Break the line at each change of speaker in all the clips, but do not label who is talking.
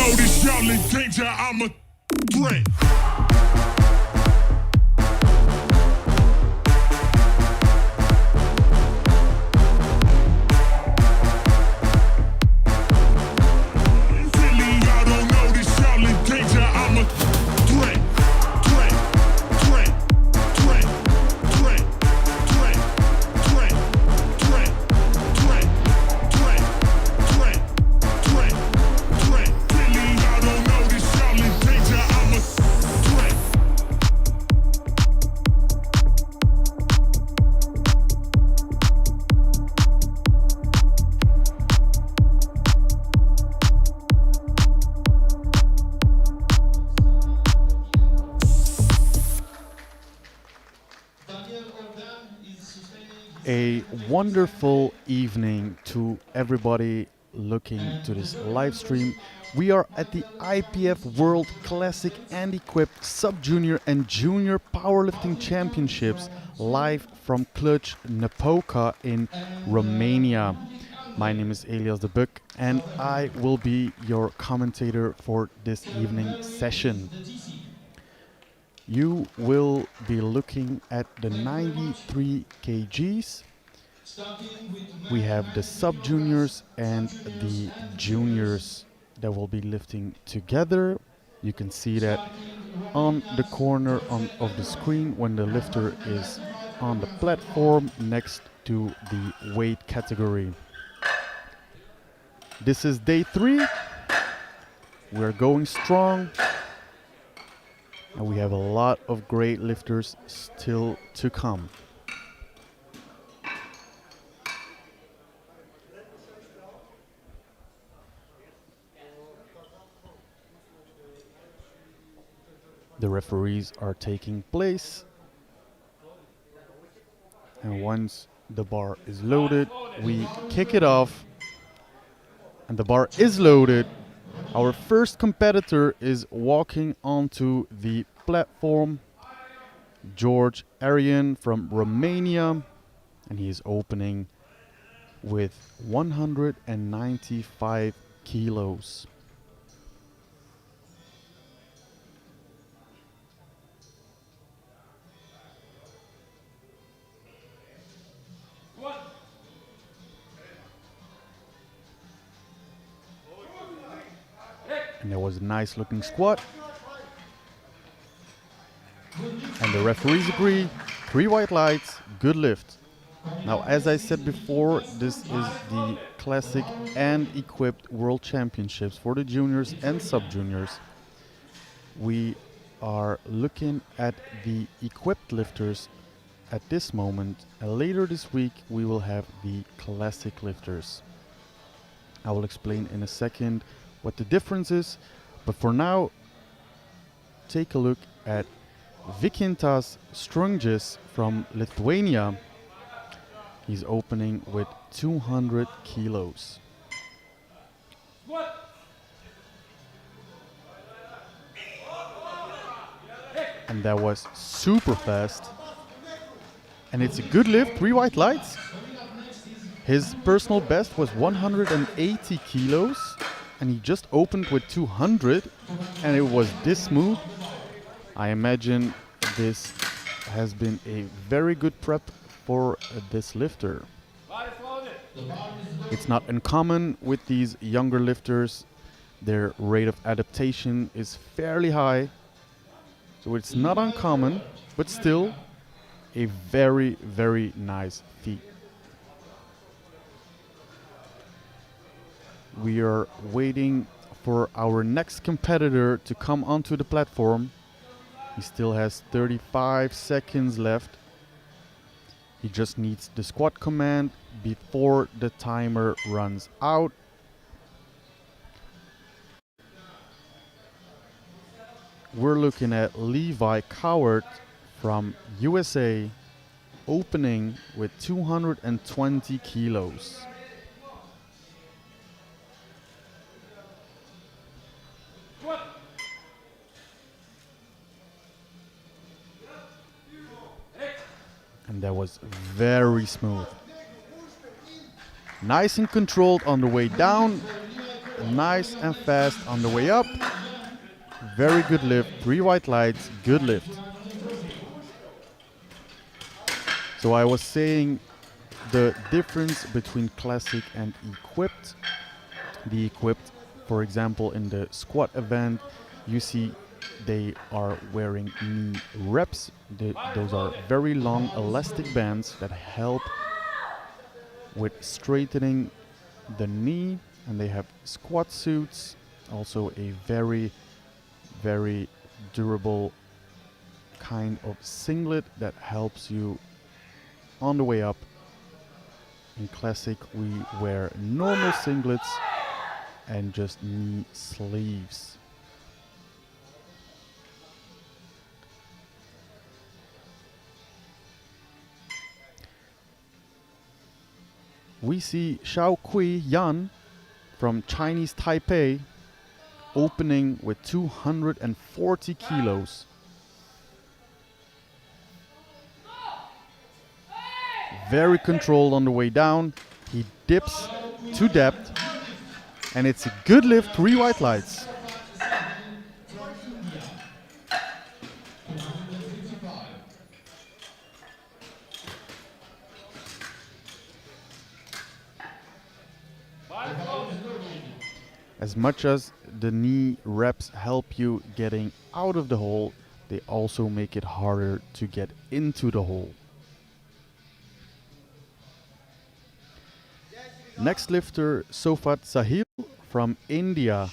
notice y'all in danger, I'm a threat. Really, y'all don't notice y'all in danger, I'm a threat. Threat, threat, threat, threat, threat, threat, threat, threat, threat, threat, threat, threat. Really, y'all don't notice y'all in danger, I'm a threat.
A wonderful evening to everybody looking to this live stream. We are at the IPF World Classic and Equipped Sub-Junior and Junior Powerlifting Championships live from Cluj, Napoca in Romania. My name is Elias de Buck and I will be your commentator for this evening session. You will be looking at the 93 kgs. We have the sub-juniors and the juniors that will be lifting together. You can see that on the corner of the screen when the lifter is on the platform next to the weight category. This is day 3. We're going strong. And we have a lot of great lifters still to come. The referees are taking place. And once the bar is loaded, we kick it off. And the bar is loaded. Our first competitor is walking onto the platform, George Arian from Romania, and he is opening with 195 kilos. And there was a nice looking squat. And the referees agree. 3 white lights, good lift. Now, as I said before, this is the Classic and Equipped World Championships for the juniors and sub-juniors. We are looking at the equipped lifters at this moment. And later this week, we will have the Classic lifters. I will explain in a second what the difference is, but for now, take a look at Vykintas Strungis from Lithuania. He's opening with 200 kilos. And that was super fast. And it's a good lift, 3 white lights. His personal best was 180 kilos. And he just opened with 200, and it was this smooth. I imagine this has been a very good prep for this lifter. It's not uncommon with these younger lifters. Their rate of adaptation is fairly high, so it's not uncommon, but still a very, very nice feat. We are waiting for our next competitor to come onto the platform. He still has 35 seconds left. He just needs the squat command before the timer runs out. We're looking at Levi Coward from USA, opening with 220 kilos. And that was very smooth. Nice and controlled on the way down. nice and fast on the way up. Very good lift, 3 white lights, good lift. So I was saying the difference between classic and equipped. The equipped, for example, in the squat event, you see they are wearing knee reps. Those are very long elastic bands that help with straightening the knee, and they have squat suits, also a very, very durable kind of singlet that helps you on the way up. In classic, we wear normal singlets and just knee sleeves. We see Xiao Kui Yan from Chinese Taipei opening with 240 kilos. Very controlled on the way down. He dips to depth, and it's a good lift, 3 white lights. As much as the knee reps help you getting out of the hole, they also make it harder to get into the hole. Next lifter, Sofat Sahil from India,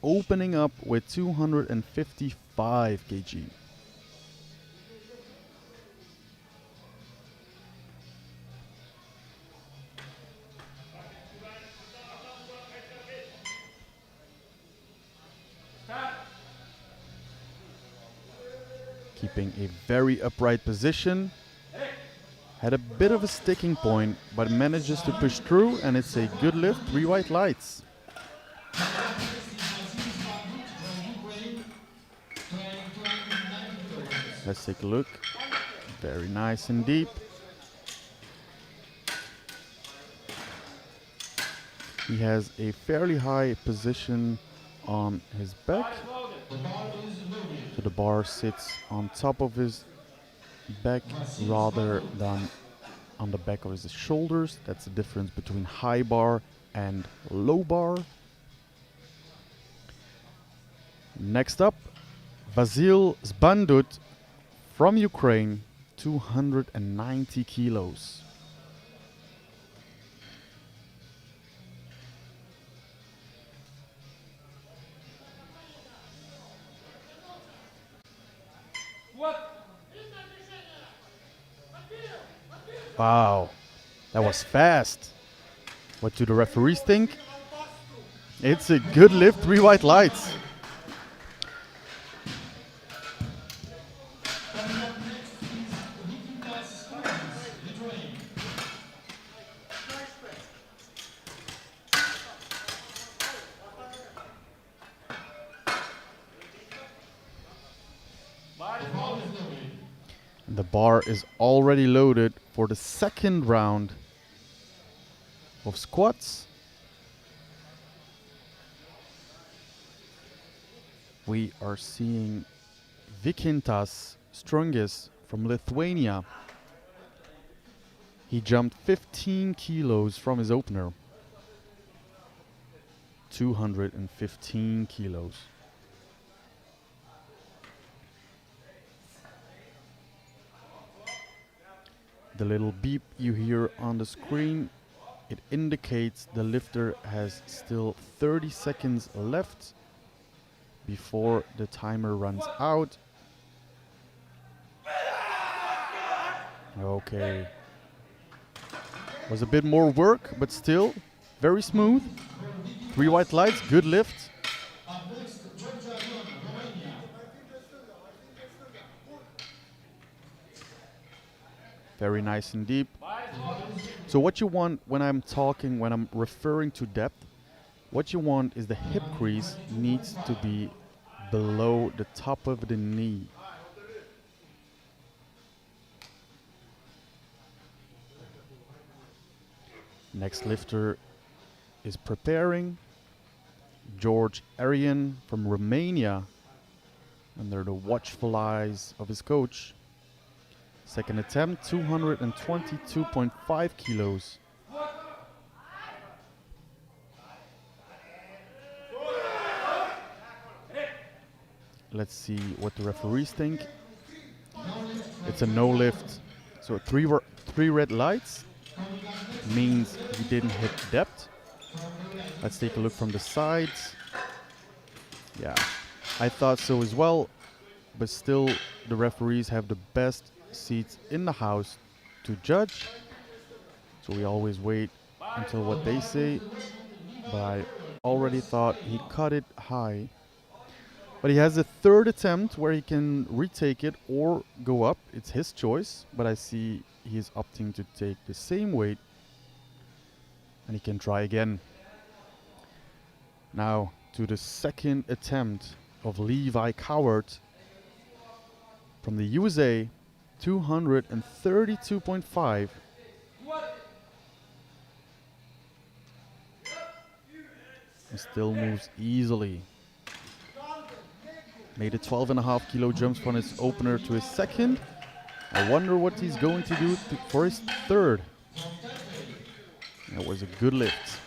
opening up with 255 kg. Keeping a very upright position. Had a bit of a sticking point, but manages to push through, and it's a good lift, 3 white lights. Let's take a look. Very nice and deep. He has a fairly high position on his back. So the bar sits on top of his back rather than on the back of his shoulders. That's the difference between high bar and low bar. Next up, Vasil Zbandut from Ukraine, 290 kilos. Wow, that was fast. What do the referees think? It's a good lift, 3 white lights. The bar is already loaded for the second round of squats. We are seeing Vykintas Strungis from Lithuania. He jumped 15 kilos from his opener. 215 kilos. The little beep you hear on the screen, it indicates the lifter has still 30 seconds left before the timer runs out. Okay. Was a bit more work, but still very smooth. 3 white lights, good lift. Very nice and deep. So what you want when I'm talking, when I'm referring to depth, what you want is the hip crease needs to be below the top of the knee. Next lifter is preparing. George Arian from Romania, under the watchful eyes of his coach. Second attempt, 222.5 kilos. Let's see what the referees think. It's a no lift. So three red lights means he didn't hit depth. Let's take a look from the sides. Yeah, I thought so as well, but still the referees have the best seats in the house to judge. So we always wait until what they say, but I already thought he cut it high. But he has a third attempt where he can retake it or go up. It's his choice, but I see he's opting to take the same weight and he can try again. Now to the second attempt of Levi Coward from the USA, 232.5. He still moves easily. Made a 12.5 kilo jump from his opener to his second. I wonder what he's going to do for his third. That was a good lift.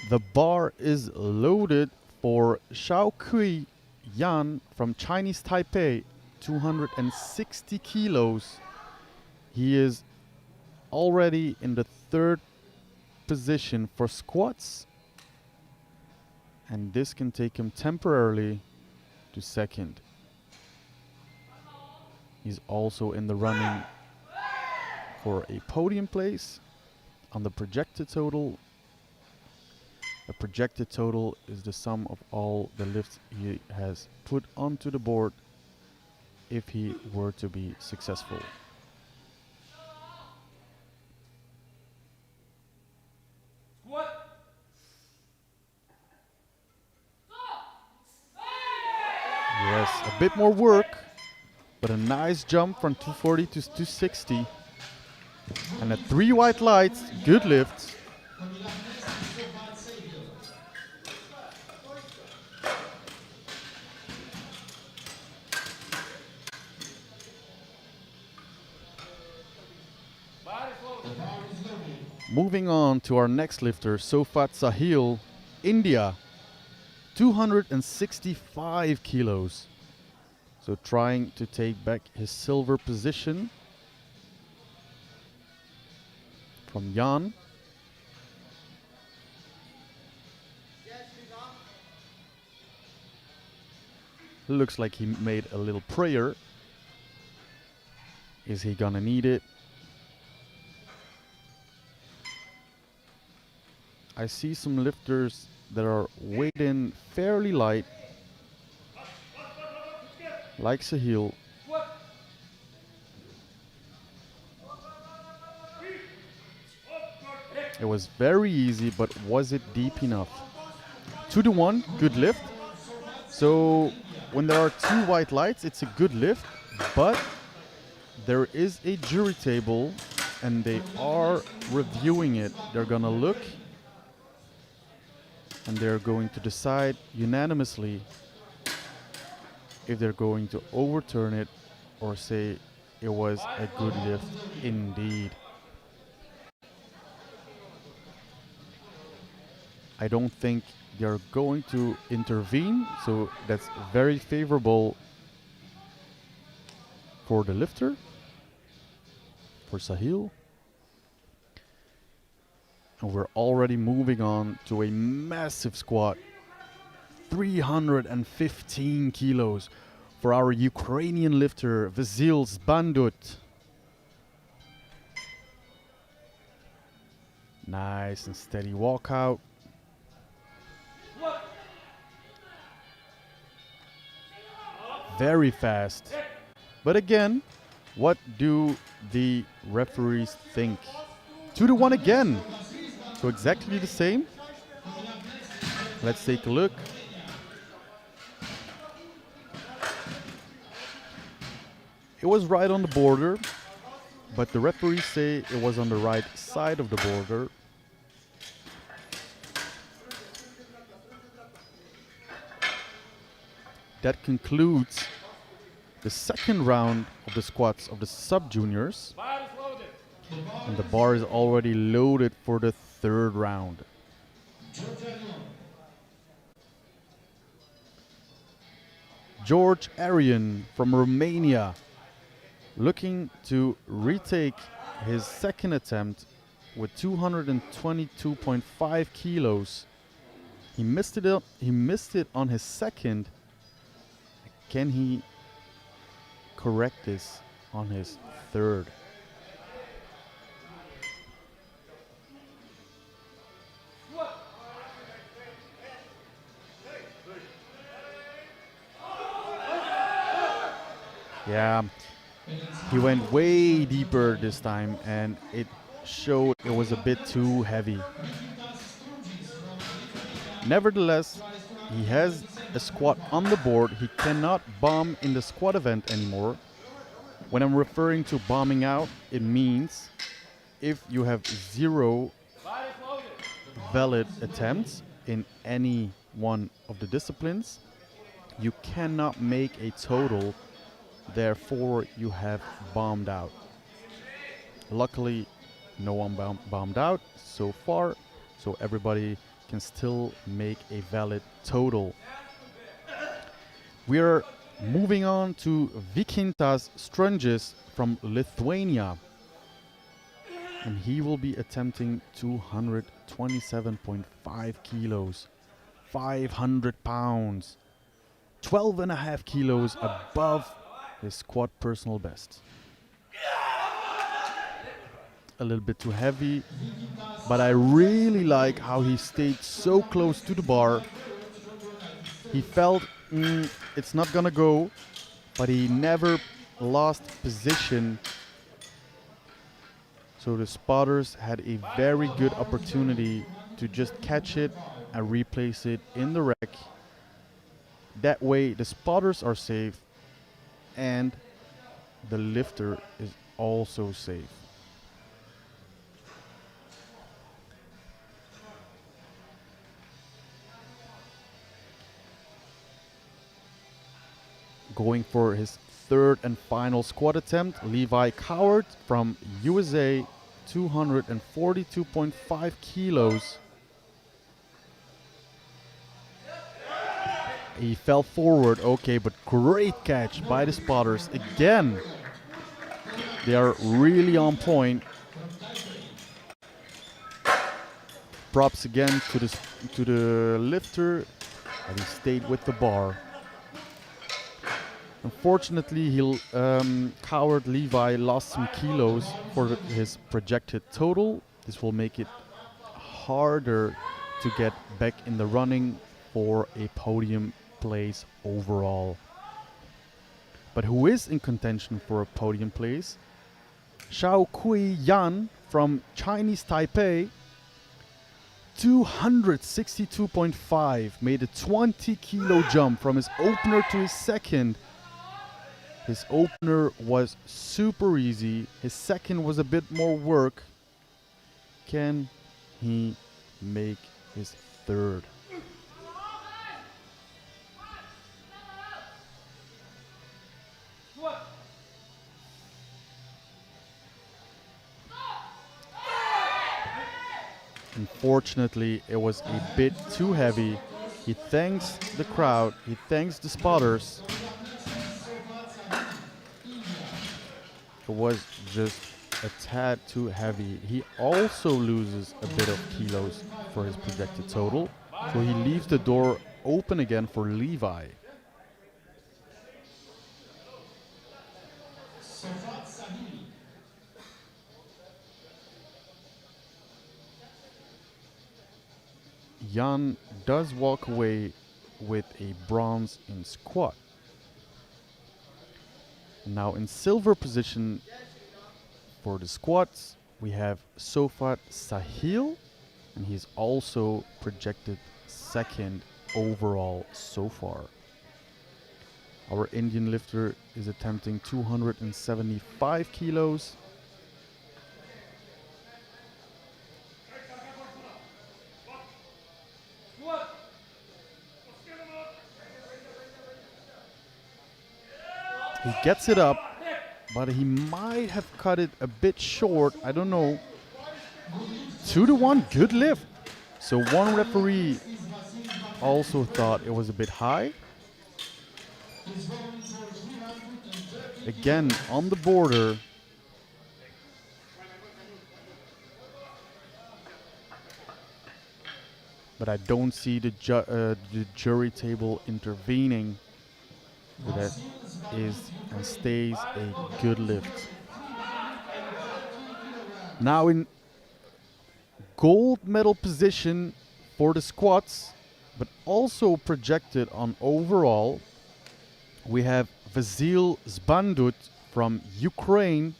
The bar is loaded for Xiaokui Yan from Chinese Taipei, 260 kilos. He is already in the third position for squats, and this can take him temporarily to second. He's also in the running for a podium place on the projected total. The projected total is the sum of all the lifts he has put onto the board if he were to be successful. Yes, a bit more work, but a nice jump from 240 to 260. And at 3 white lights, good lift. Moving on to our next lifter, Sofat Sahil, India, 265 kilos. So trying to take back his silver position from Jan. Looks like he made a little prayer. Is he gonna need it? I see some lifters that are weighed in fairly light, like Sahil. It was very easy, but was it deep enough? 2-1, good lift. So when there are 2 white lights, it's a good lift, but there is a jury table and they are reviewing it. They're gonna look and they're going to decide unanimously if they're going to overturn it or say it was a good lift indeed. I don't think they're going to intervene, so that's very favorable for the lifter, for Sahil. And we're already moving on to a massive squat, 315 kilos for our Ukrainian lifter, Vasil Zbandut. Nice and steady walkout. Very fast. But again, what do the referees think? 2-1 again. So exactly the same. Let's take a look. It was right on the border, but the referees say it was on the right side of the border. That concludes the second round of the squats of the sub-juniors. And the bar is already loaded for the third round. George Arian from Romania, looking to retake his second attempt with 222.5 kilos. He missed it on his second. Can he correct this on his third? Yeah, he went way deeper this time and it showed it was a bit too heavy. Nevertheless, he has a squat on the board. He cannot bomb in the squat event anymore. When I'm referring to bombing out, it means if you have 0 valid attempts in any one of the disciplines, you cannot make a total. Therefore, you have bombed out. Luckily, no one bombed out so far, so everybody can still make a valid total. We are moving on to Vykintas Strungis from Lithuania. And he will be attempting 227.5 kilos, 500 pounds, 12.5 kilos above his squat personal best. A little bit too heavy, but I really like how he stayed so close to the bar. He felt it's not gonna go, but he never lost position. So the spotters had a very good opportunity to just catch it and replace it in the rack. That way the spotters are safe and the lifter is also safe. Going for his third and final squat attempt, Levi Coward from USA, 242.5 kilos. He fell forward, okay, but great catch by the spotters again. They are really on point. Props again to the lifter, and he stayed with the bar. Unfortunately, Coward Levi lost some kilos for his projected total. This will make it harder to get back in the running for a podium place overall. But who is in contention for a podium place? Xiao Kui Yan from Chinese Taipei, 262.5, made a 20 kilo jump from his opener to his second. His opener was super easy. His second was a bit more work. Can he make his third? Unfortunately, it was a bit too heavy. He thanks the crowd. He thanks the spotters. It was just a tad too heavy. He also loses a bit of kilos for his projected total. So he leaves the door open again for Levi. Jan does walk away with a bronze in squat. Now in silver position for the squats, we have Sofat Sahil, and he's also projected second overall so far. Our Indian lifter is attempting 275 kilos. He gets it up, but he might have cut it a bit short. I don't know. 2-1, good lift. So one referee also thought it was a bit high. Again, on the border. But I don't see the jury table intervening. So that is and stays a good lift. Now in gold medal position for the squats, but also projected on overall, we have Vasil Zbandut from Ukraine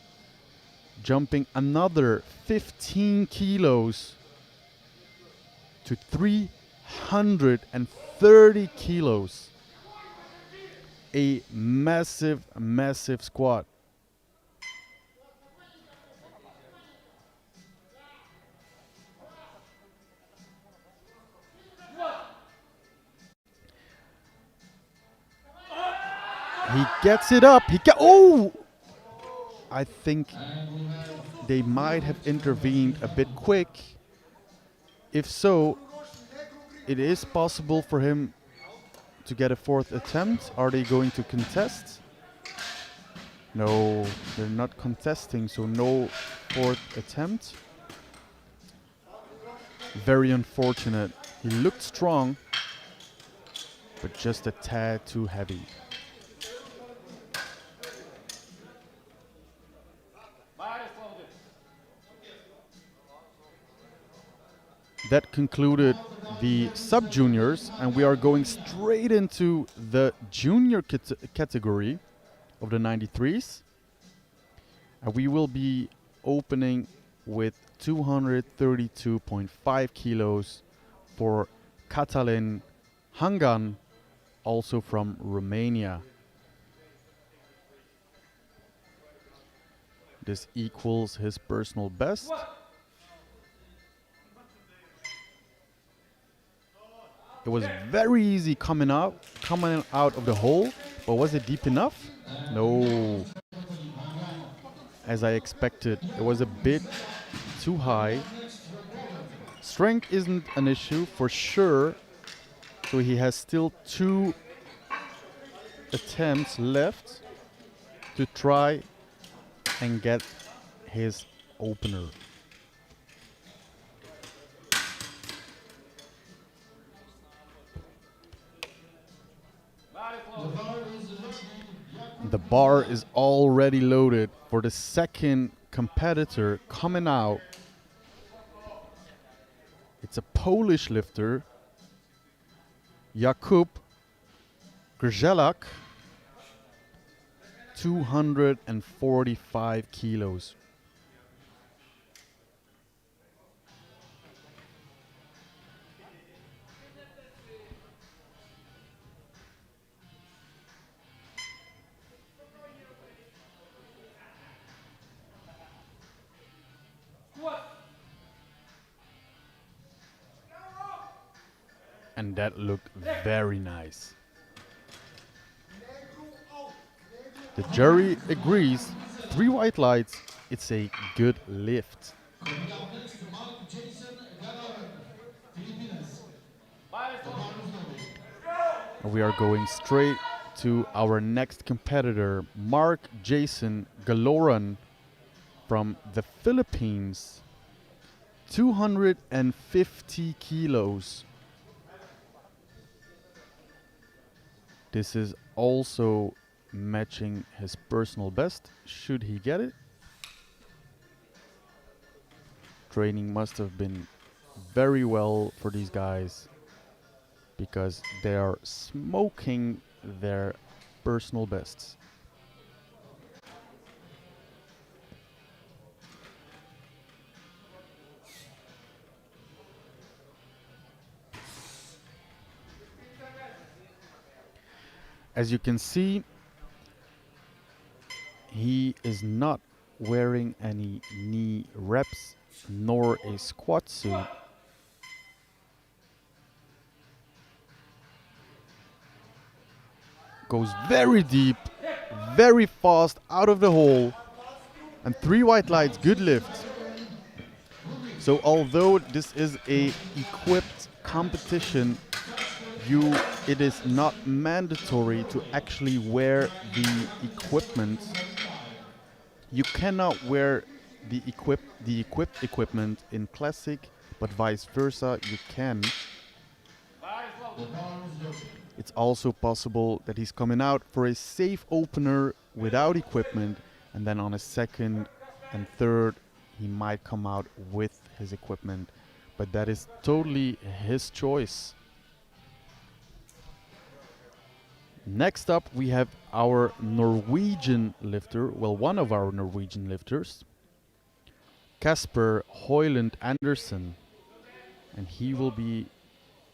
jumping another 15 kilos to 330 kilos. A massive, massive squat. He gets it up. Oh! I think they might have intervened a bit quick. If so, it is possible for him to get a fourth attempt. Are they going to contest? No, they're not contesting, so no fourth attempt. Very unfortunate. He looked strong, but just a tad too heavy. That concluded the sub-juniors, and we are going straight into the junior category of the 93s. And we will be opening with 232.5 kilos for Catalin Hangan, also from Romania. This equals his personal best. It was very easy coming out of the hole, but was it deep enough? No. As I expected, it was a bit too high. Strength isn't an issue for sure, so he has still 2 attempts left to try and get his opener. The bar is already loaded for the second competitor coming out. It's a Polish lifter, Jakub Grzelak, 245 kilos. And that looked very nice. The jury agrees. 3 white lights. It's a good lift. We are going straight to our next competitor, Mark Jason Galoran from the Philippines. 250 kilos. This is also matching his personal best, should he get it. Training must have been very well for these guys because they are smoking their personal bests. As you can see, he is not wearing any knee reps nor a squat suit. Goes very deep, very fast out of the hole, and 3 white lights, good lift. So although this is a equipped competition, it is not mandatory to actually wear the equipment. You cannot wear the equipped equipment in classic, but vice versa you can. It's also possible that he's coming out for a safe opener without equipment, and then on a second and third he might come out with his equipment, but that is totally his choice. Next up we have our Norwegian lifter, well, one of our Norwegian lifters, Kasper Hoyland Andersen, and he will be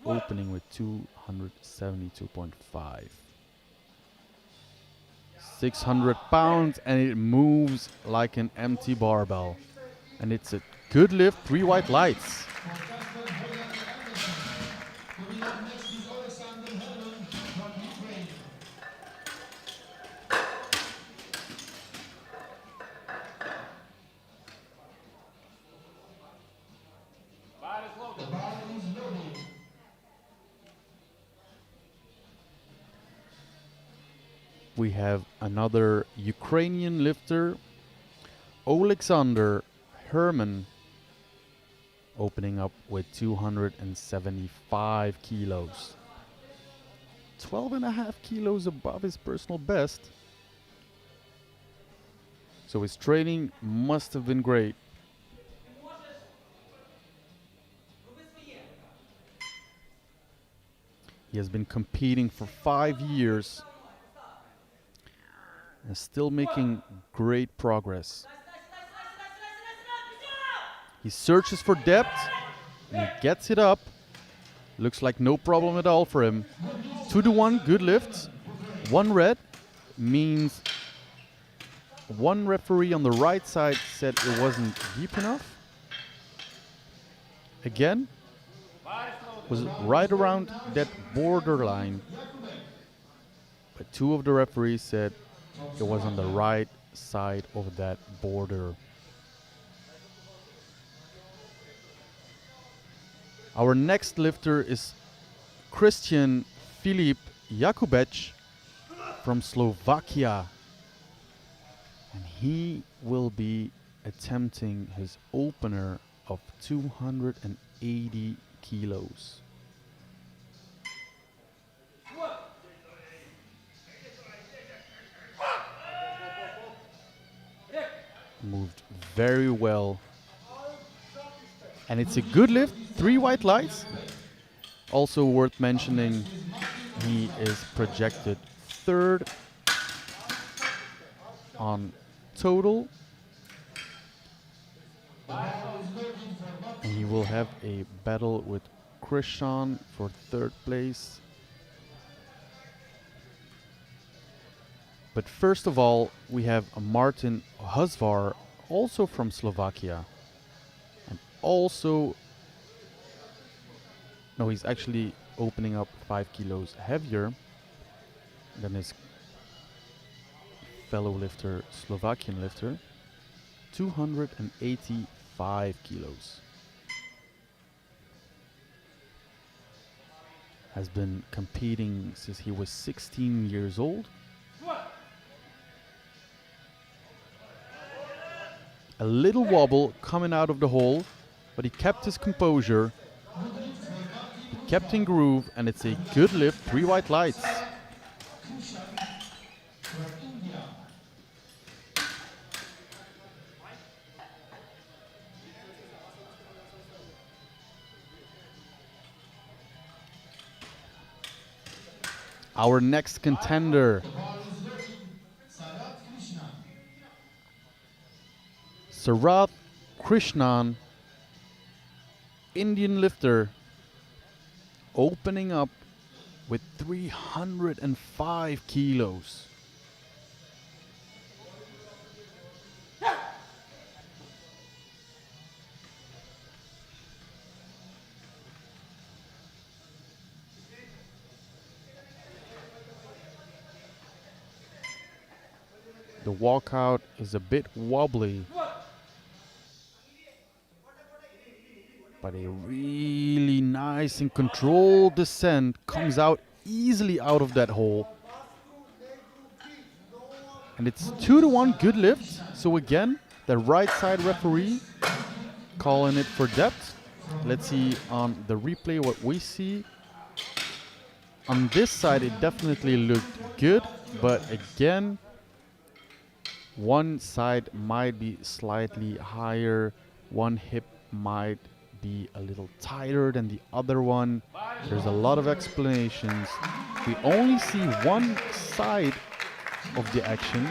opening with 272.5. 600 pounds, and it moves like an empty barbell. And it's a good lift, 3 white lights. We have another Ukrainian lifter, Alexander Herman, opening up with 275 kilos. 12.5 kilos above his personal best. So his training must have been great. He has been competing for 5 years and still making great progress. He searches for depth and he gets it up. Looks like no problem at all for him. 2-1, good lift. 1 red means one referee on the right side said it wasn't deep enough. Again, was right around that borderline. But 2 of the referees said it was on the right side of that border. Our next lifter is Christian Filip Jakubec from Slovakia. And he will be attempting his opener of 280 kilos. Moved very well. And it's a good lift, 3 white lights. Also worth mentioning, he is projected 3rd on total. And he will have a battle with Krishan for 3rd place. But first of all, we have Martin Husvar, also from Slovakia. And also, no, he's actually opening up 5 kilos heavier than his fellow lifter, Slovakian lifter, 285 kilos. Has been competing since he was 16 years old. A little wobble coming out of the hole, but he kept his composure. He kept in groove, and it's a good lift, 3 white lights. Our next contender, Sarath Krishnan, Indian lifter, opening up with 305 kilos. The walkout is a bit wobbly, but a really nice and controlled descent comes out easily out of that hole. And it's 2-1 good lift. So again, the right side referee calling it for depth. Let's see on the replay what we see. On this side, it definitely looked good, but again, one side might be slightly higher, one hip might be a little tighter than the other one. There's a lot of explanations. We only see one side of the action,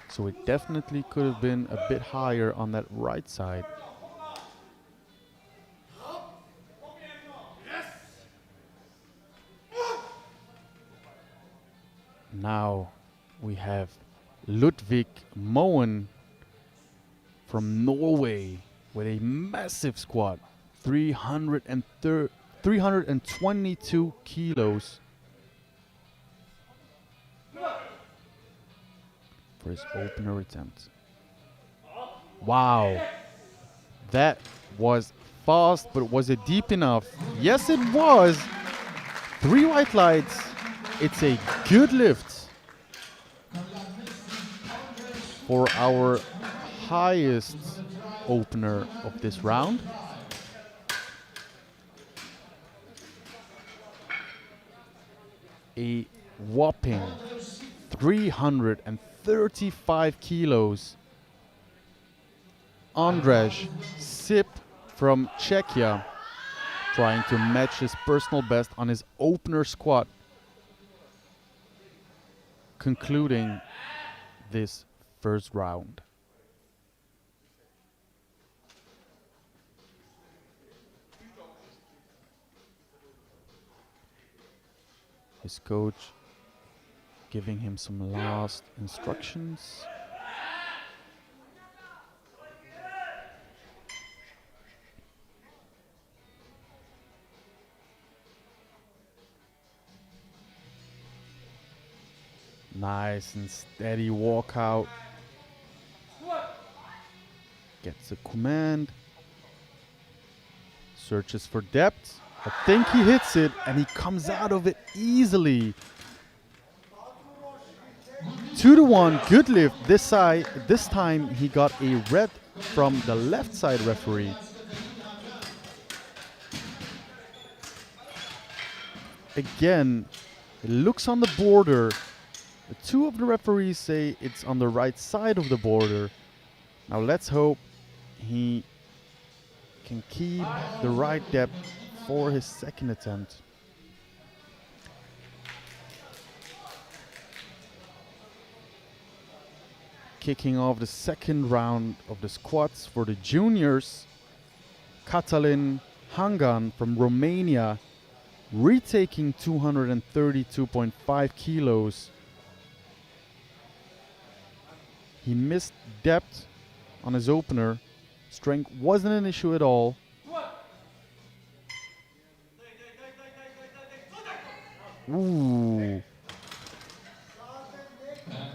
so it definitely could have been a bit higher on that right side. Now we have Ludvig Moen from Norway with a massive squat, 322 kilos for his opener attempt. Wow, that was fast, but was it deep enough? Yes, it was. 3 white lights. It's a good lift for our highest opener of this round. A whopping 335 kilos. Andrej Sip from Czechia trying to match his personal best on his opener squat, concluding this first round. His coach giving him some last instructions. Nice and steady walkout. Gets a command. Searches for depth. I think he hits it and he comes out of it easily. 2-1, good lift. This time he got a red from the left side referee. Again, it looks on the border. Two of the referees say it's on the right side of the border. Now let's hope he can keep the right depth for his second attempt. Kicking off the second round of the squats for the juniors, Katalin Hangan from Romania, retaking 232.5 kilos. He missed depth on his opener. Strength wasn't an issue at all. Ooh.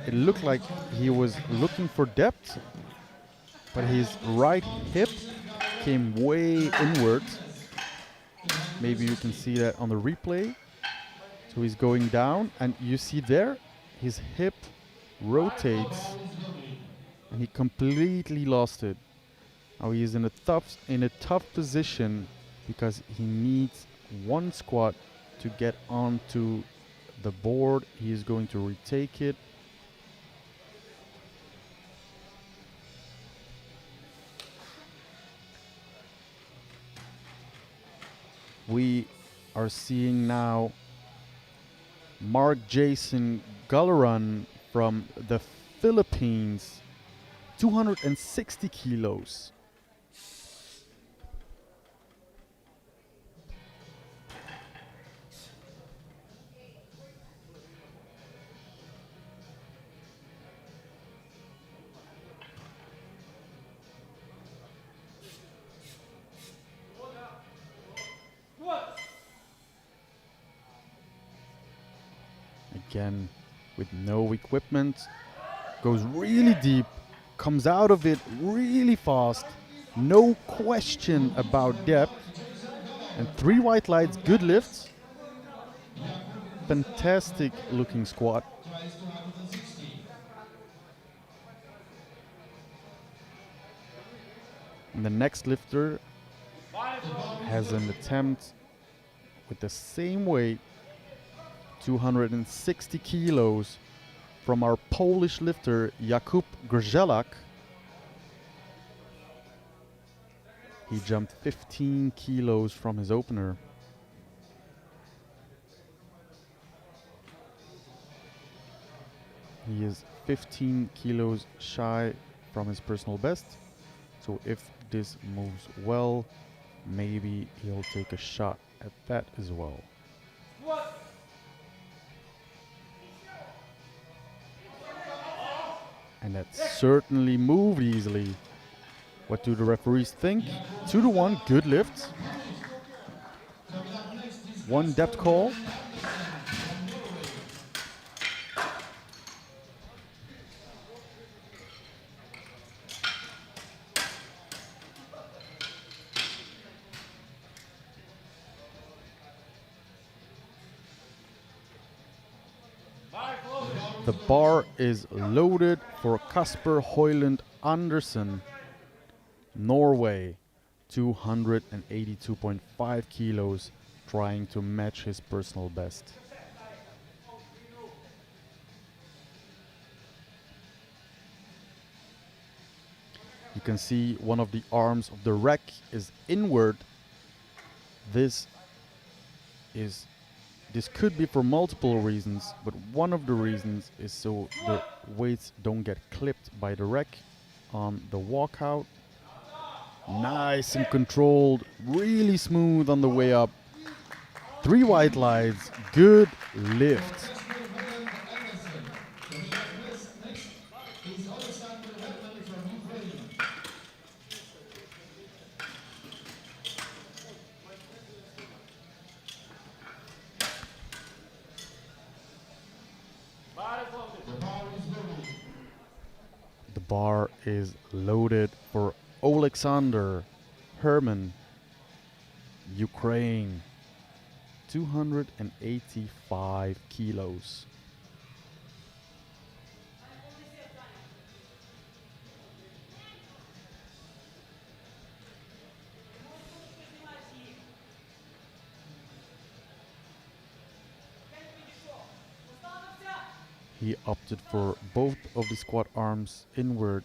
It looked like he was looking for depth, but his right hip came way inward. Maybe you can see that on the replay. So he's going down, and you see there, his hip rotates, and he completely lost it. Now he is in a tough position because he needs one squat to get onto the board. He is going to retake it. We are seeing now Mark Jason Galaran from the Philippines, 260 kilos. again with no equipment. Goes really deep, comes out of it really fast. No question about depth. And 3 white lights, good lifts. Fantastic looking squat. And the next lifter has an attempt with the same weight, 260 kilos, from our Polish lifter Jakub Grzelak. He jumped 15 kilos from his opener. He is 15 kilos shy from his personal best. So if this moves well, maybe he'll take a shot at that as well. And that certainly moved easily. What do the referees think? 2-1, good lift. 1 depth call. The bar is loaded for Kasper Høyland Andersen, Norway, 282.5 kilos, trying to match his personal best. You can see one of the arms of the rack is inward. This could be for multiple reasons, but one of the reasons is so the weights don't get clipped by the rack on the walkout. Nice and controlled, really smooth on the way up. 3 white lights, good lift. The bar is loaded for Alexander Herman, Ukraine, 285 kilos. He opted for both of the squat arms inward.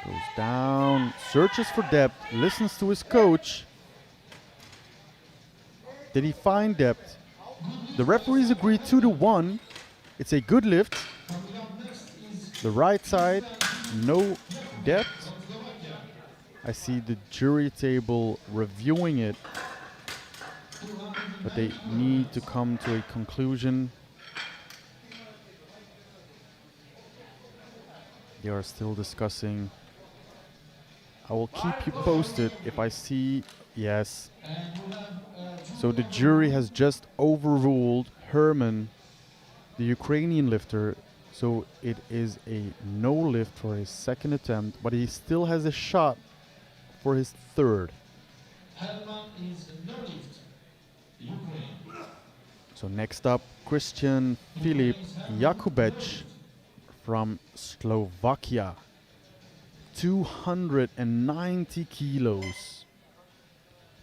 Goes down, searches for depth, listens to his coach. Did he find depth? The referees agree 2-1. It's a good lift. The right side, no depth. I see the jury table reviewing it, but they need to come to a conclusion. They are still discussing. I will keep you posted if I see. Yes. So the jury has just overruled Herman, the Ukrainian lifter. So it is a no lift for his second attempt, but he still has a shot for his third.
Herman is no lift. Ukraine.
So next up, Christian Filip Jakubec from Slovakia, 290 kilos.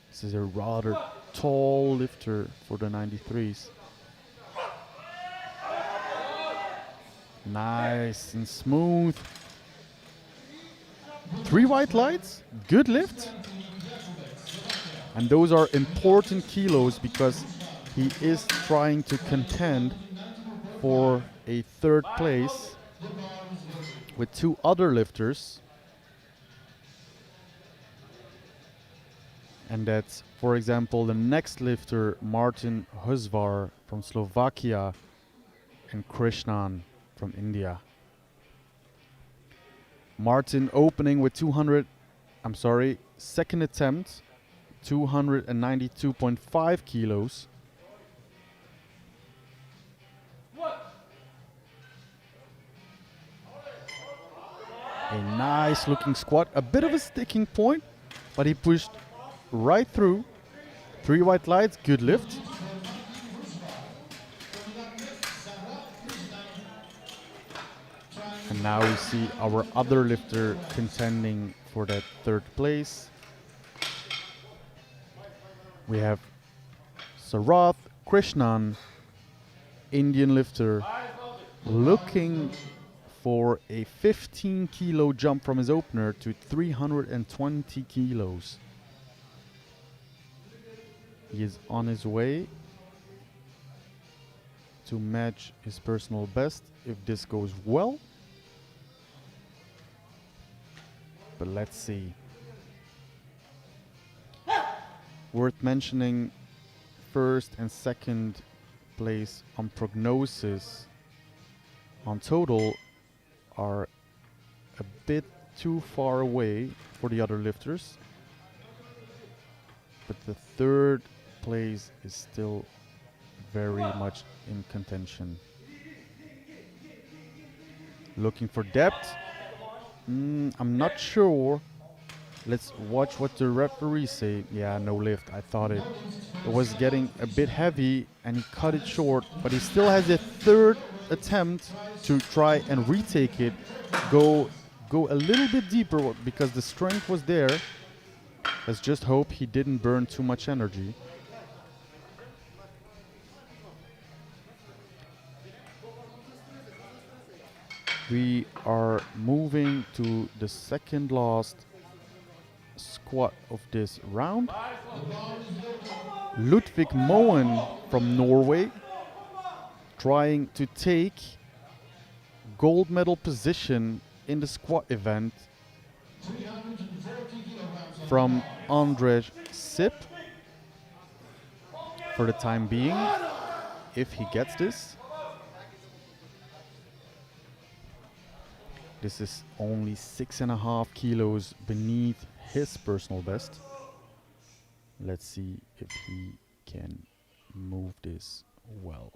This is a rather tall lifter for the 93s. Nice and smooth. 3 white lights, good lift. And those are important kilos because he is trying to contend for a third place with 2 other lifters. And that's, for example, the next lifter, Martin Husvar from Slovakia and Krishnan from India. Martin opening with second attempt, 292.5 kilos. A nice looking squat, a bit of a sticking point, but he pushed right through. 3 white lights, good lift. And now we see our other lifter contending for that 3rd place. We have Sarath Krishnan, Indian lifter, looking for a 15 kilo jump from his opener to 320 kilos. He is on his way to match his personal best if this goes well. But let's see. Worth mentioning, 1st and 2nd place on prognosis on total are a bit too far away for the other lifters. But the 3rd place is still very much in contention. Looking for depth. I'm not sure. Let's watch what the referees say. Yeah, no lift. I thought it was getting a bit heavy and he cut it short, but he still has a 3rd attempt to try and retake it. Go a little bit deeper because the strength was there. Let's just hope he didn't burn too much energy. We are moving to the 2nd last squat of this round. Ludvig Moen from Norway, trying to take gold medal position in the squat event from Andrej Sip for the time being, if he gets this. This is only 6.5 kilos beneath his personal best. Let's see if he can move this well.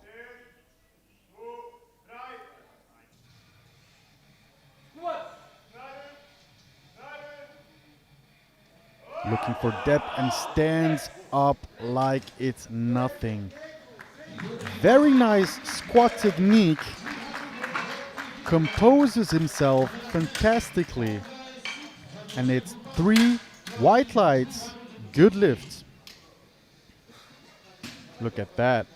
Looking for depth and stands up like it's nothing. Very nice squat technique. Composes himself fantastically. And it's 3 white lights, good lift. Look at that.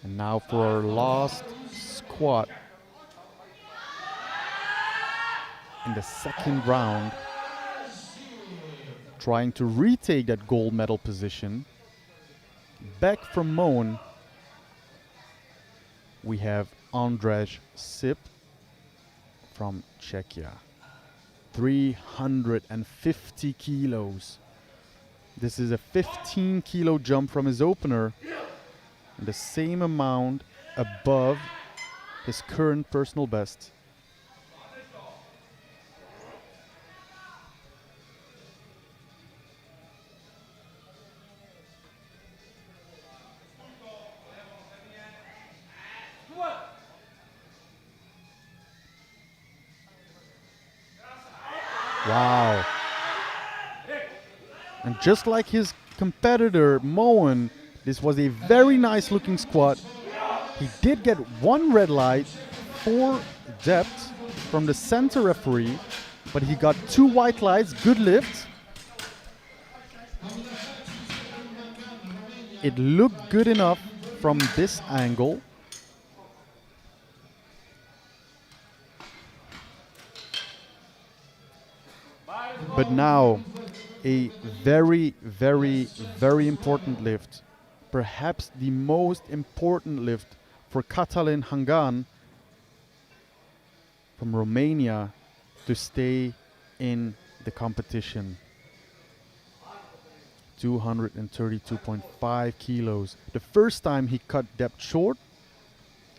And now for our last squat in the 2nd round, trying to retake that gold medal position. Back from Moen, we have Andrej Sip from Czechia. 350 kilos. This is a 15 kilo jump from his opener, and the same amount above his current personal best. Wow. And just like his competitor, Moen, this was a very nice looking squat. He did get 1 red light for depth from the center referee, but he got 2 white lights, good lift. It looked good enough from this angle. But now, a very, very, very important lift. Perhaps the most important lift for Catalin Hangan from Romania to stay in the competition. 232.5 kilos. The first time he cut depth short.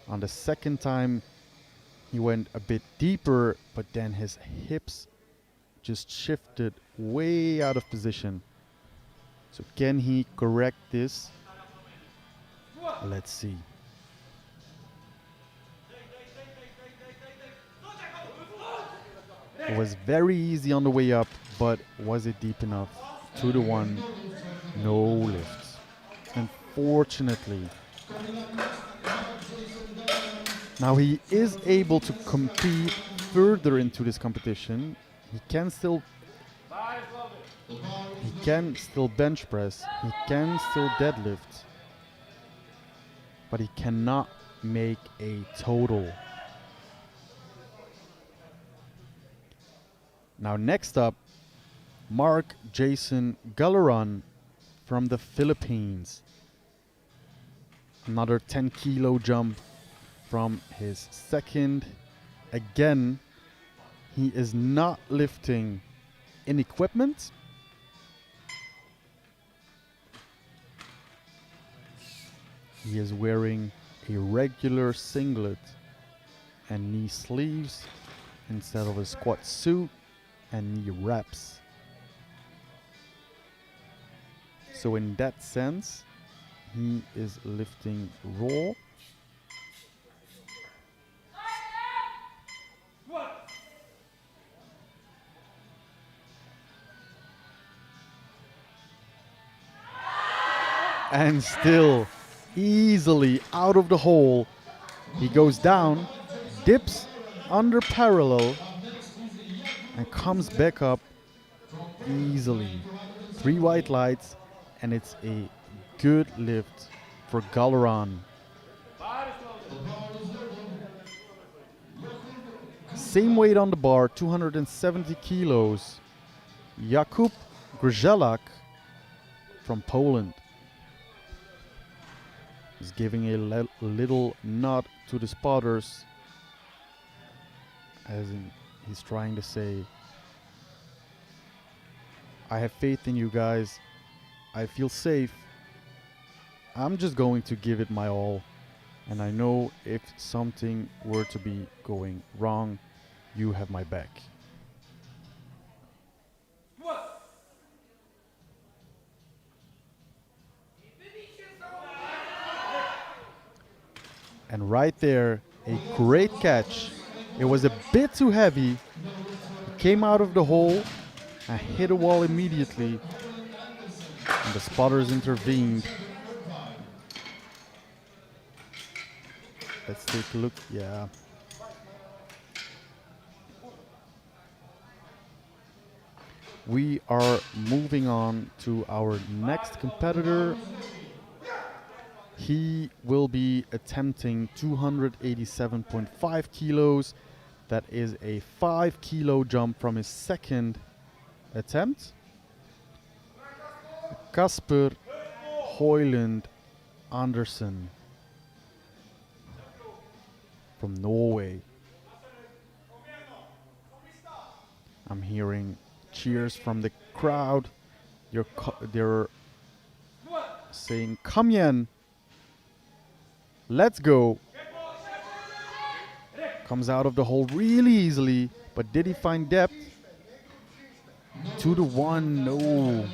On the second time he went a bit deeper, but then his hips just shifted way out of position. So can he correct this? Let's see. It was very easy on the way up, but was it deep enough? 2-1, no lifts. Unfortunately. Now he is able to compete further into this competition. He can still bench press, he can still deadlift, but he cannot make a total. Now next up, Mark Jason Galeran from the Philippines. Another 10 kilo jump from his second. Again, he is not lifting in equipment. He is wearing a regular singlet and knee sleeves instead of a squat suit and knee wraps. So in that sense, he is lifting raw. And still easily out of the hole. He goes down, dips under parallel, and comes back up easily. 3 white lights, and it's a good lift for Galeran. Same weight on the bar, 270 kilos. Jakub Grzelak from Poland is giving a little nod to the spotters, as in he's trying to say, I have faith in you guys, I feel safe, I'm just going to give it my all, and I know if something were to be going wrong, you have my back. And right there, a great catch. It was a bit too heavy. He came out of the hole and hit a wall immediately. And the spotters intervened. Let's take a look. Yeah. We are moving on to our next competitor. He will be attempting 287.5 kilos. That is a 5 kilo jump from his second attempt. Kasper Hoyland Andersen from Norway. I'm hearing cheers from the crowd. They're saying, "Come igen. Let's go." Comes out of the hole really easily, but did he find depth? 2-1, no.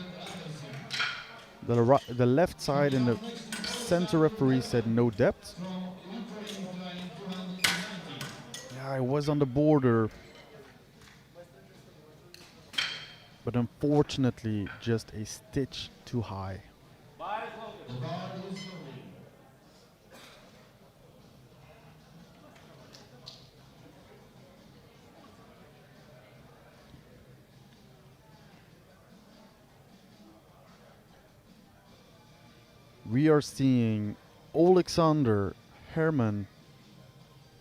The left side and the center referee said no depth. Yeah, I was on the border. But unfortunately, just a stitch too high. We are seeing Alexander Herman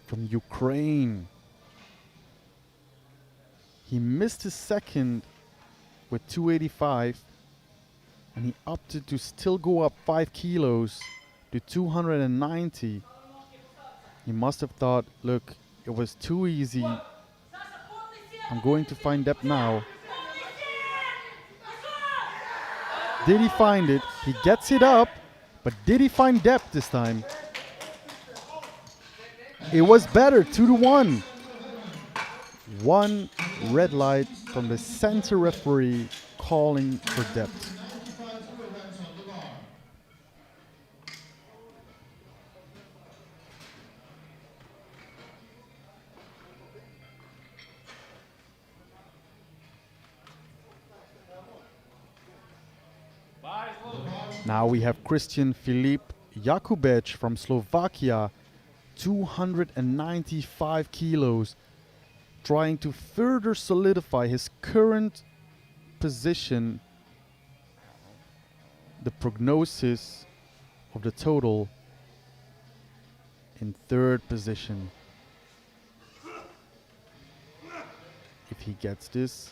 from Ukraine. He missed his second with 285, and he opted to still go up 5 kilos to 290. He must have thought, look, it was too easy. I'm going to find depth now. Did he find it? He gets it up, but did he find depth this time? It was better, 2-1. 1 red light from the center referee calling for depth. Now we have Christian Filip Jakubec from Slovakia, 295 kilos, trying to further solidify his current position, the prognosis of the total, in third position. If he gets this,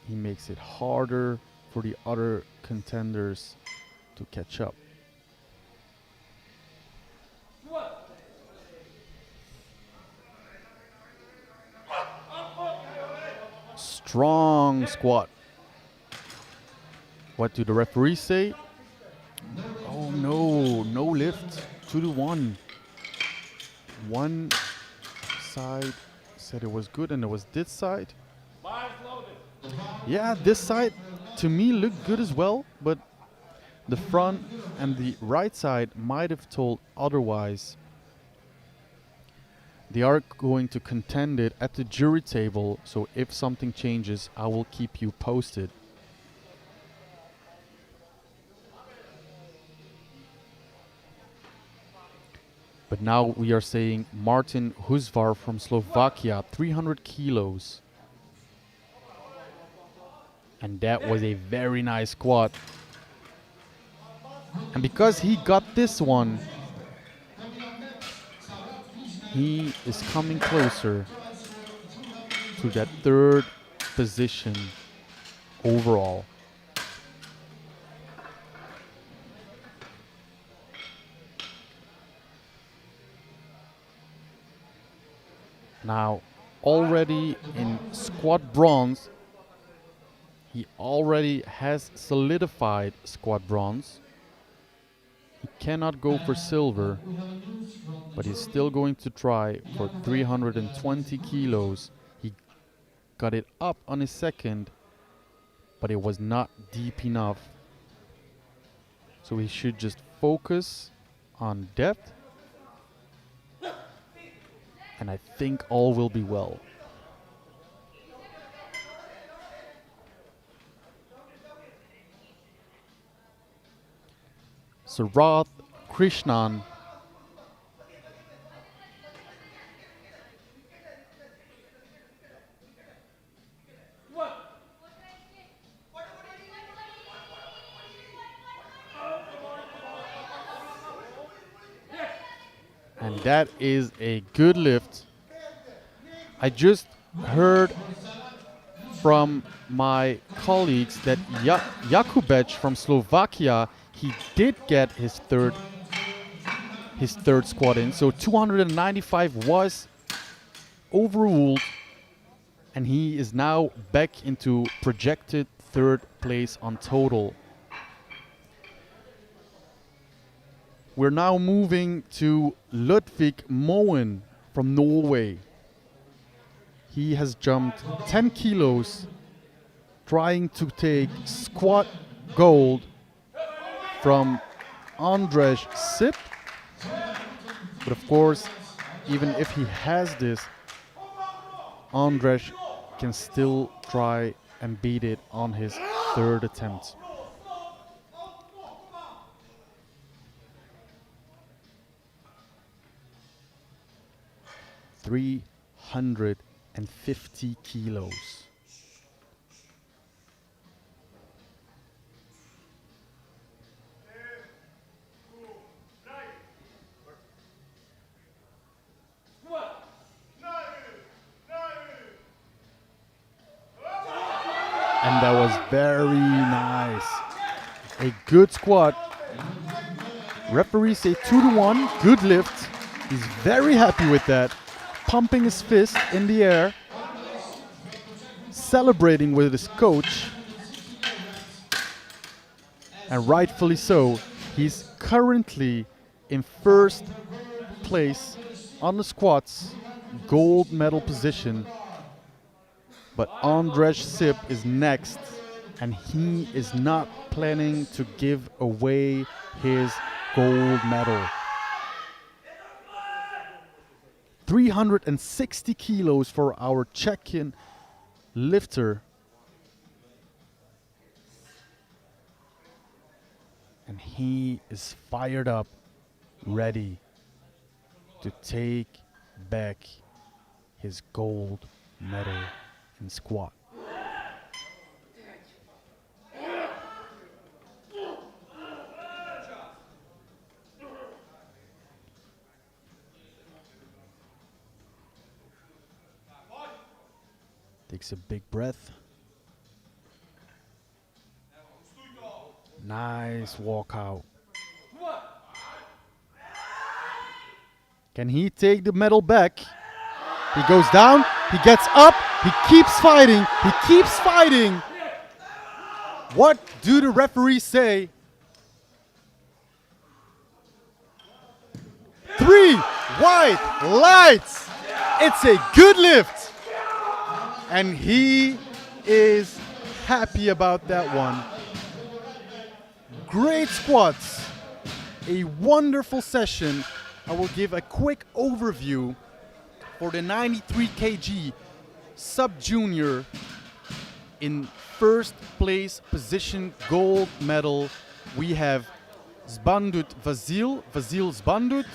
he makes it harder for the other contenders to catch up. Strong squat. What do the referees say? Oh no, no lift. 2-1. One side said it was good and it was this side. Yeah, this side to me looked good as well, but the front and the right side might have told otherwise. They are going to contend it at the jury table, so if something changes, I will keep you posted. But now we are saying Martin Husvar from Slovakia, 300 kilos. And that was a very nice squat. And because he got this one, he is coming closer to that third position overall. Now, already in squat bronze, he already has solidified squat bronze. He cannot go for silver, but he's still going to try for 320 kilos. He got it up on his second, but it was not deep enough. So he should just focus on depth, and I think all will be well. Sarath Krishnan and that is a good lift. I just heard from my colleagues that Jakubec from Slovakia, he did get his third squat in. So 295 was overruled, and he is now back into projected third place on total. We're now moving to Ludvig Moen from Norway. He has jumped 10 kilos, trying to take squat gold from Andrzej Sip. But of course, even if he has this, Andrzej can still try and beat it on his third attempt. $350 kilos. And that was very nice. A good squat. Referees say 2-1, good lift. He's very happy with that. Pumping his fist in the air. Celebrating with his coach. And rightfully so. He's currently in first place on the squats. Gold medal position. But Andrzej Sip is next, and he is not planning to give away his gold medal. 360 kilos for our Czechian lifter. And he is fired up, ready to take back his gold medal in squat. Takes a big breath. Nice walkout. Can he take the medal back? He goes down, he gets up, he keeps fighting, he keeps fighting. What do the referees say? 3 white lights. It's a good lift. And he is happy about that one. Great squats. A wonderful session. I will give a quick overview for the 93 kg sub-junior in first place position gold medal. We have Zbandut Vasil Zbandut,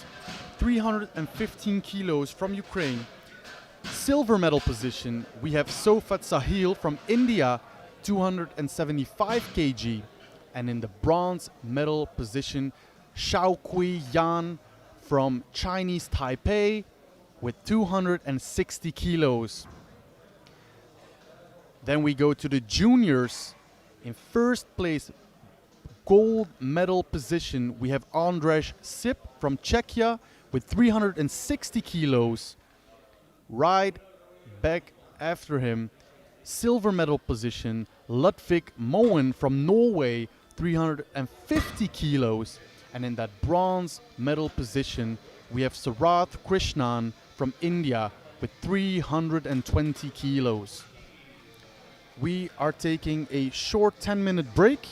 315 kilos from Ukraine. Silver medal position, we have Sofat Sahil from India, 275 kg. And in the bronze medal position, Shaokui Yan from Chinese Taipei with 260 kilos. Then we go to the juniors. In first place gold medal position, we have Andrzej Sip from Czechia with 360 kilos. Right back after him, silver medal position, Ludvig Moen from Norway, 350 kilos. And in that bronze medal position, we have Sarath Krishnan from India with 320 kilos. We are taking a short 10-minute break.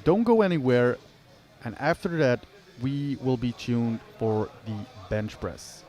Don't go anywhere. And after that, we will be tuned for the bench press.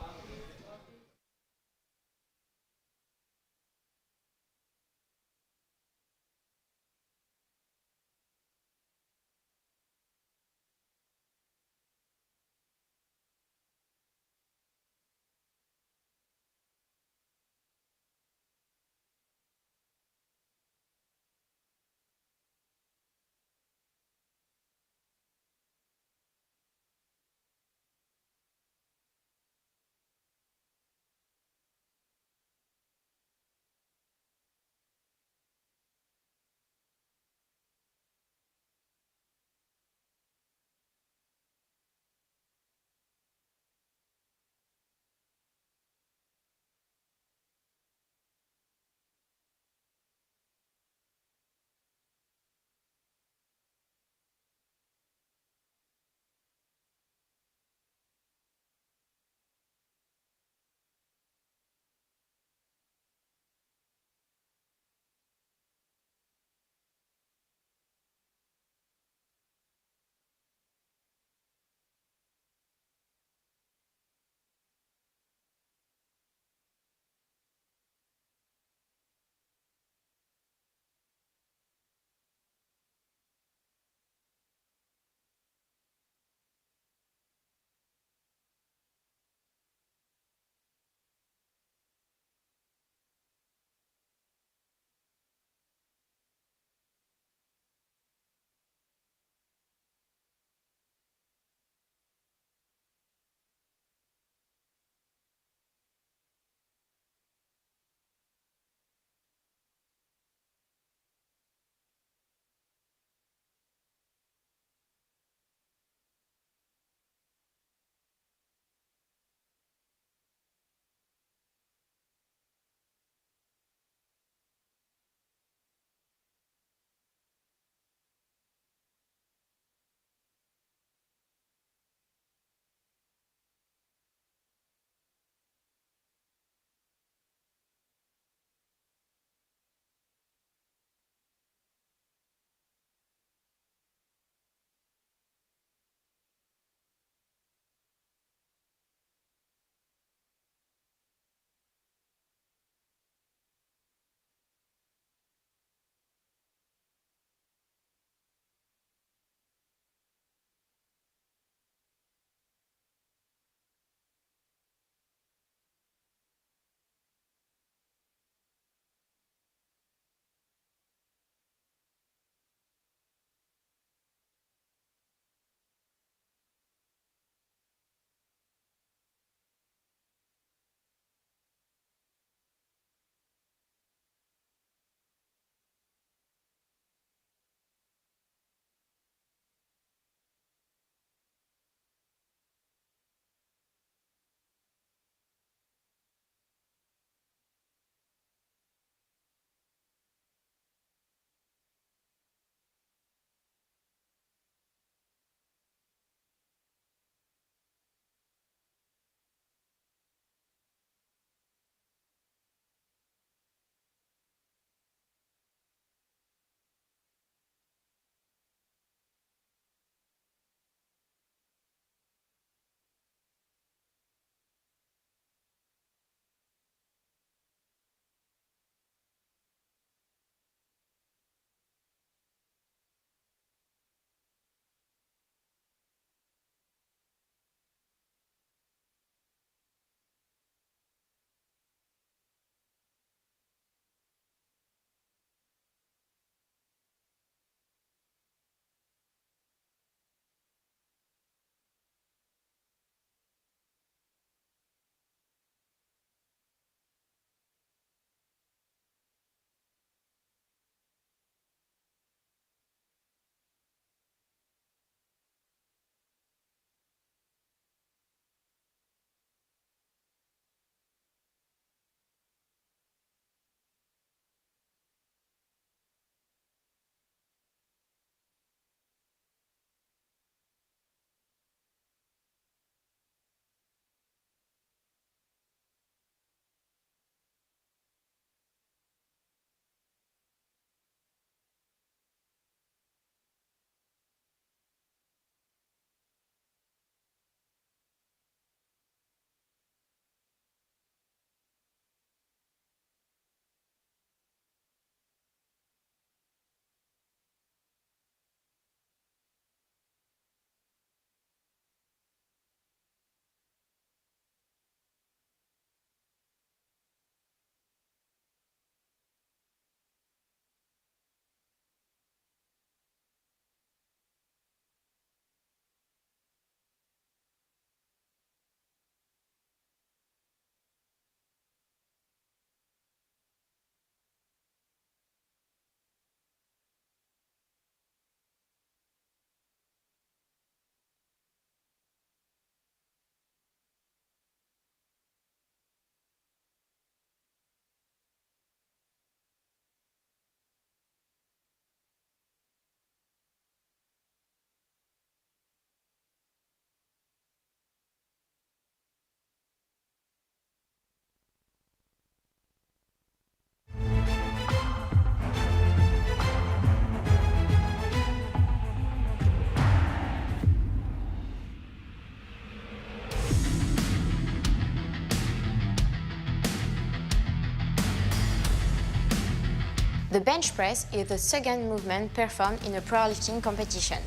The bench press is the second movement performed in a powerlifting competition.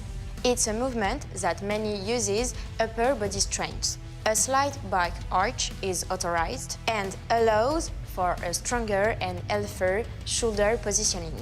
It's a movement that mainly uses upper body strength. A slight back arch is authorized and allows for a stronger and healthier shoulder positioning.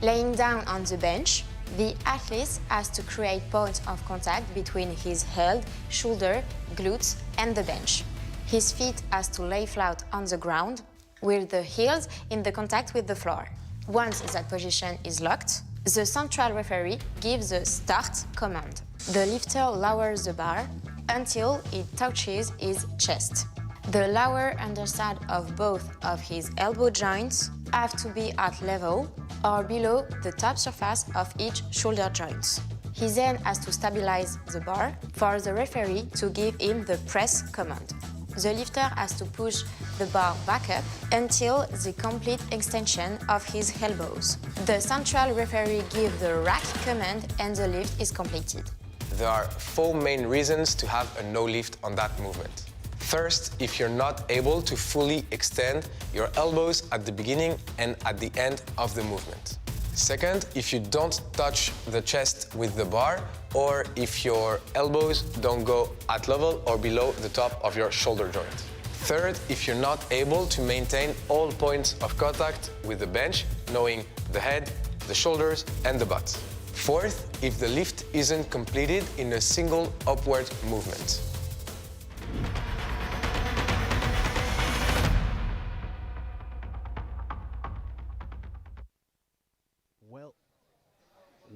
Laying down on the bench, the athlete has to create points of contact between his head, shoulder, glutes and the bench. His feet has to lay flat on the ground with the heels in the contact with the floor. Once that position is locked, the central referee gives the start command. The lifter lowers the bar until it touches his chest. The lower underside of both of his elbow joints have to be at level or below the top surface of each shoulder joint. He then has to stabilize the bar for the referee to give him the press command. The lifter has to push the bar back up until the complete extension of his elbows. The central referee gives the rack command and the lift is completed.
There are 4 main reasons to have a no lift on that movement. First, if you're not able to fully extend your elbows at the beginning and at the end of the movement. Second, if you don't touch the chest with the bar, or if your elbows don't go at level or below the top of your shoulder joint. Third, if you're not able to maintain all points of contact with the bench, knowing the head, the shoulders, and the butt. Fourth, if the lift isn't completed in a single upward movement.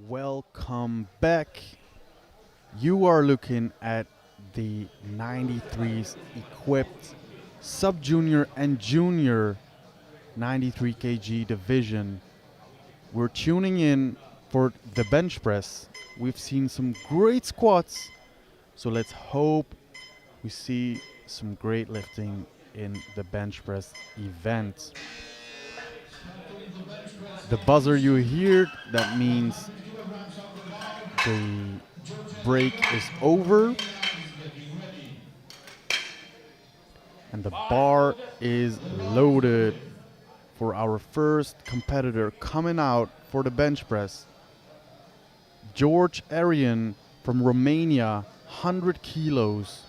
Welcome back. You are looking at the 93s equipped sub-junior and junior 93 kg division. We're tuning in for the bench press. We've seen some great squats, so let's hope we see some great lifting in the bench press event. The buzzer you hear, that means the break is over and the bar is loaded for our first competitor coming out for the bench press. George Arian from Romania, 100 kilos.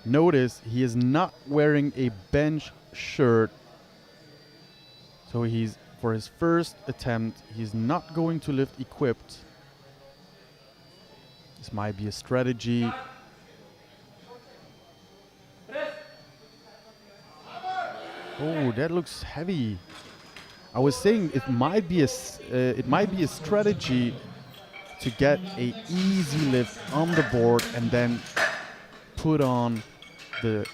Notice he is not wearing a bench shirt, so for his first attempt, he's not going to lift equipped. This might be a strategy. Oh, that looks heavy. I was saying it might be a strategy to get a easy lift on the board and then put on the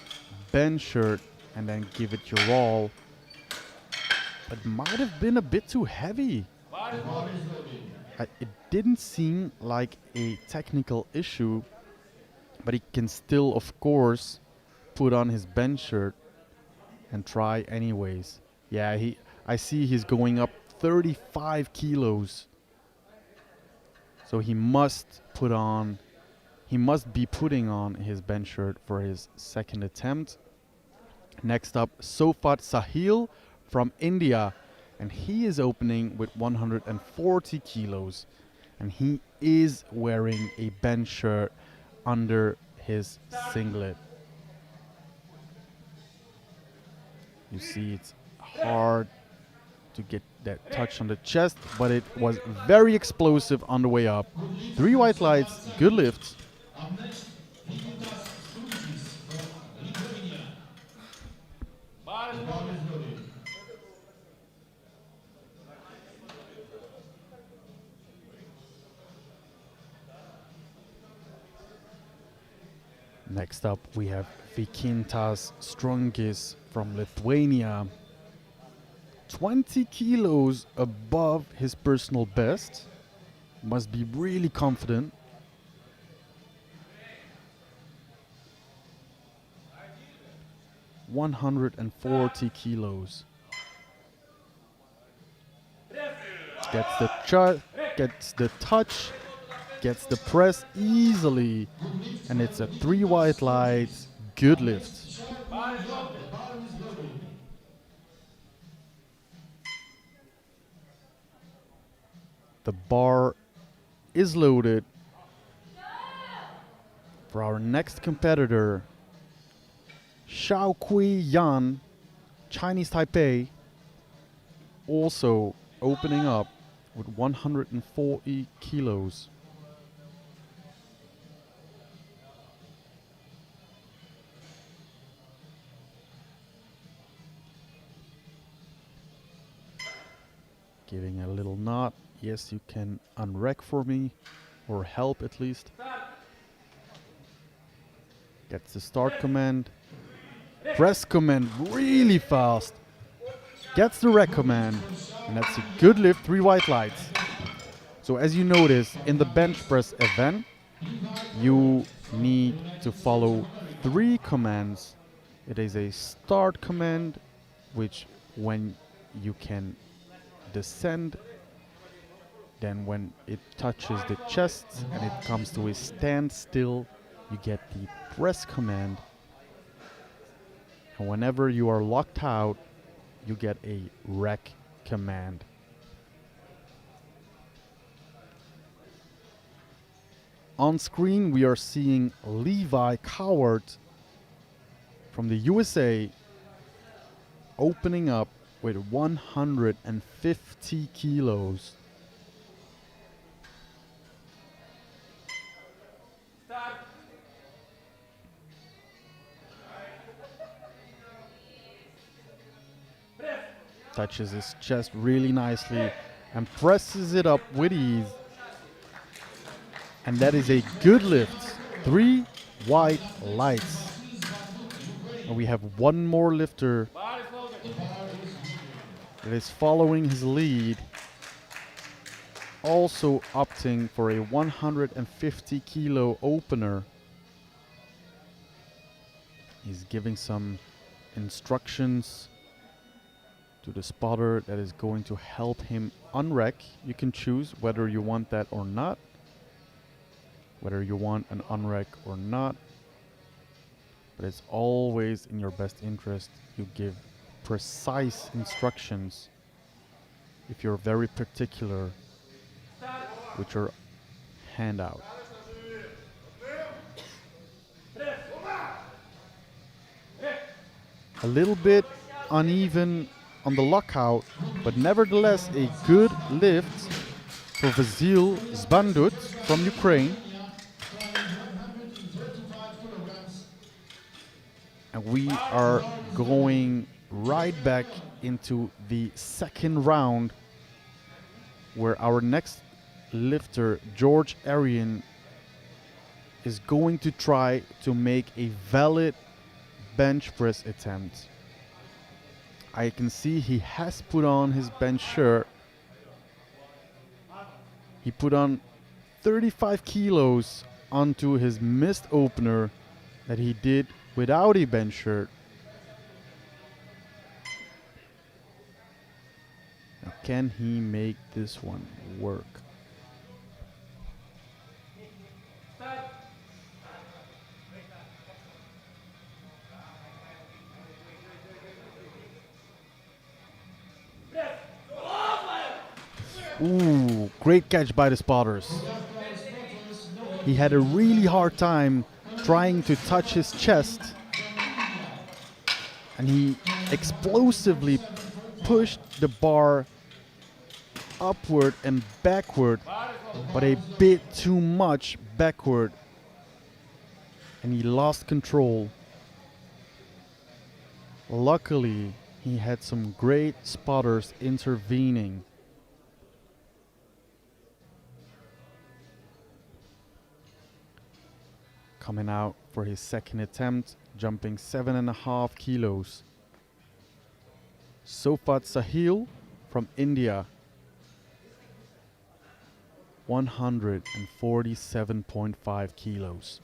bench shirt and then give it your all. But might have been a bit too heavy. It didn't seem like a technical issue, but he can still, of course, put on his bench shirt and try anyways. Yeah, I see he's going up 35 kilos. So he must be putting on his bench shirt for his second attempt. Next up, Sofat Sahil from India, and he is opening with 140 kilos, and he is wearing a bench shirt under his singlet. You see it's hard to get that touch on the chest, but it was very explosive on the way up. 3 white lights, good lifts. Next up, we have Vykintas Strongis from Lithuania. 20 kilos above his personal best. Must be really confident. $140 kilos. Gets the touch, gets the press easily, and it's a 3 white lights, good lift. The bar is loaded for our next competitor, Xiaokui Yan, Chinese Taipei, also opening up with 140 kilos. Giving a little nod. Yes, you can unrack for me, or help at least. Gets the start command. Press command really fast. Gets the rack command. And that's a good lift, 3 white lights. So as you notice, in the bench press event, you need to follow 3 commands. It is a start command, which when you can descend, then when it touches the chest and it comes to a standstill, you get the press command. And whenever you are locked out, you get a rack command. On screen, we are seeing Levi Coward from the USA opening up with 150 kilos. Touches his chest really nicely and presses it up with ease. And that is a good lift. 3 white lights. And we have one more lifter that is following his lead, also opting for a 150 kilo opener. He's giving some instructions to the spotter that is going to help him unrack. You can choose whether you want that or not, whether you want an unrack or not, but it's always in your best interest you give precise instructions if you're very particular with your handout. A little bit uneven on the lockout, but nevertheless a good lift for Vasil Zbandut from Ukraine. And we are going right back into the second round, where our next lifter, George Arian, is going to try to make a valid bench press attempt. I can see he has put on his bench shirt. He put on 35 kilos onto his missed opener that he did without a bench shirt. Now, can he make this one work? Ooh, great catch by the spotters. He had a really hard time trying to touch his chest, and he explosively pushed the bar upward and backward, but a bit too much backward, and he lost control. Luckily, he had some great spotters intervening. Coming out for his second attempt, jumping 7.5 kilos. Sofat Sahil from India, 147.5 kilos.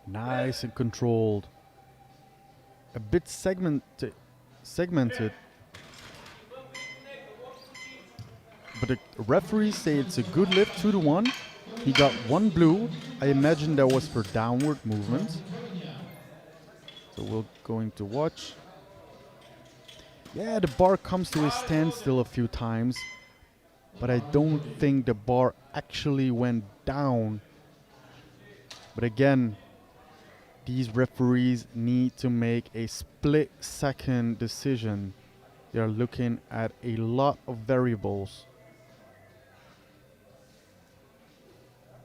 Nice and controlled. A bit segmented, but the referees say it's a good lift, 2-1. He got 1 blue I imagine that was for downward movement. So we're going to watch. Yeah, the bar comes to a standstill a few times, but I don't think the bar actually went down. But again, these referees need to make a split-second decision. They are looking at a lot of variables.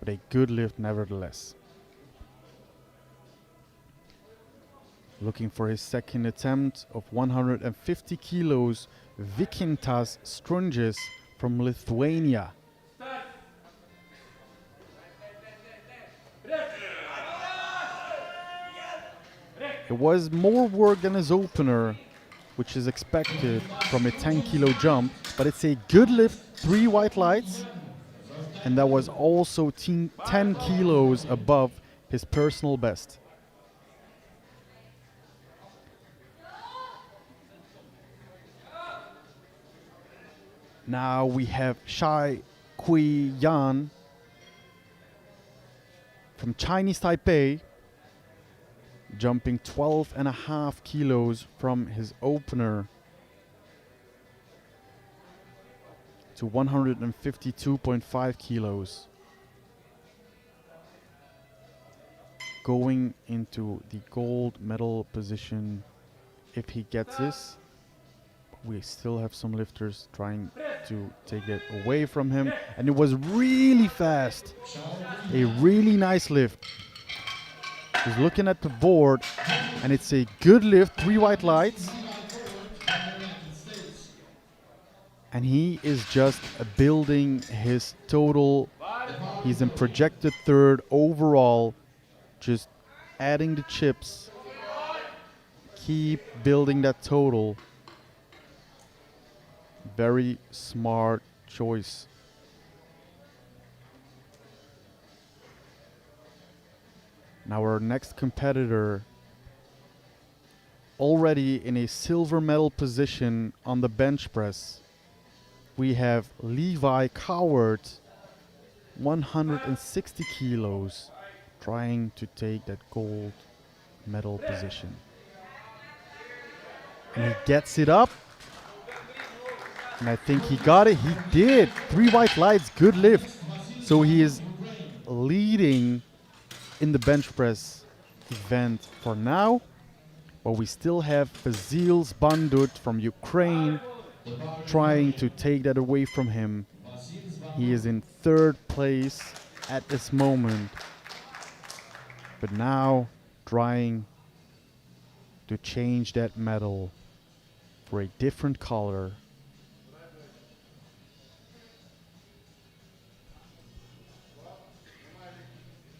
But a good lift nevertheless. Looking for his second attempt of 150 kilos, Vykintas Strunges from Lithuania. It was more work than his opener, which is expected from a 10-kilo jump, but it's a good lift, 3 white lights, and that was also 10 kilos above his personal best. Now we have Shai Kui Yan from Chinese Taipei, jumping 12.5 kilos from his opener to 152.5 kilos. Going into the gold medal position if he gets this. We still have some lifters trying to take it away from him. And it was really fast. A really nice lift. He's looking at the board and it's a good lift, 3 white lights. And he is just building his total. He's in projected third overall. Just adding the chips. Keep building that total. Very smart choice. Now our next competitor, already in a silver medal position on the bench press. We have Levi Coward, 160 kilos, trying to take that gold medal position. And he gets it up. And I think he got it. He did. 3 white lights, good lift. So he is leading in the bench press event for now. But we still have Bazils Bandut from Ukraine trying to take that away from him. He is in 3rd place at this moment. But now trying to change that medal for a different color.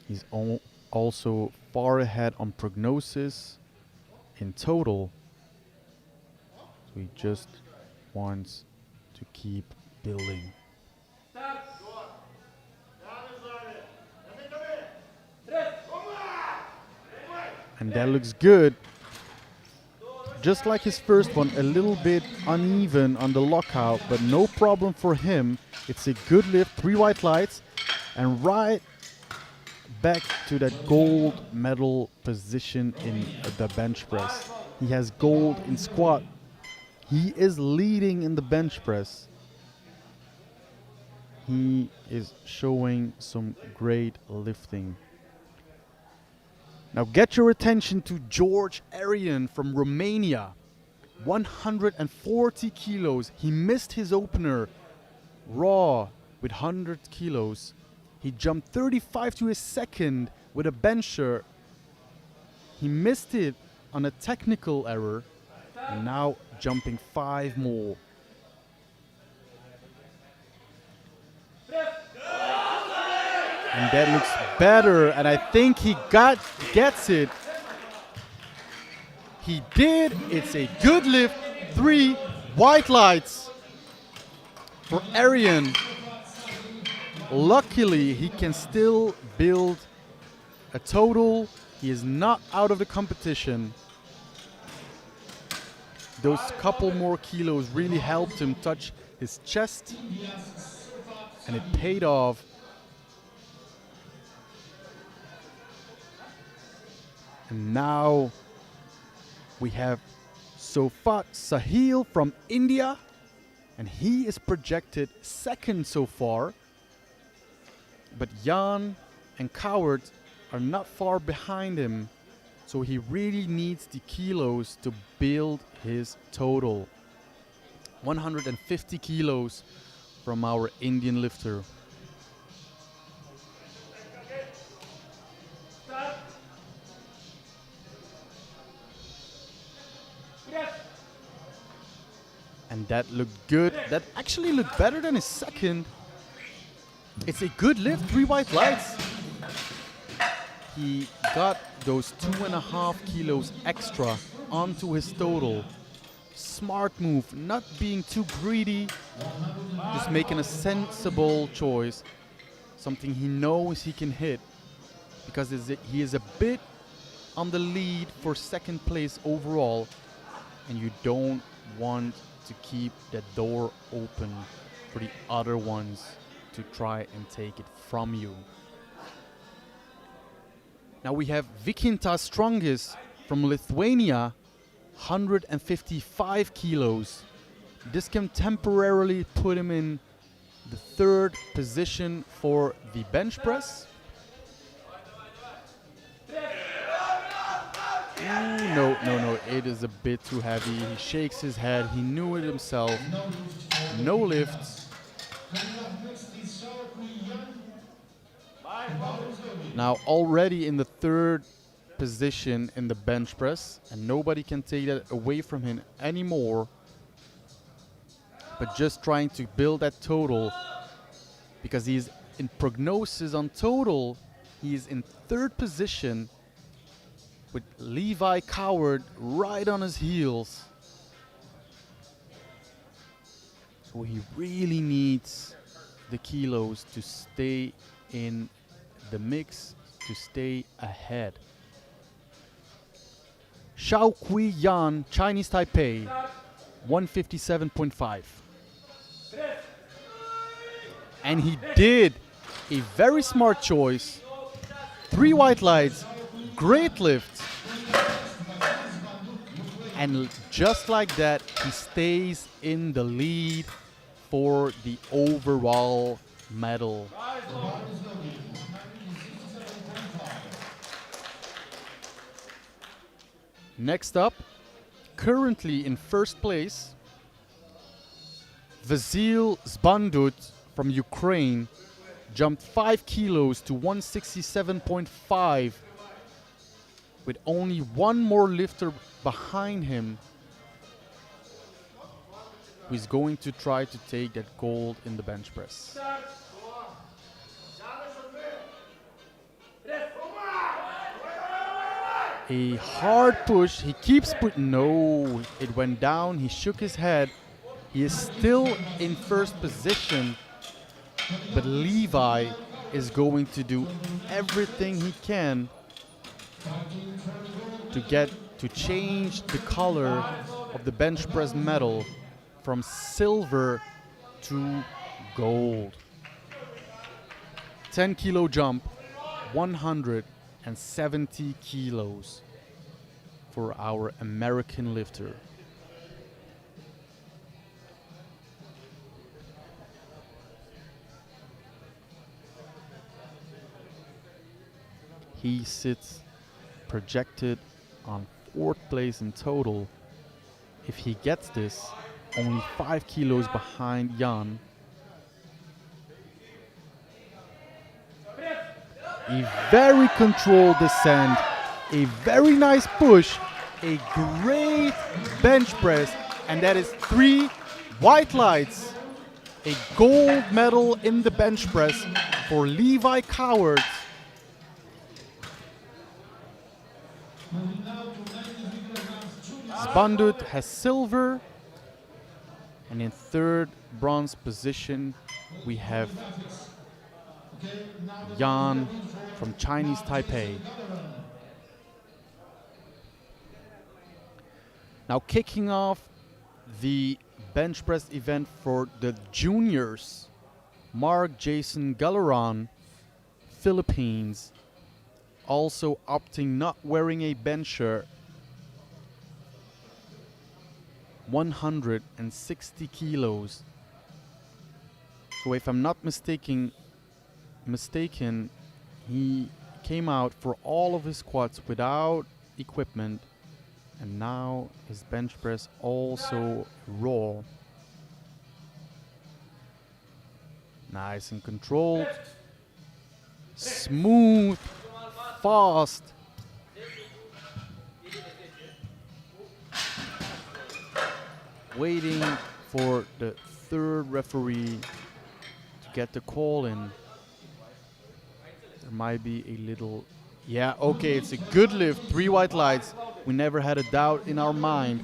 He's also far ahead on prognosis in total. So he just wants to keep building. And that looks good. Just like his first one, a little bit uneven on the lockout, but no problem for him. It's a good lift, 3 white lights, and right back to that gold medal position in the bench press. He has gold in squat. He is leading in the bench press. He is showing some great lifting. Now get your attention to George Arian from Romania. 140 kilos. He missed his opener raw with 100 kilos. He jumped 35 to a second with a bencher. He missed it on a technical error. And now jumping 5 more. And that looks better. And I think he gets it. He did. It's a good lift. 3 white lights for Arian. Luckily, he can still build a total. He is not out of the competition. Those couple more kilos really helped him touch his chest. And it paid off. And now we have Sofat Sahil from India, and he is projected second so far. But Jan and Coward are not far behind him, so he really needs the kilos to build his total. 150 kilos from our Indian lifter. And that looked good. That actually looked better than his second. It's a good lift, 3 white lights. He got those 2.5 kilos extra onto his total. Smart move, not being too greedy, just making a sensible choice. Something he knows he can hit, because he is a bit on the lead for second place overall, and you don't want to keep that door open for the other ones to try and take it from you. Now we have Vikintas Strongis from Lithuania, 155 kilos. This can temporarily put him in the third position for the bench press. Ooh, no, it is a bit too heavy. He shakes his head, he knew it himself. No lifts. Now already in the third position in the bench press, and nobody can take that away from him anymore. But just trying to build that total, because he's in prognosis on total, he is in third position with Levi Coward right on his heels. So he really needs the kilos to stay in the mix, to stay ahead. Xiao Kui Yan, Chinese Taipei, 157.5. And he did a very smart choice. 3 white lights, great lift. And just like that, he stays in the lead for the overall medal. Next up, currently in first place, Vasil Zbandut from Ukraine jumped 5 kilos to 167.5 with only one more lifter behind him, who is going to try to take that gold in the bench press. A hard push, he keeps putting, no, it went down, he shook his head. He is still in first position, but Levi is going to do everything he can to change the color of the bench press medal from silver to gold. 10 kilo jump, 170 kilos for our American lifter. He sits projected on 4th place in total. If he gets this, only 5 kilos behind Jan. A very controlled descent, a very nice push, a great bench press, and that is 3 white lights. A gold medal in the bench press for Levi Coward. Zbandut has silver, and in third bronze position we have Yan from Chinese Taipei. Now kicking off the bench press event for the juniors, Mark Jason Galaran, Philippines, also opting not wearing a bench shirt. 160 kilos. So if I'm not mistaken, he came out for all of his squats without equipment, and now his bench press also raw. Nice and controlled. Smooth, fast. Waiting for the third referee to get the call in. There might be a little... Yeah, okay, it's a good lift. 3 white lights. We never had a doubt in our mind.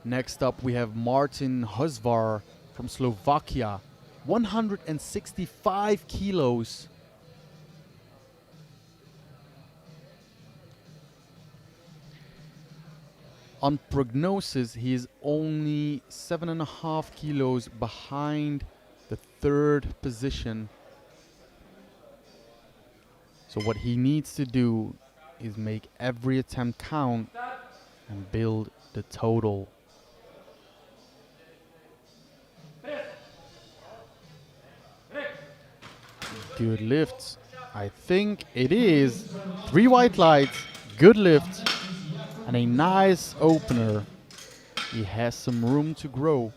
Next up, we have Martin Hozvar from Slovakia. 165 kilos. On prognosis, he is only 7.5 kilos behind the third position. So what he needs to do is make every attempt count and build the total. Good lift. I think it is. 3 white lights, good lift, and a nice opener. He has some room to grow.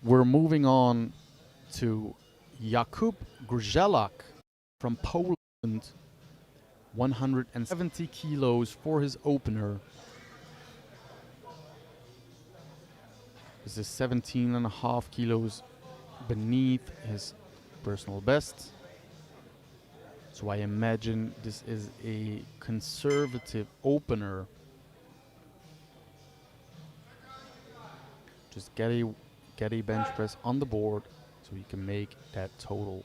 We're moving on to Jakub Grzelak from Poland. 170 kilos for his opener. This is 17.5 kilos beneath his personal best. So I imagine this is a conservative opener. Just get a bench press on the board so you can make that total.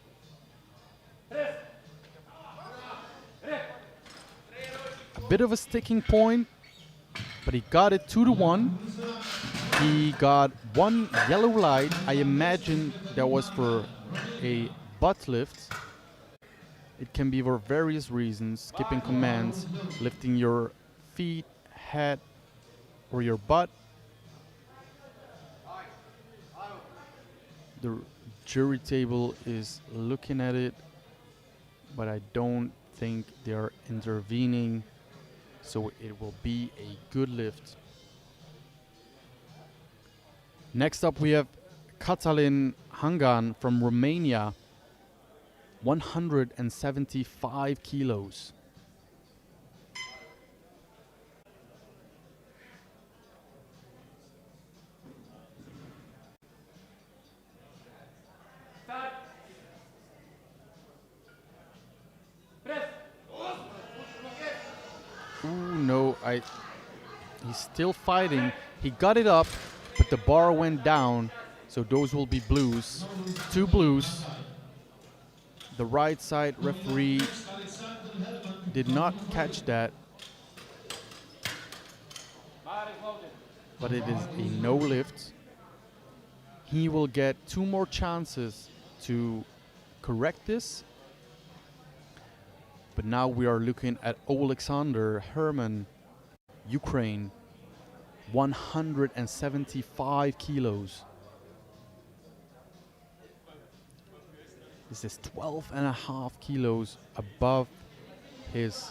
A bit of a sticking point, but he got it 2-1. He got 1 yellow light. I imagine that was for a butt lift. It can be for various reasons: skipping commands, lifting your feet, head, or your butt. The jury table is looking at it, but I don't think they are intervening, so it will be a good lift. Next up, we have Catalin Hangan from Romania, 175 kilos. Ooh, no, he's still fighting. He got it up, but the bar went down, so those will be blues. 2 blues. The right side referee did not catch that, but it is a no lift. He will get 2 more chances to correct this. But now we are looking at Alexander Herman, Ukraine, 175 kilos. This is 12.5 kilos above his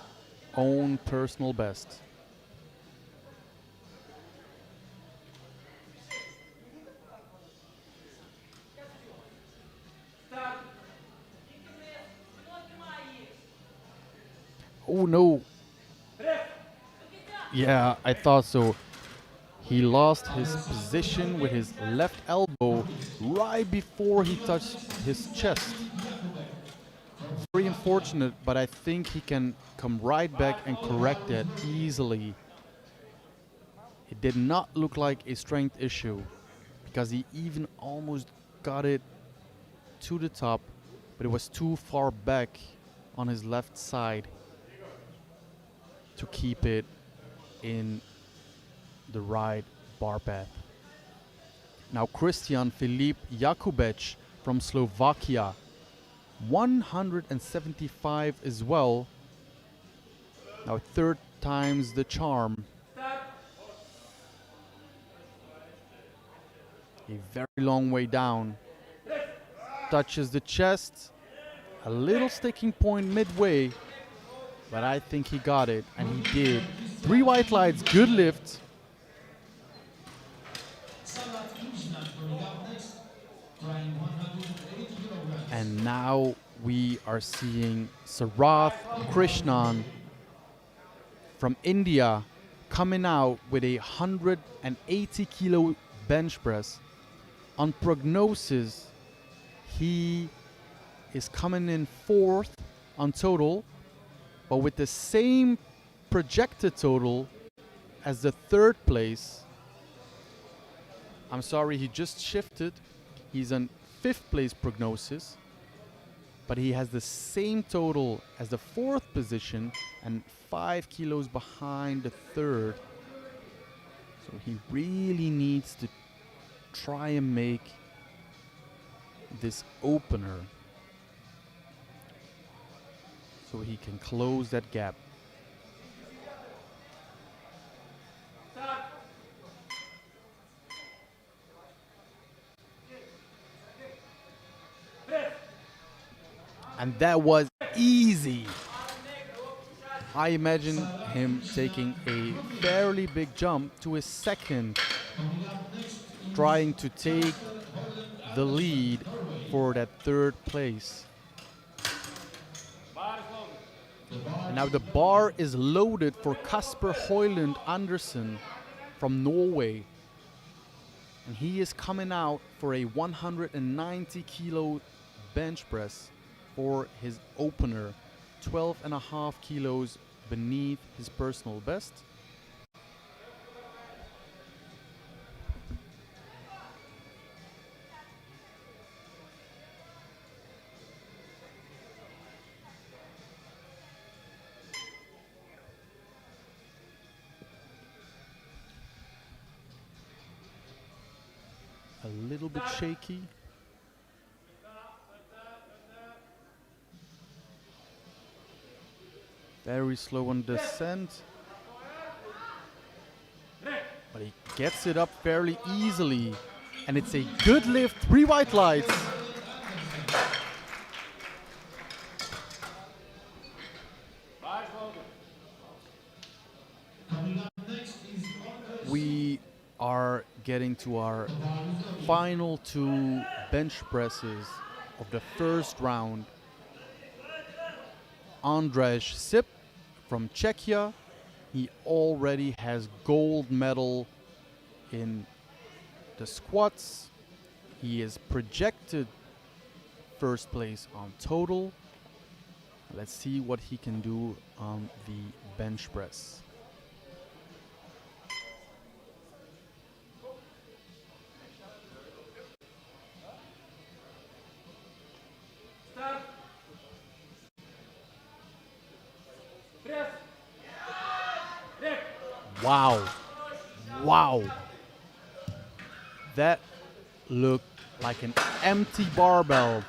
own personal best. Oh no. Yeah, I thought so. He lost his position with his left elbow right before he touched his chest. Very unfortunate, but I think he can come right back and correct that easily. It did not look like a strength issue, because he even almost got it to the top, but it was too far back on his left side to keep it in the right bar path. Now Christian Filip Jakubec from Slovakia, 175 as well. Now third time's the charm. A very long way down. Touches the chest. A little sticking point midway. But I think he got it, and he did. 3 white lights, good lift. And now we are seeing Sarath Krishnan from India coming out with a 180 kilo bench press. On prognosis, he is coming in 4th on total, but with the same projected total as the 3rd place. I'm sorry, he just shifted. He's on 5th place prognosis, but he has the same total as the 4th position and 5 kilos behind the 3rd. So he really needs to try and make this opener so he can close that gap. And that was easy. I imagine him taking a fairly big jump to his 2nd, trying to take the lead for that 3rd place. And now the bar is loaded for Kasper Højlund Andersen from Norway. And he is coming out for a 190 kilo bench press for his opener, 12.5 kilos beneath his personal best. A little bit shaky. Very slow on descent. But he gets it up fairly easily. And it's a good lift, 3 white lights. We are getting to our final 2 bench presses of the first round. Andrej Sip from Czechia. He already has gold medal in the squats. He is projected 1st place on total. Let's see what he can do on the bench press. Wow. Wow. That looked like an empty barbell.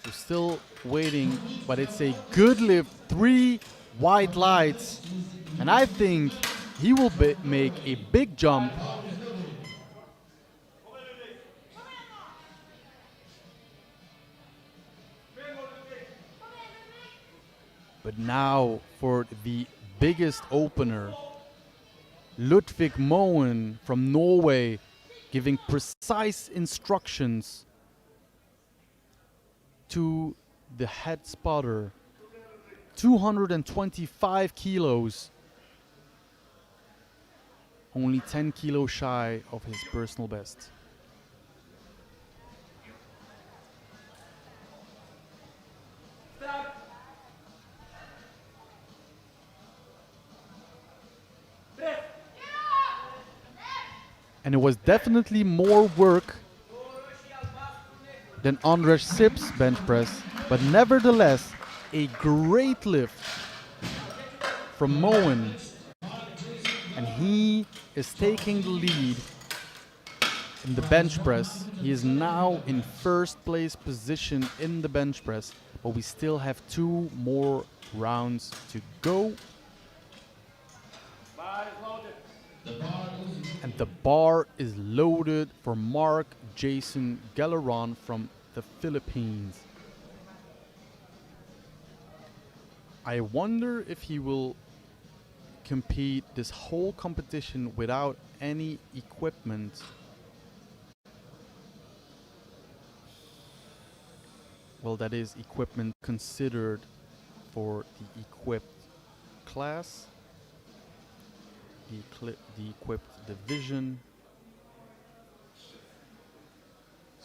We're still waiting, but it's a good lift, 3 white lights. And I think he will make a big jump. But now for the biggest opener, Ludvig Moen from Norway, giving precise instructions to the head spotter. 225 kilos, only 10 kilos shy of his personal best. And it was definitely more work than Andrej Sip's bench press, But nevertheless, a great lift from Moen. And he is taking the lead in the bench press. He is now in first place position in the bench press, but we still have 2 more rounds to go. And the bar is loaded for Mark Jason Galeron from the Philippines. I wonder if he will compete this whole competition without any equipment. Well, that is equipment considered for the equipped class, the equipped division.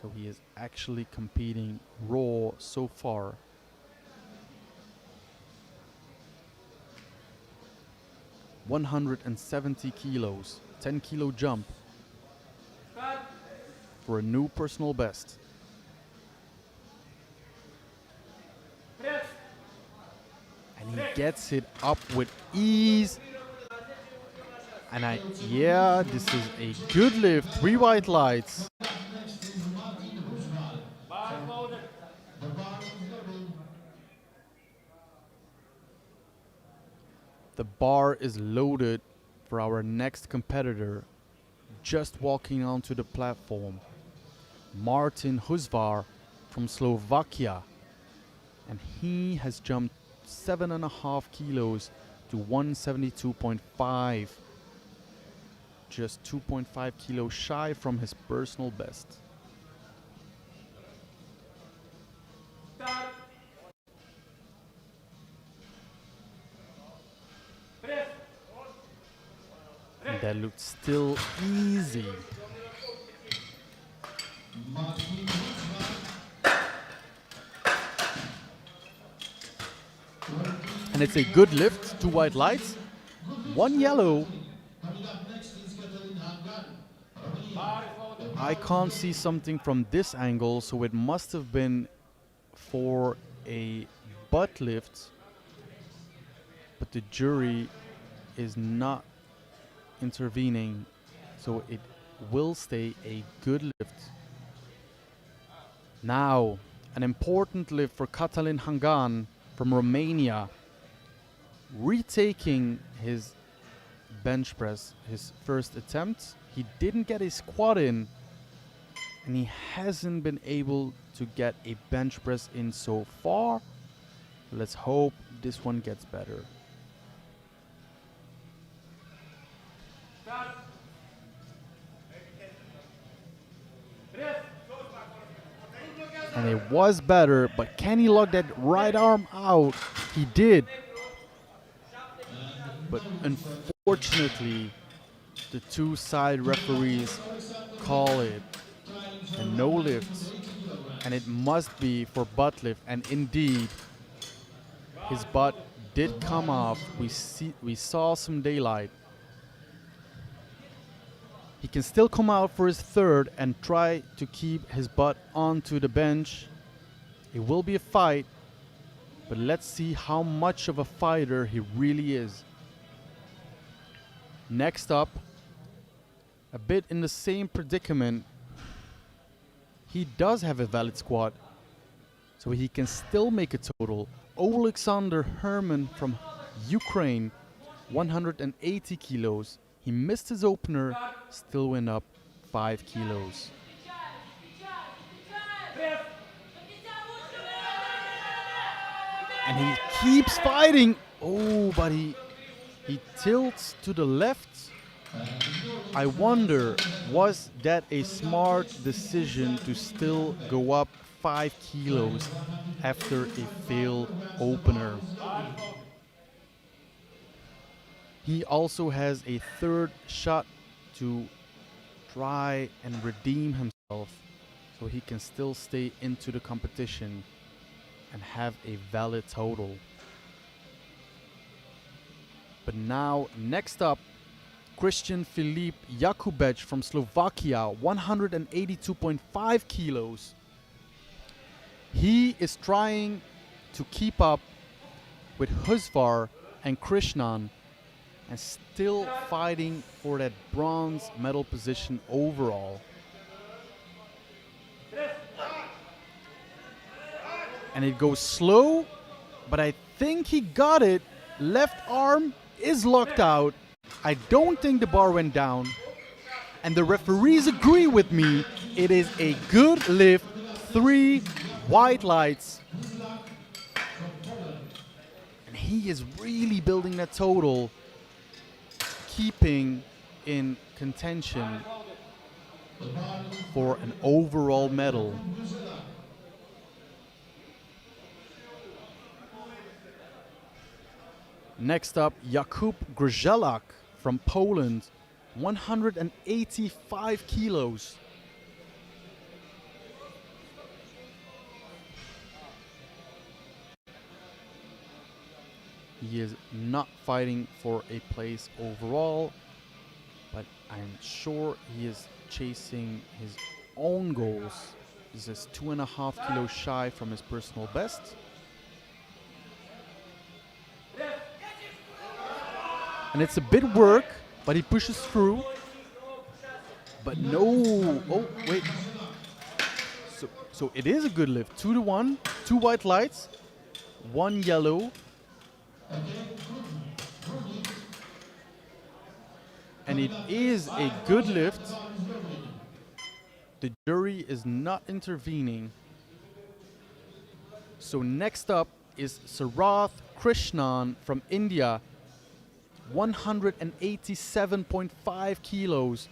So he is actually competing raw so far. $170 kilos, 10 kilo jump for a new personal best. And he gets it up with ease. And this is a good lift, 3 white lights. The bar is loaded for our next competitor, just walking onto the platform. Martin Husvar from Slovakia. And he has jumped 7.5 kilos to 172.5. Just 2.5 kilos shy from his personal best. And that looked still easy. And it's a good lift, 2 white lights, 1 yellow. I can't see something from this angle, so it must have been for a butt lift. But the jury is not intervening, so it will stay a good lift. Now, an important lift for Catalin Hangan from Romania, retaking his bench press, his first attempt. He didn't get a squat in, and he hasn't been able to get a bench press in so far. Let's hope this one gets better. And it was better, but can he lock that right arm out? He did. But unfortunately, the 2 side referees call it a no lift, and it must be for butt lift. And indeed, his butt did come off. We saw some daylight. He can still come out for his third and try to keep his butt onto the bench. It will be a fight, but let's see how much of a fighter he really is. Next up, a bit in the same predicament, he does have a valid squat, so he can still make a total. Alexander Herman from Ukraine, 180 kilos. He missed his opener, still went up 5 kilos. And he keeps fighting. Oh, but he tilts to the left. I wonder, was that a smart decision to still go up 5 kilos after a failed opener? He also has a third shot to try and redeem himself, so he can still stay into the competition and have a valid total. But now, next up, Christian Filip Jakubec from Slovakia, 182.5 kilos. He is trying to keep up with Husvar and Krishnan and still fighting for that bronze medal position overall. And it goes slow, but I think he got it. Left arm is locked out. I don't think the bar went down. And the referees agree with me. It is a good lift. 3 white lights. And he is really building that total, keeping in contention for an overall medal. Next up, Jakub Grzelak from Poland, 185 kilos. He is not fighting for a place overall, but I'm sure he is chasing his own goals. He's just 2.5 kilos shy from his personal best. And it's a bit work, but he pushes through. But no, oh wait. So it is a good lift. 2-1, 2 white lights, 1 yellow. And it is a good lift. The jury is not intervening. So next up is Sarath Krishnan from India, 187.5 kilos,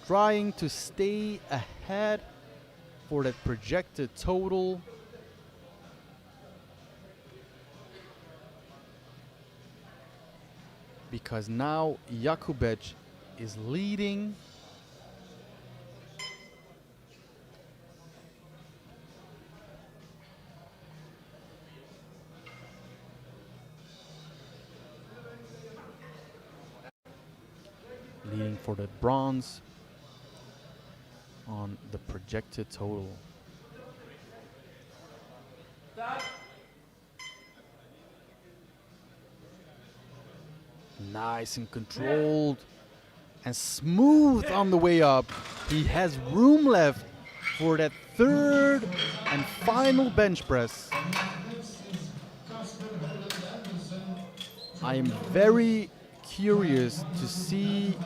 trying to stay ahead for that projected total. Because now Jakubec is leading. Leading for the bronze on the projected total. Nice and controlled and smooth on the way up. He has room left for that third and final bench press. I am very curious to see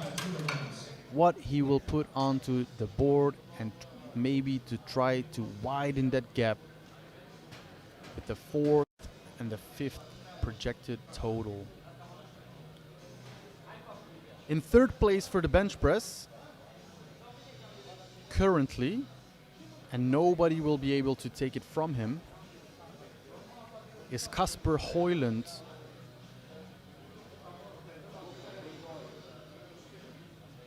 what he will put onto the board and maybe to try to widen that gap with the 4th and the 5th projected total. In 3rd place for the bench press, currently, and nobody will be able to take it from him, is Kasper Højlund.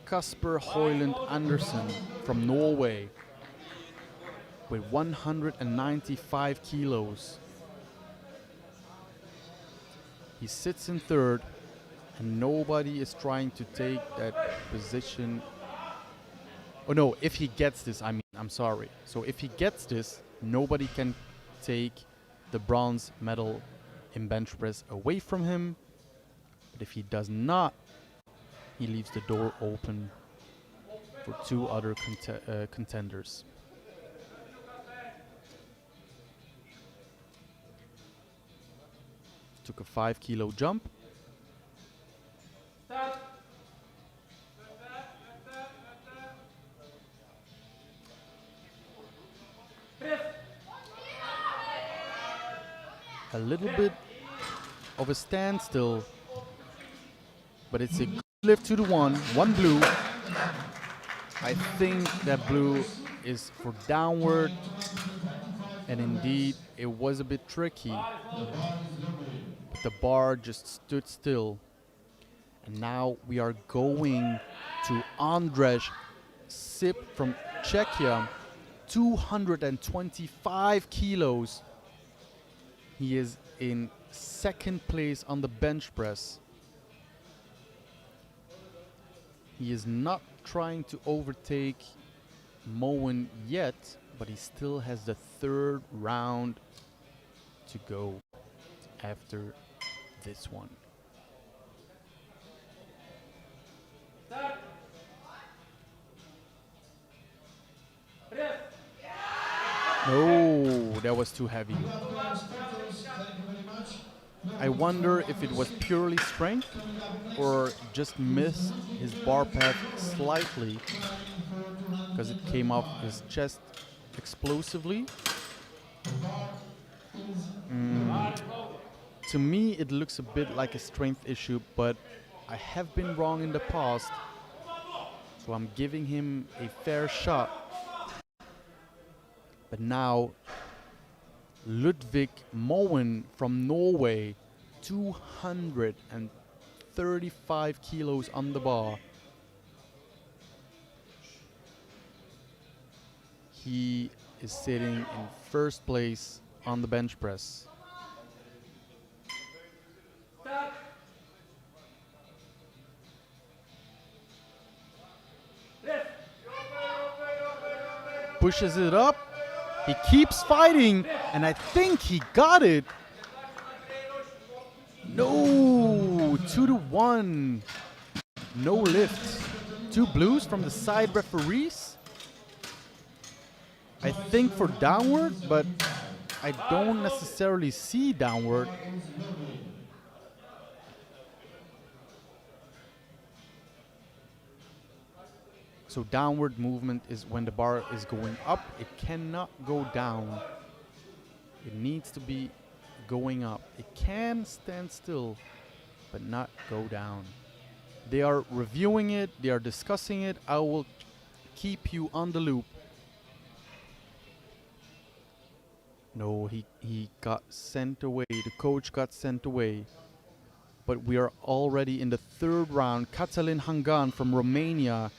Kasper Højlund Andersen from Norway with 195 kilos. He sits in 3rd. And nobody is trying to take that position. Oh no, if he gets this, I'm sorry. So if he gets this, nobody can take the bronze medal in bench press away from him. But if he does not, he leaves the door open for 2 other contenders. Took a 5 kilo jump. A little bit of a standstill, but it's a good lift to the 1 blue. I think that blue is for downward, and indeed it was a bit tricky, but the bar just stood still. And now we are going to Andrej Sip from Czechia, 225 kilos. He is in 2nd place on the bench press. He is not trying to overtake Moen yet, but he still has the third round to go after this one. No, that was too heavy. I wonder if it was purely strength or just missed his bar path slightly because it came off his chest explosively. To me, it looks a bit like a strength issue, but I have been wrong in the past, so I'm giving him a fair shot. But now, Ludvig Moen from Norway, 235 kilos on the bar. He is sitting in first place on the bench press. Pushes it up. He keeps fighting, and I think he got it. No, 2-1. No lift. 2 blues from the side referees. I think for downward, but I don't necessarily see downward. So downward movement is when the bar is going up. It cannot go down. It needs to be going up. It can stand still, but not go down. They are reviewing it. They are discussing it. I will keep you on the loop. No, he got sent away. The coach got sent away. But we are already in the third round. Cătălin Hangan from Romania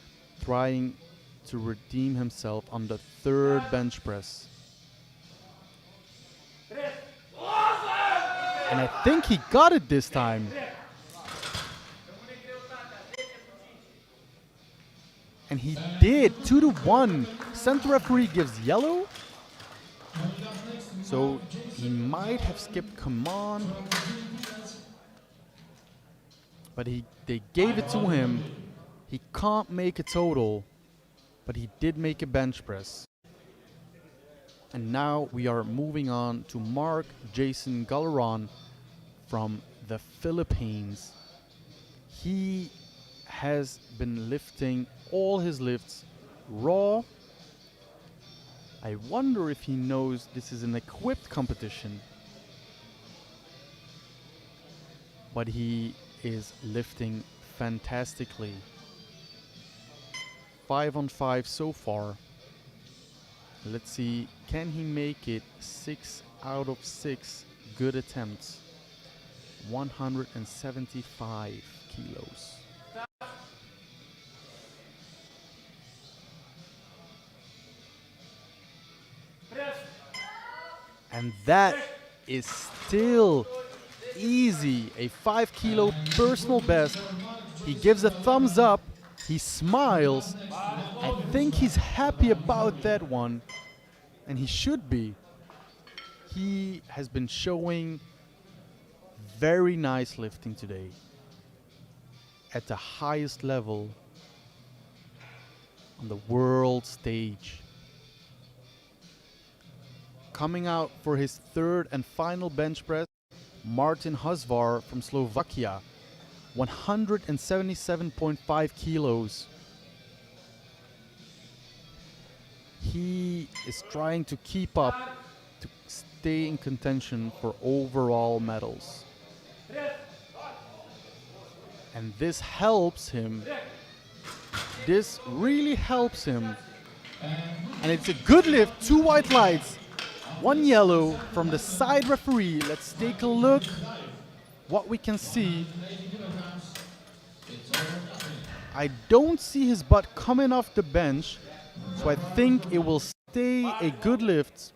trying to redeem himself on the third bench press. And I think he got it this time. And he did, 2-1. Center referee gives yellow. So he might have skipped command. But they gave it to him. He can't make a total, but he did make a bench press. And now we are moving on to Mark Jason Galeron from the Philippines. He has been lifting all his lifts raw. I wonder if he knows this is an equipped competition. But he is lifting fantastically. 5 on 5 so far. Let's see, can he make it 6 out of 6 good attempts? 175 kilos. And that is still easy. A 5 kilo personal best. He gives a thumbs up. He smiles. I think he's happy about that one. And he should be. He has been showing very nice lifting today. At the highest level on the world stage. Coming out for his third and final bench press, Martin Husvar from Slovakia. 177.5 kilos. He is trying to keep up to stay in contention for overall medals. And this helps him. This really helps him. And it's a good lift. 2 white lights, 1 yellow from the side referee. Let's take a look what we can see. I don't see his butt coming off the bench, so I think it will stay a good lift.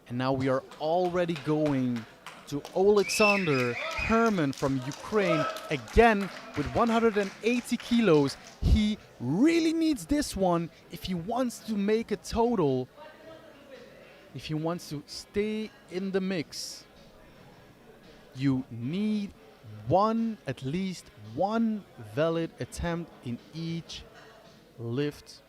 And now we are already going to Alexander Herman from Ukraine, again with 180 kilos. He really needs this one if he wants to make a total, if he wants to stay in the mix. You need at least one valid attempt in each lift.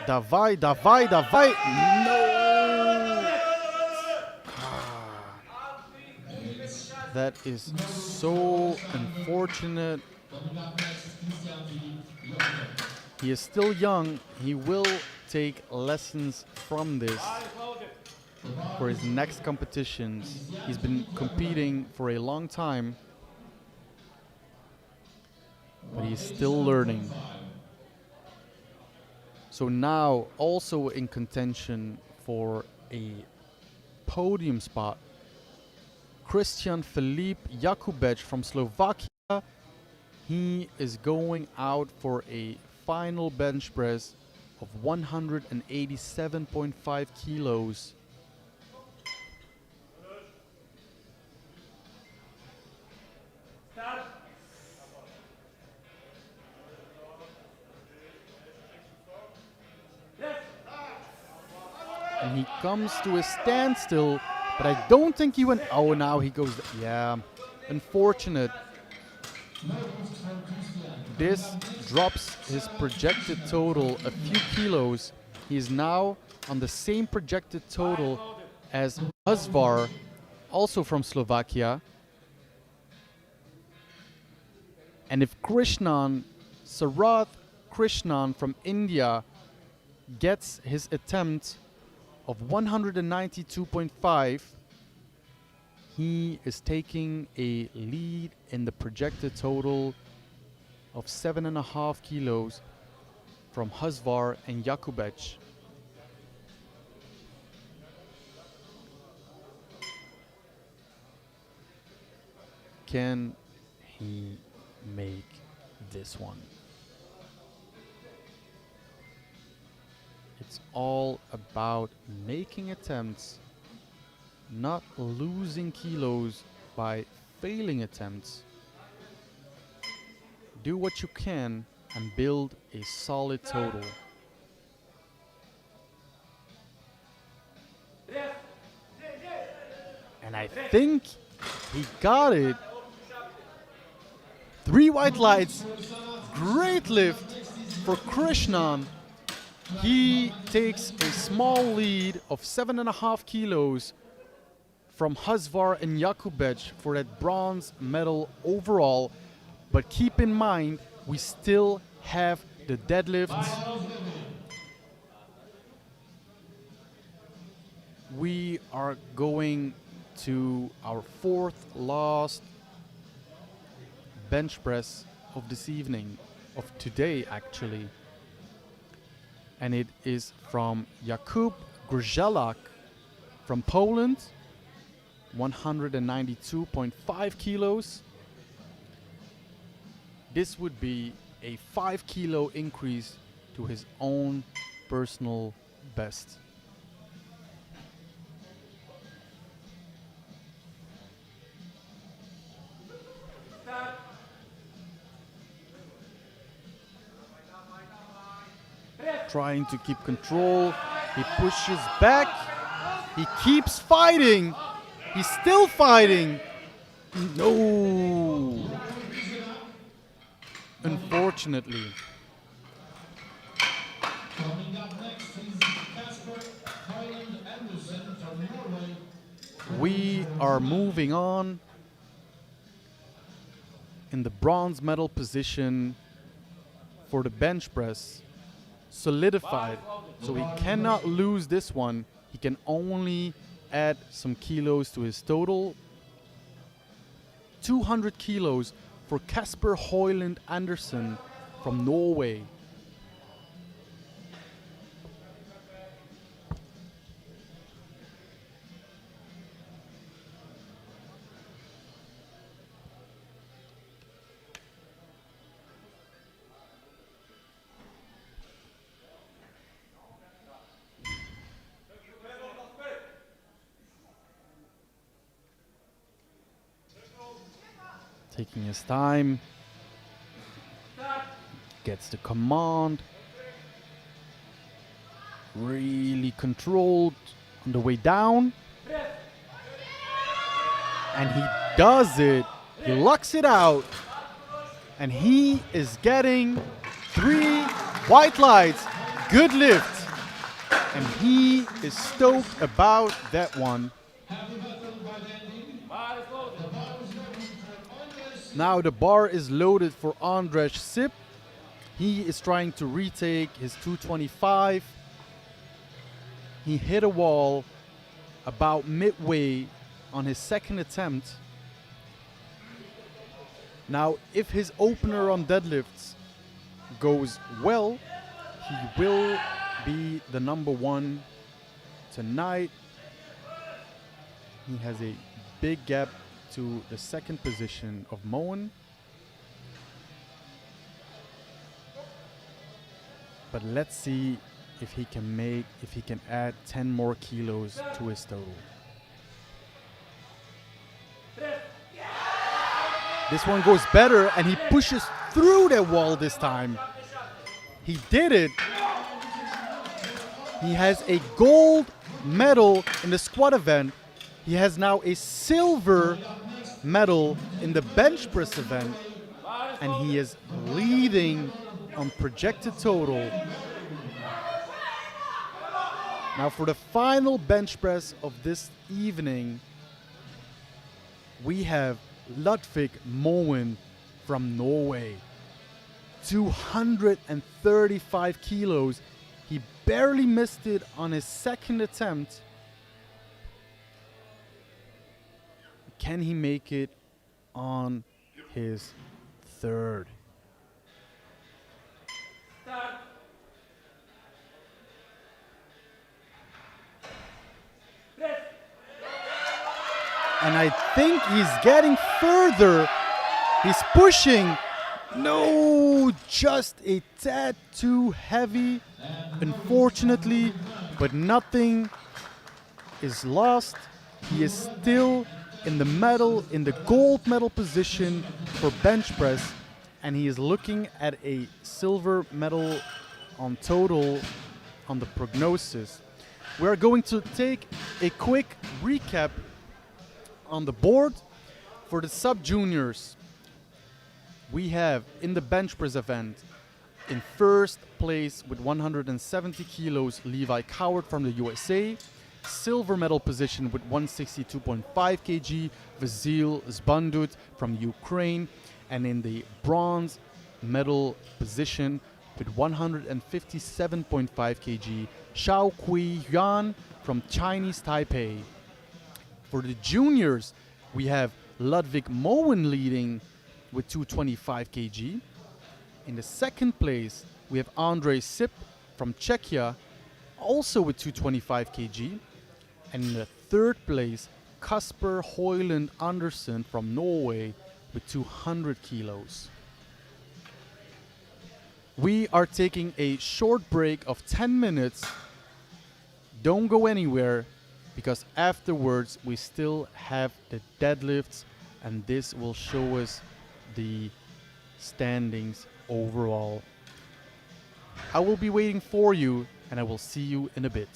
Давай, давай, давай! No! That is so unfortunate. He is still young. He will take lessons from this for his next competitions. He's been competing for a long time, but he's still learning. So now also in contention for a podium spot, Christian Filip Jakubec from Slovakia. He is going out for a final bench press of 187.5 kilos. And he comes to a standstill, but I don't think he went. Oh, now he goes. Yeah, unfortunate. This drops his projected total a few kilos. He is now on the same projected total as Azvar, also from Slovakia. And if Sarath Krishnan from India gets his attempt of 192.5, he is taking a lead in the projected total of 7.5 kilos from Husvar and Jakubec. Can he make this one? It's all about making attempts, not losing kilos by failing attempts. Do what you can and build a solid total. And I think he got it. 3 white lights. Great lift for Krishnan. He takes a small lead of 7.5 kilos from Husvar and Jakubec for that bronze medal overall. But keep in mind, we still have the deadlifts. We are going to our 4th last bench press of this evening, of today actually. And it is from Jakub Grzelak from Poland, 192.5 kilos. This would be a 5 kilo increase to his own personal best. Trying to keep control. He pushes back. He keeps fighting. He's still fighting. No. Unfortunately.
Coming up next is Casper Hyland Andersen from Norway.
We are moving on in the bronze medal position for the bench press. Solidified, so he cannot lose this one. He can only add some kilos to his total. 200 kilos for Casper Høyland Andersen from Norway. taking his time, gets the command, really controlled on the way down, and he does it. He lucks it out, and he is getting 3 white lights. Good lift, and he is stoked about that one. Now the bar is loaded for Andrzej Sip. He is trying to retake his 225. He hit a wall about midway on his second attempt. Now, if his opener on deadlifts goes well, he will be the number 1 tonight. He has a big gap to the second position of Moen. But let's see if he can add 10 more kilos to his total. This one goes better, and he pushes through that wall this time. He did it. He has a gold medal in the squat event. He has now a silver medal in the bench press event, and he is leading on projected total. Now for the final bench press of this evening, we have Ludvig Moen from Norway. 235 kilos. He barely missed it on his second attempt. Can he make it on his third? And I think he's getting further. He's pushing. No, just a tad too heavy, unfortunately, but nothing is lost. He is still in the gold medal position for bench press, and he is looking at a silver medal on total on the prognosis. We're going to take a quick recap on the board. For the sub-juniors, we have in the bench press event, in first place with 170 kilos, Levi Coward from the USA. Silver medal position with 162.5 kg, Vasil Zbandut from Ukraine. And in the bronze medal position with 157.5 kg, Xiao Kui Yuan from Chinese Taipei. For the juniors, we have Ludvig Moen leading with 225 kg. In the second place, we have Andrzej Sip from Czechia, also with 225 kg. And in the third place, Kasper Hoyland Andersen from Norway with 200 kilos. We are taking a short break of 10 minutes. Don't go anywhere, because afterwards we still have the deadlifts, and this will show us the standings overall. I will be waiting for you, and I will see you in a bit.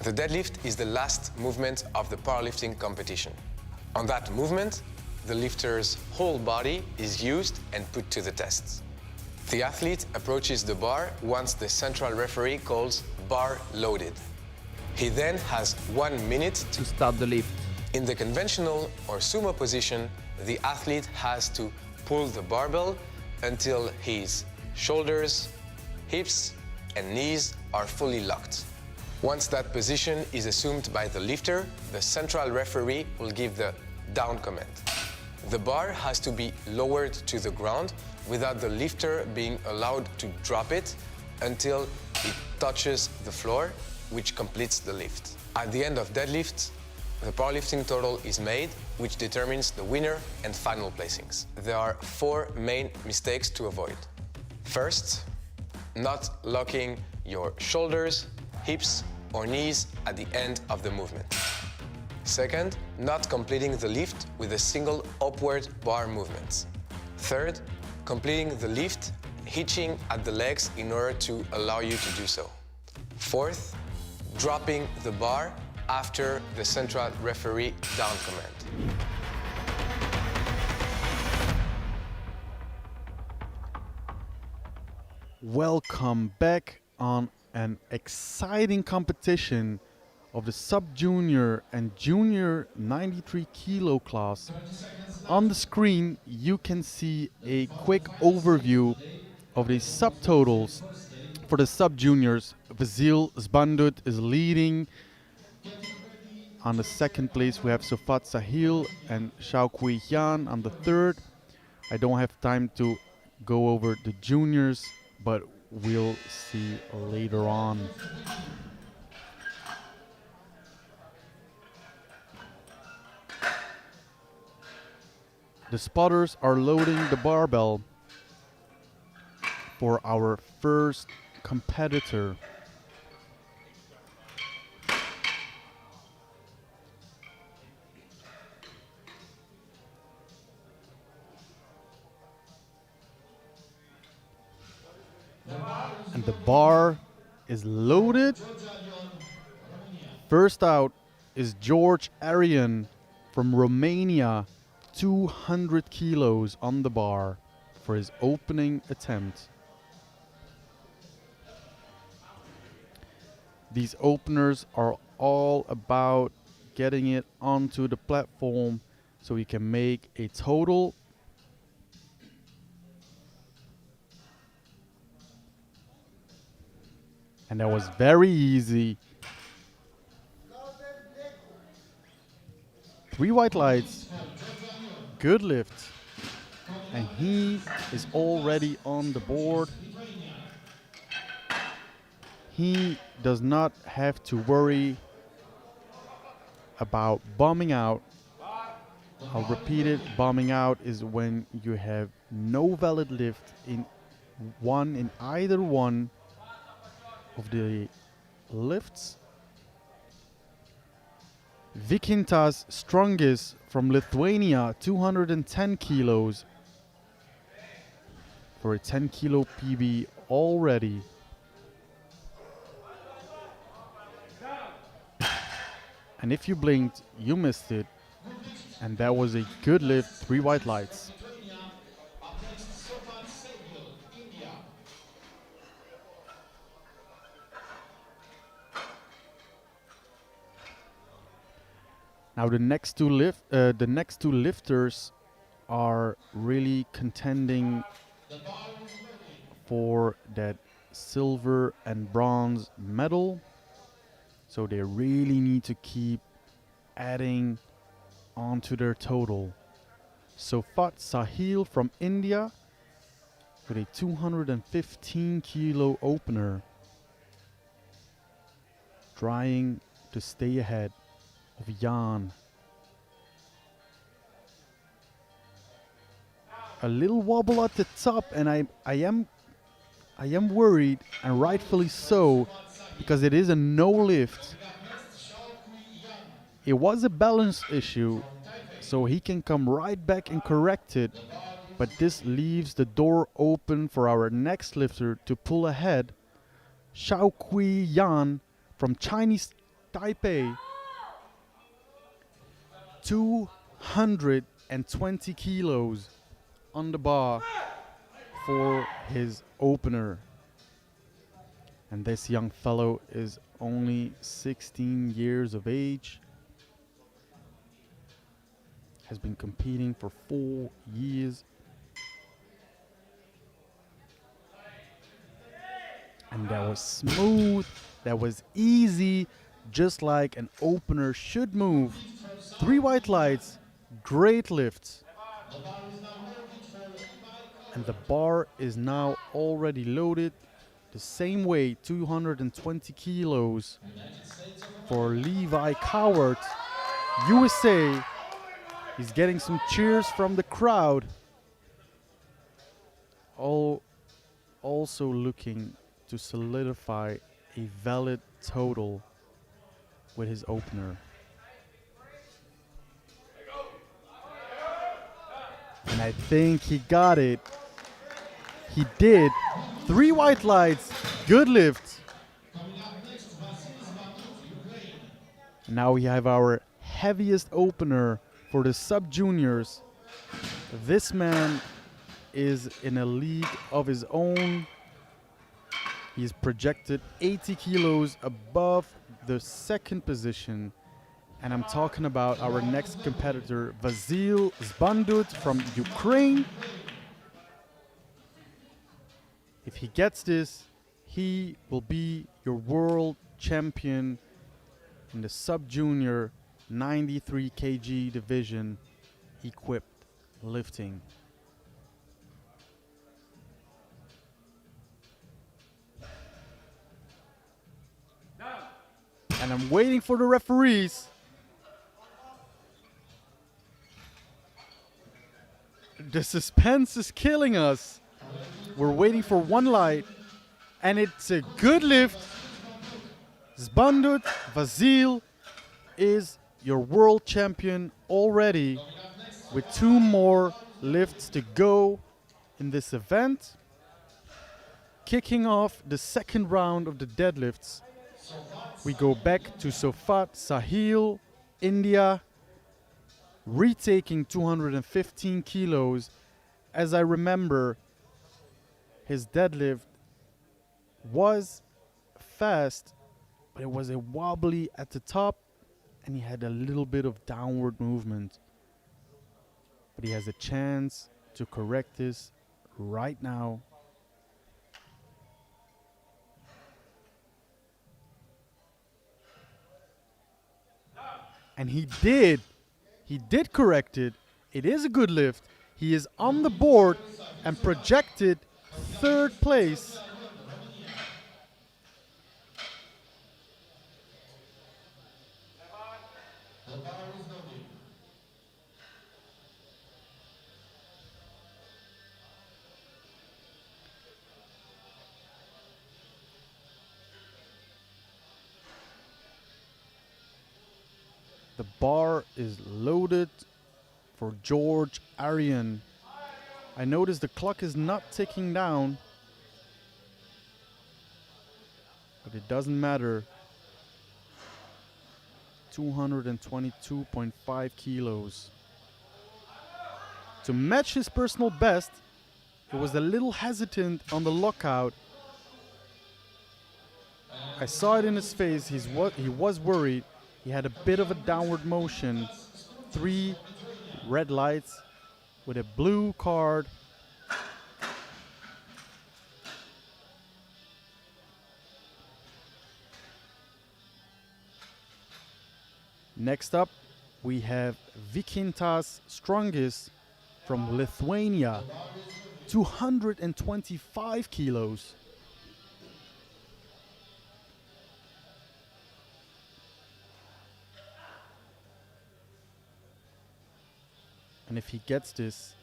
The deadlift is the last movement of the powerlifting competition. On that movement, the lifter's whole body is used and put to the test. The athlete approaches the bar once the central referee calls bar loaded. He then has 1 minute
to start the lift.
In the conventional or sumo position, the athlete has to pull the barbell until his shoulders, hips, and knees are fully locked. Once that position is assumed by the lifter, the central referee will give the down command. The bar has to be lowered to the ground without the lifter being allowed to drop it until it touches the floor, which completes the lift. At the end of deadlift, the powerlifting total is made, which determines the winner and final placings. There are 4 main mistakes to avoid. First, not locking your shoulders, hips, or knees at the end of the movement. Second, not completing the lift with a single upward bar movement. Third, completing the lift hitching at the legs in order to allow you to do so. Fourth, dropping the bar after the central referee down command.
Welcome back on an exciting competition of the sub-junior and junior 93 kilo class. On the screen you can see a quick overview of the subtotals for the sub-juniors. Vasil Zbandut is leading. On the second place we have Sofat Sahil and Xiaokui Yan on the third. I don't have time to go over the juniors, but we'll see later on. The spotters are loading the barbell for our first competitor. And the bar is loaded. First out is George Arian from Romania, 200 kilos on the bar for his opening attempt. These openers are all about getting it onto the platform so we can make a total. And that was very easy. 3 white lights, good lift, and he is already on the board. He does not have to worry about bombing out. I'll repeat it, bombing out is when you have no valid lift in either one of the lifts. Vykintas Strongis from Lithuania, 210 kilos for a 10 kilo PB already. And if you blinked, you missed it. And that was a good lift, 3 white lights. Now the next two lifters are really contending for that silver and bronze medal. So they really need to keep adding onto their total. Sofat Sahil from India with a 215 kilo opener, trying to stay ahead of Jan. A little wobble at the top, and I am worried, and rightfully so, because it is a no lift. It was a balance issue, so he can come right back and correct it, but this leaves the door open for our next lifter to pull ahead. Xiaokui Yan from Chinese Taipei. 220 kilos on the bar for his opener. And this young fellow is only 16 years of age. Has been competing for 4 years. And that was smooth, that was easy, just like an opener should move. 3 white lights, great lifts. And the bar is now already loaded the same way, 220 kilos for Levi Cowart, USA. He's getting some cheers from the crowd. Also looking to solidify a valid total with his opener. And I think he got it. He did. 3 white lights, good lift. Now we have our heaviest opener for the sub-juniors. This man is in a league of his own. He's projected 80 kilos above the second position. And I'm talking about our next competitor, Vasil Zbandut from Ukraine. If he gets this, he will be your world champion in the sub-junior 93 kg division equipped lifting. And I'm waiting for the referees. The suspense is killing us. We're waiting for one light, and it's a good lift. Zbandut Vasil is your world champion already, with 2 more lifts to go in this event. Kicking off the second round of the deadlifts, we go back to Sofat Sahil, India, retaking 215 kilos. As I remember, his deadlift was fast, but it was a wobbly at the top, and he had a little bit of downward movement. But he has a chance to correct this right now. And he did. He did correct it. It is a good lift. He is on the board and projected 3rd place. The bar is loaded for George Aryan. I notice the clock is not ticking down, but it doesn't matter. 222.5 kilos. To match his personal best, he was a little hesitant on the lockout. I saw it in his face. He was worried. He had a bit of a downward motion. 3 red lights with a blue card. Next up, we have Vykintas Strongis from Lithuania, 225 kilos. And if he gets this,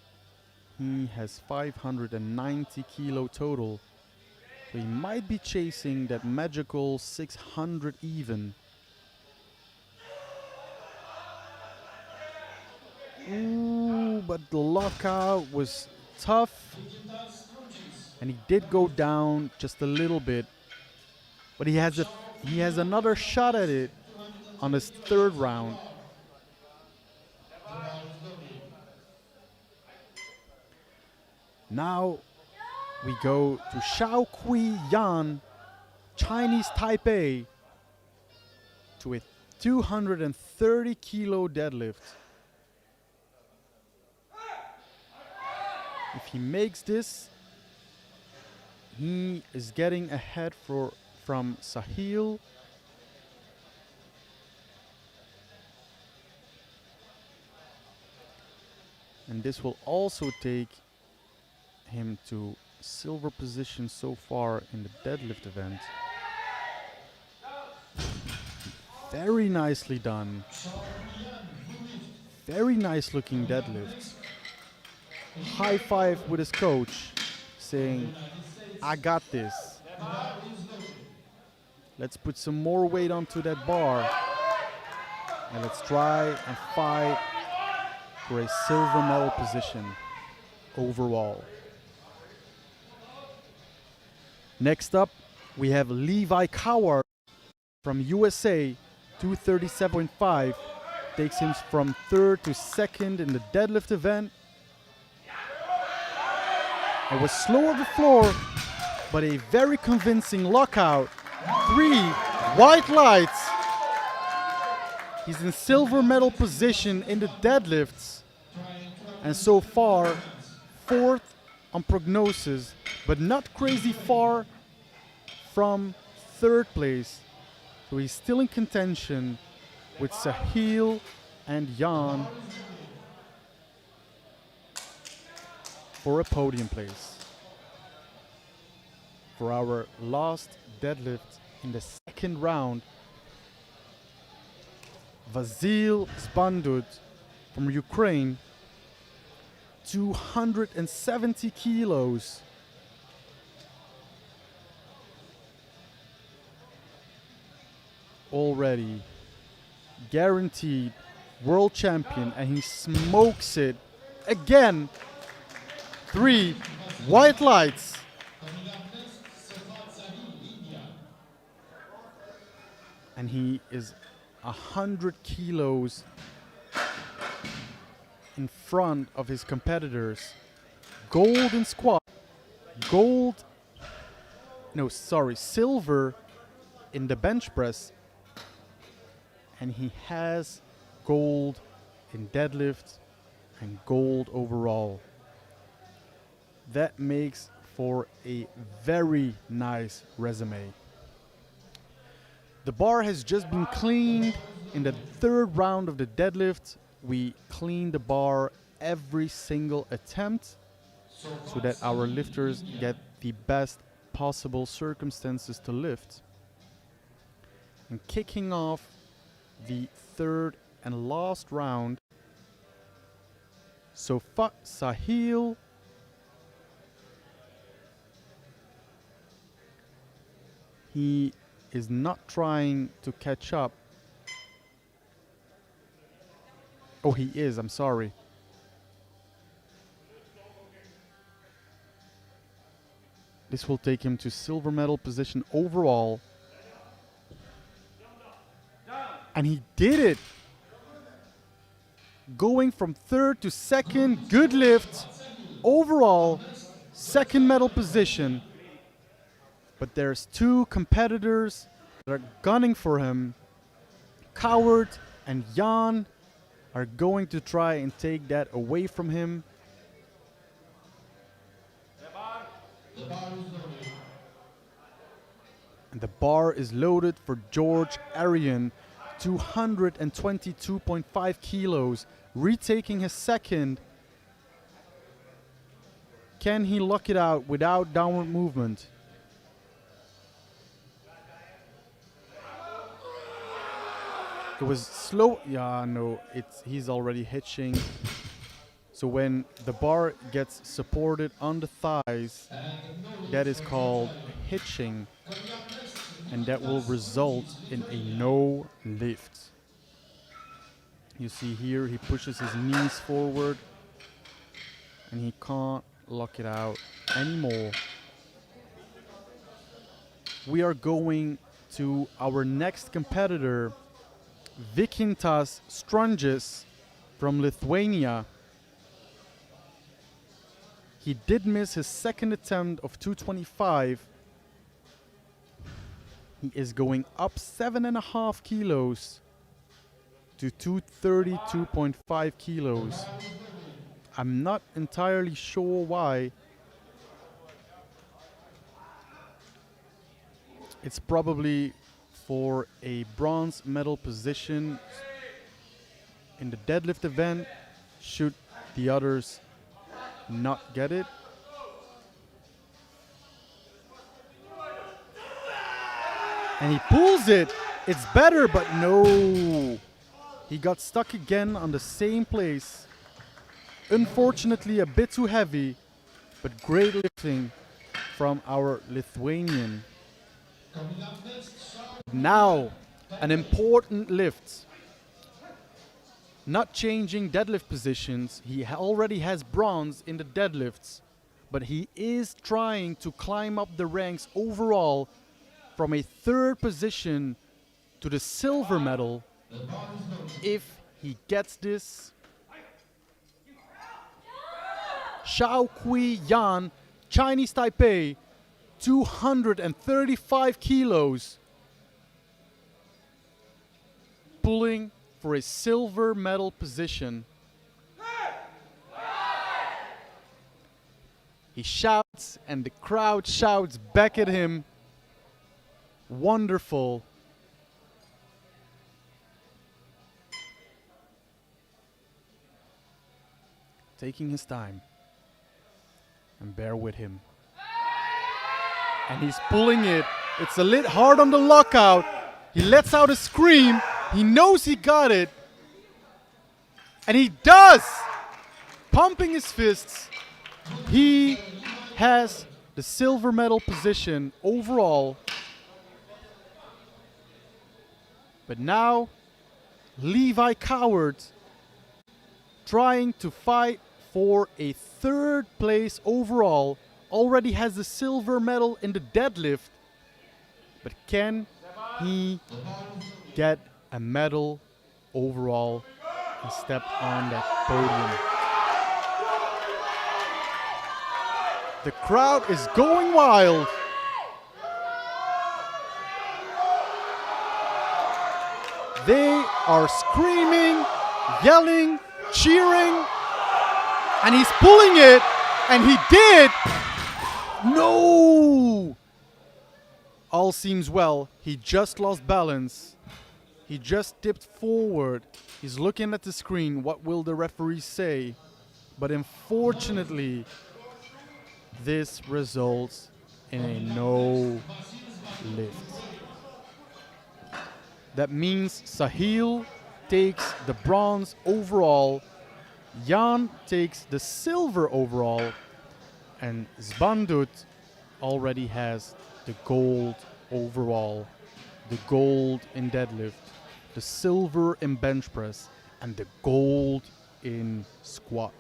he has 590 kilo total. So he might be chasing that magical 600 even. Ooh, but the lockout was tough. And he did go down just a little bit. But he has another shot at it. on this third round. Now we go to Xiaoqui Yan, Chinese Taipei, to a 230 kilo deadlift. If he makes this, he is getting ahead from Sahil. And this will also take him to silver position so far in the deadlift event. Very nicely done. Very nice looking deadlift. High five with his coach, saying, I got this. Let's put some more weight onto that bar. And let's try and fight for a silver medal position overall. Next up, we have Levi Coward from USA, 237.5. Takes him from third to second in the deadlift event. It was slow on the floor, but a very convincing lockout. 3 white lights. He's in silver medal position in the deadlifts. And so far, fourth on prognosis, but not crazy far from third place. So he's still in contention with Sahil and Jan for a podium place. For our last deadlift in the second round, Vasil Spandut from Ukraine, 270 kilos. Already guaranteed world champion, and he smokes it again. 3 white lights. And he is 100 kilos in front of his competitors. Gold in squat, silver in the bench press, and he has gold in deadlift and gold overall. That makes for a very nice resume. The bar has just been cleaned in the third round of the deadlift. We clean the bar every single attempt so that our lifters get the best possible circumstances to lift. And kicking off the third and last round, Sahil he is not trying to catch up. Oh, he is, I'm sorry. This will take him to silver medal position overall. And he did it! Going from third to second, good lift. Overall, second medal position. But there's 2 competitors that are gunning for him. Coward and Jan are going to try and take that away from him. And the bar is loaded for George Arian, 222.5 kilos, retaking his second. Can he lock it out without downward movement? It was slow. Yeah, no, he's already hitching. So when the bar gets supported on the thighs, that is called hitching. And that will result in a no lift. You see here, he pushes his knees forward and he can't lock it out anymore. We are going to our next competitor, Vykintas Strungis from Lithuania. He did miss his second attempt of 225. He is going up 7.5 kilos to 232.5 kilos. I'm not entirely sure why. It's probably for a bronze medal position in the deadlift event, should the others not get it. And he pulls it. It's better, but no. He got stuck again on the same place. Unfortunately, a bit too heavy, but great lifting from our Lithuanian. Now, an important lift. Not changing deadlift positions. He already has bronze in the deadlifts, but he is trying to climb up the ranks overall from a third position to the silver medal. If he gets this, Xiao Kui Yan, Chinese Taipei, 235 kilos, pulling for a silver medal position. He shouts and the crowd shouts back at him. Wonderful. Taking his time. And bear with him. And he's pulling it. It's a little hard on the lockout. He lets out a scream. He knows he got it. And he does! Pumping his fists. He has the silver medal position overall. But now, Levi Coward trying to fight for a third place overall, already has the silver medal in the deadlift, but can he get a medal overall and step on that podium? The crowd is going wild. They are screaming, yelling, cheering, and he's pulling it, and he did. No! All seems well. He just lost balance. He just tipped forward. He's looking at the screen. What will the referee say? But unfortunately, this results in a no lift. That means Sahil takes the bronze overall, Jan takes the silver overall, and Zbandut already has the gold overall, the gold in deadlift, the silver in bench press, and the gold in squat.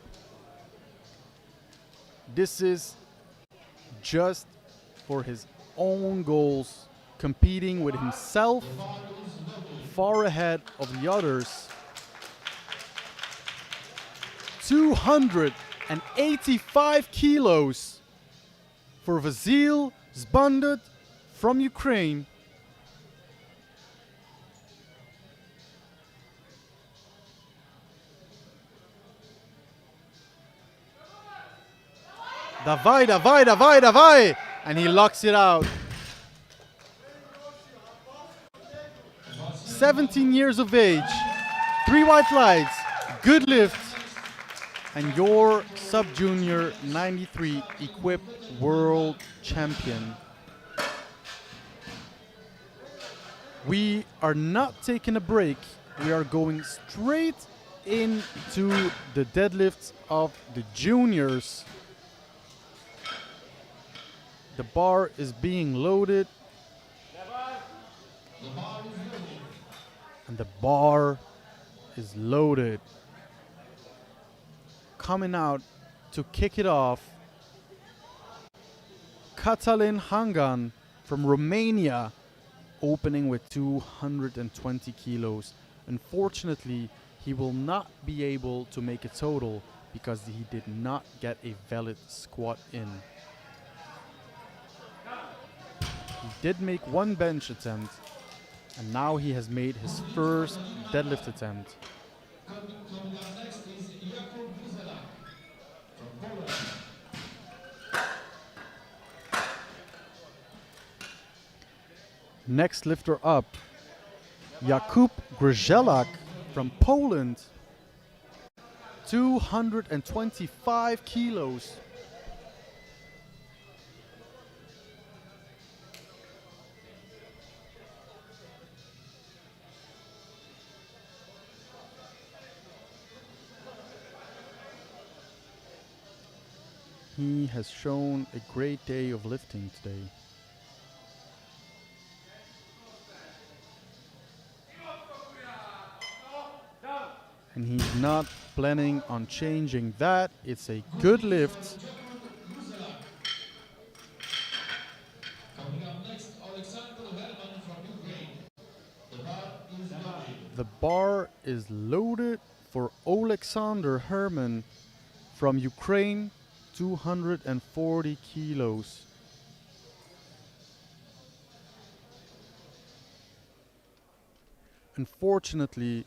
This is just for his own goals, competing with himself far ahead of the others. 285 kilos for Vasil Zbandut from Ukraine. Davai, davai, davai, davai! And he locks it out. 17 years of age, 3 white lights, good lift, and your sub-junior 93 equipped world champion. We are not taking a break. We are going straight into the deadlifts of the juniors. The bar is being loaded. And the bar is loaded. Coming out to kick it off, Katalin Hangan from Romania, opening with 220 kilos. Unfortunately, he will not be able to make a total because he did not get a valid squat in. He did make one bench attempt, and now he has made his first deadlift attempt.
Coming up next is Jakub Guzela from Poland.
Next lifter up, Jakub Grzelak from Poland. 225 kilos. He has shown a great day of lifting today. And he's not planning on changing that. It's a good lift.
Coming up next, Alexander Herman from Ukraine. The bar is loaded.
The bar is loaded for Alexander Herman from Ukraine, 240 kilos. Unfortunately,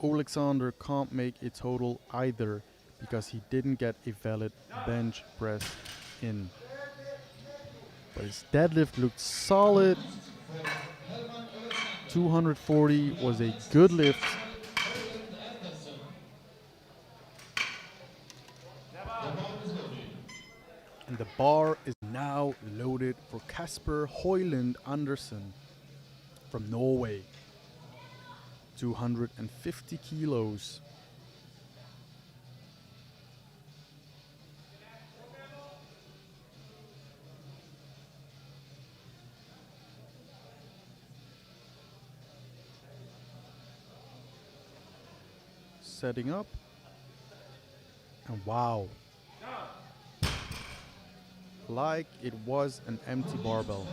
Alexander can't make a total either because he didn't get a valid bench press in. But his deadlift looked solid. 240 was a good lift. And the bar is now loaded for Kasper Højlund Andersen from Norway. 250 kilos. Setting up. And wow. Like it was an empty barbell.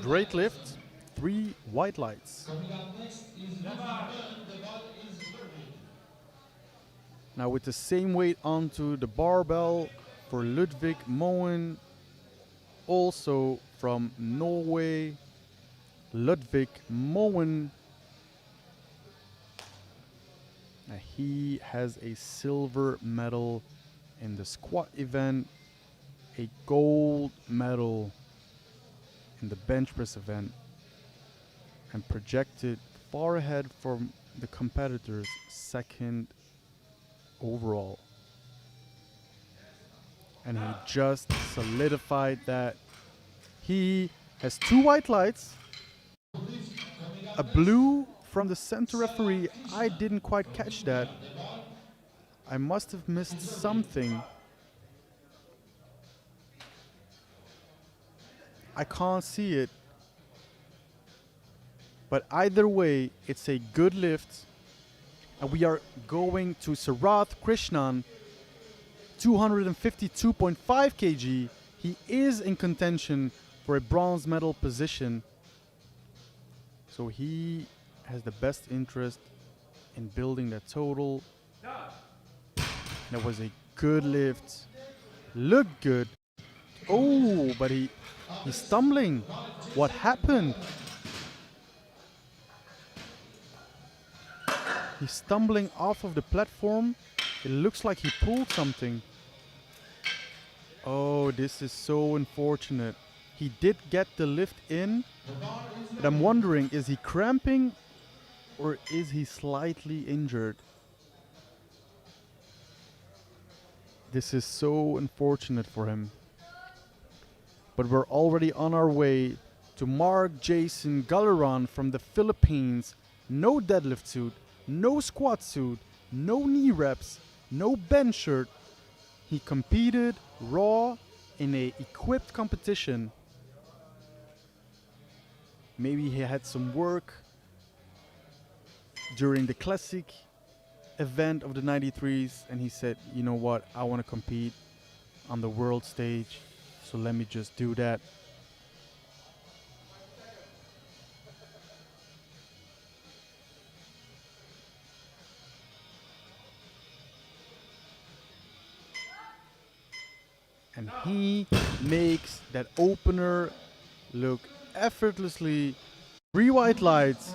Great lift. 3 white lights.
Coming up next is Ludwig Böhm. The bar is loaded.
Now with the same weight onto the barbell for Ludwig Moen, also from Norway. Ludwig Moen. Now he has a silver medal in the squat event, a gold medal in the bench press event, and projected far ahead from the competitors, second overall. And he just solidified that. He has 2 white lights, a blue from the center referee. I didn't quite catch that. I must have missed something. I can't see it. But either way, it's a good lift. And we are going to Sarath Krishnan, 252.5 kg. He is in contention for a bronze medal position. So he has the best interest in building that total. That was a good lift. Looked good. Oh, but he's stumbling. What happened? He's stumbling off of the platform. It looks like he pulled something. Oh, this is so unfortunate. He did get the lift in, but I'm wondering, is he cramping or is he slightly injured? This is so unfortunate for him. But we're already on our way to Mark Jason Galeran from the Philippines. No deadlift suit, no squat suit, no knee reps, no bench shirt. He competed raw in a equipped competition. Maybe he had some work during the classic event of the 93s and he said, you know what, I want to compete on the world stage, so let me just do that. And he makes that opener look effortlessly. 3 white lights,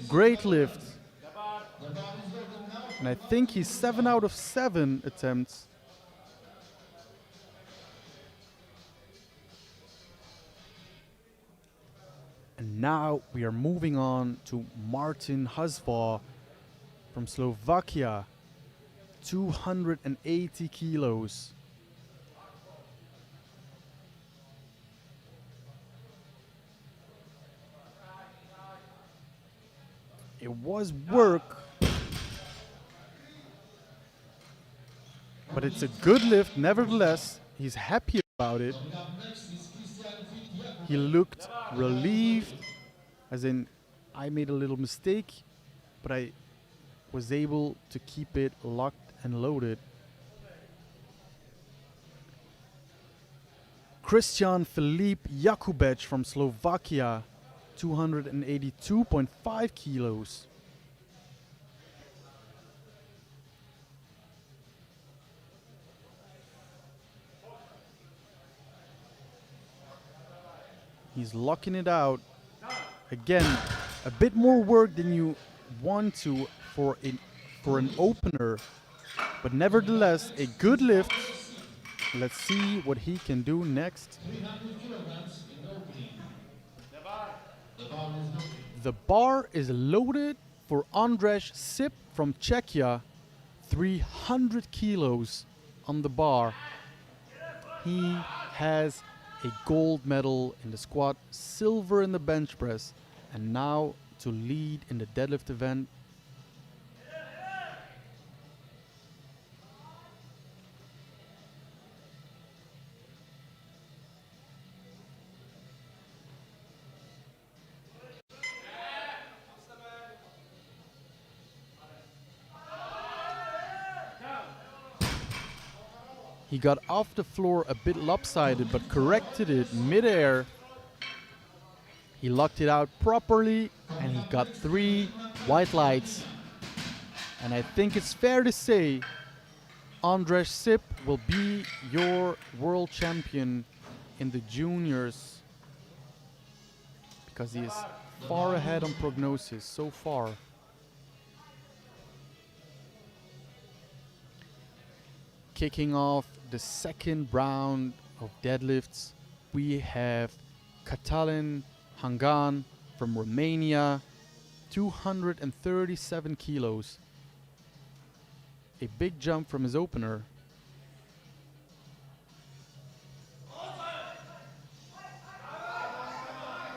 great lift. And I think he's 7 out of 7 attempts. And now we are moving on to Martin Hazva from Slovakia, 280 kilos. It was work, but it's a good lift nevertheless. He's happy about it. He looked relieved, as in, I made a little mistake, but I was able to keep it locked and loaded. Christian Filip Jakubec from Slovakia, 282.5 kilos. He's locking it out. Again, a bit more work than you want to for an opener, but nevertheless a good lift. Let's see what he can do next. The bar is loaded for Andrej Sip from Czechia, 300 kilos on the bar. He has a gold medal in the squat, silver in the bench press, and now to lead in the deadlift event. He got off the floor a bit lopsided, but corrected it mid-air. He locked it out properly, and he got 3 white lights. And I think it's fair to say Andrej Sip will be your world champion in the juniors, because he is far ahead on prognosis so far. Kicking off the second round of deadlifts, we have Catalin Hangan from Romania, 237 kilos. A big jump from his opener.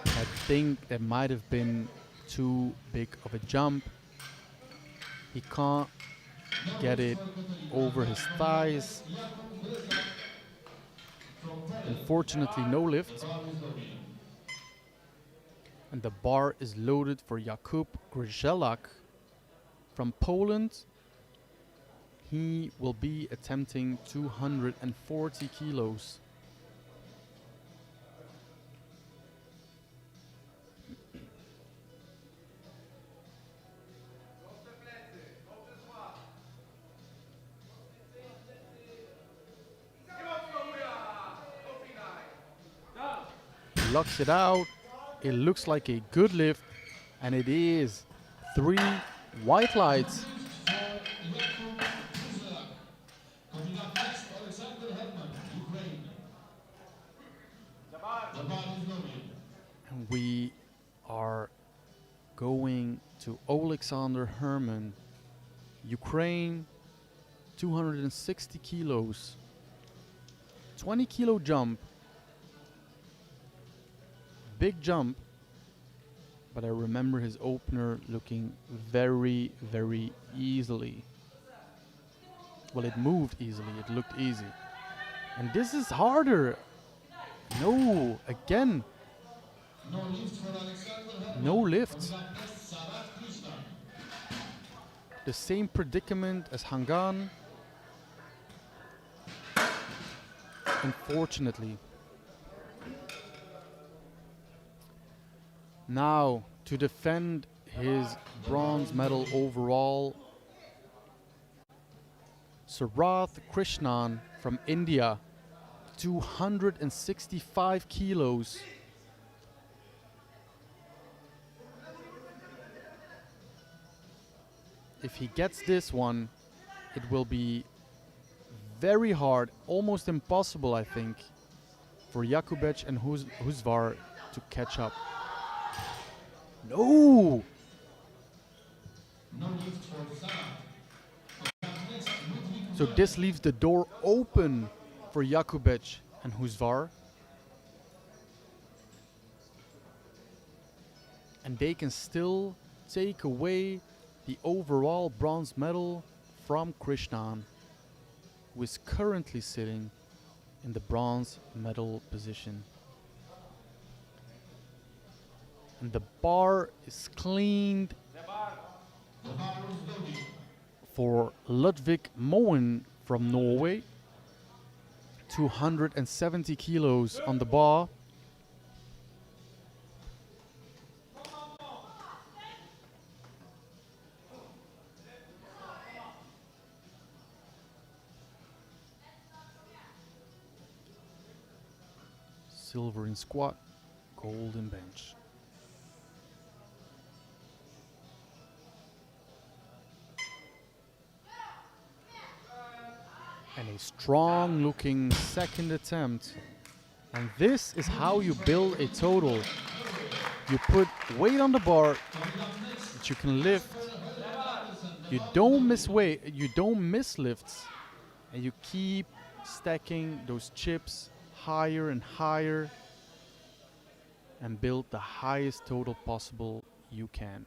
I think that might have been too big of a jump. He can't get it over his thighs. Unfortunately, no lift. And the bar is loaded for Jakub Grzelak from Poland. He will be attempting 240 kilos. Locks it out. It looks like a good lift, and it is 3 white lights. And we are going to Alexander Herman, Ukraine, 260 kilos, 20 kilo jump. Big jump, but I remember his opener looking very, very easily. Well, it moved easily, it looked easy. And this is harder. No, again. No lift. The same predicament as Hangan. Unfortunately. Now, to defend his bronze medal overall, Sarath Krishnan from India, 265 kilos. If he gets this one, it will be very hard, almost impossible, I think, for Jakubec and Husvar to catch up. No!
No lift for Zara.
So this leaves the door open for Jakubec and Husvar. And they can still take away the overall bronze medal from Krishnan, who is currently sitting in the bronze medal position. And the bar is cleaned for Ludvig Moen from Norway. 270 kilos on the bar. Silver in squat, gold in bench. And a strong looking second attempt. And this is how you build a total. You put weight on the bar that you can lift. You don't miss weight, you don't miss lifts. And you keep stacking those chips higher and higher and build the highest total possible you can.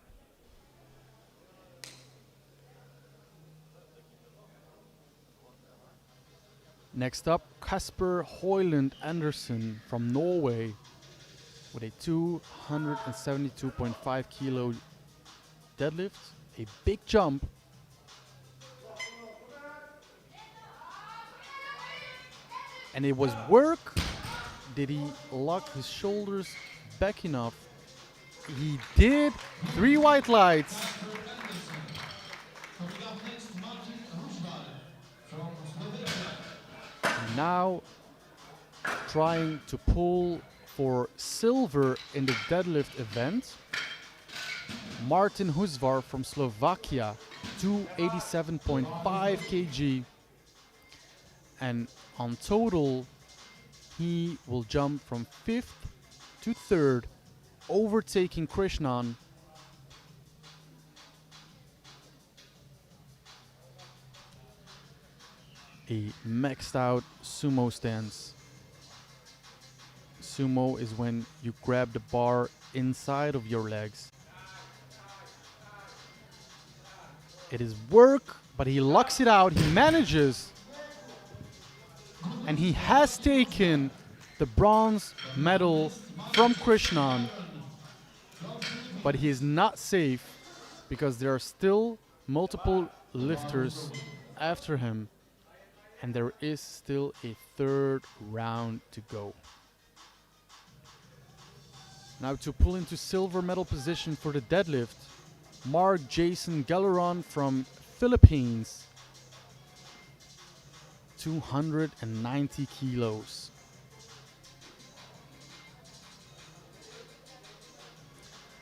Next up, Kasper Hoyland Andersen from Norway with a 272.5 kilo deadlift, a big jump. And it was work. Did he lock his shoulders back enough? He did. 3 white lights. And now trying to pull for silver in the deadlift event. Martin Husvar from Slovakia, 287.5 kg. And on total, he will jump from 5th to 3rd, overtaking Krishnan. A maxed out sumo stance. Sumo is when you grab the bar inside of your legs. It is work, but he locks it out. He manages. And he has taken the bronze medal from Krishnan. But he is not safe because there are still multiple lifters after him. And there is still a 3rd round to go. Now to pull into silver medal position for the deadlift, Mark Jason Galleron from Philippines. 290 kilos.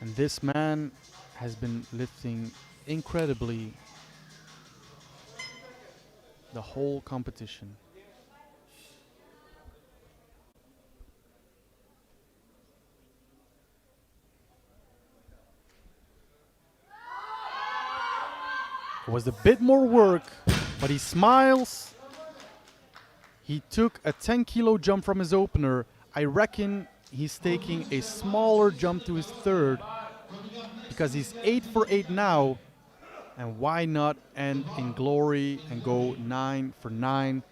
And this man has been lifting incredibly the whole competition. It was a bit more work, but he smiles. He took a 10 kilo jump from his opener. I reckon he's taking a smaller jump to his 3rd because he's 8 for 8 now. And why not end in glory and go 9 for 9?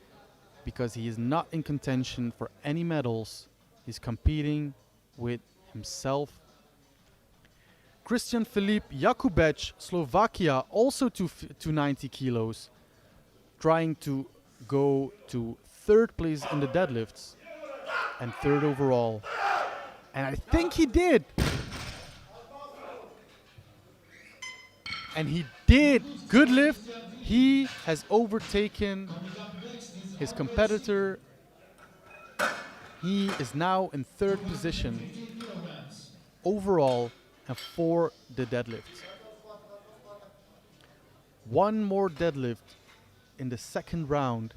Because he is not in contention for any medals. He's competing with himself. Christian Filip Jakubec, Slovakia, also 290 kilos, trying to go to 3rd place in the deadlifts and 3rd overall. And I think he did. And he did. Good lift. He has overtaken his competitor He is now in third position overall and for the deadlift. One more deadlift in the second round.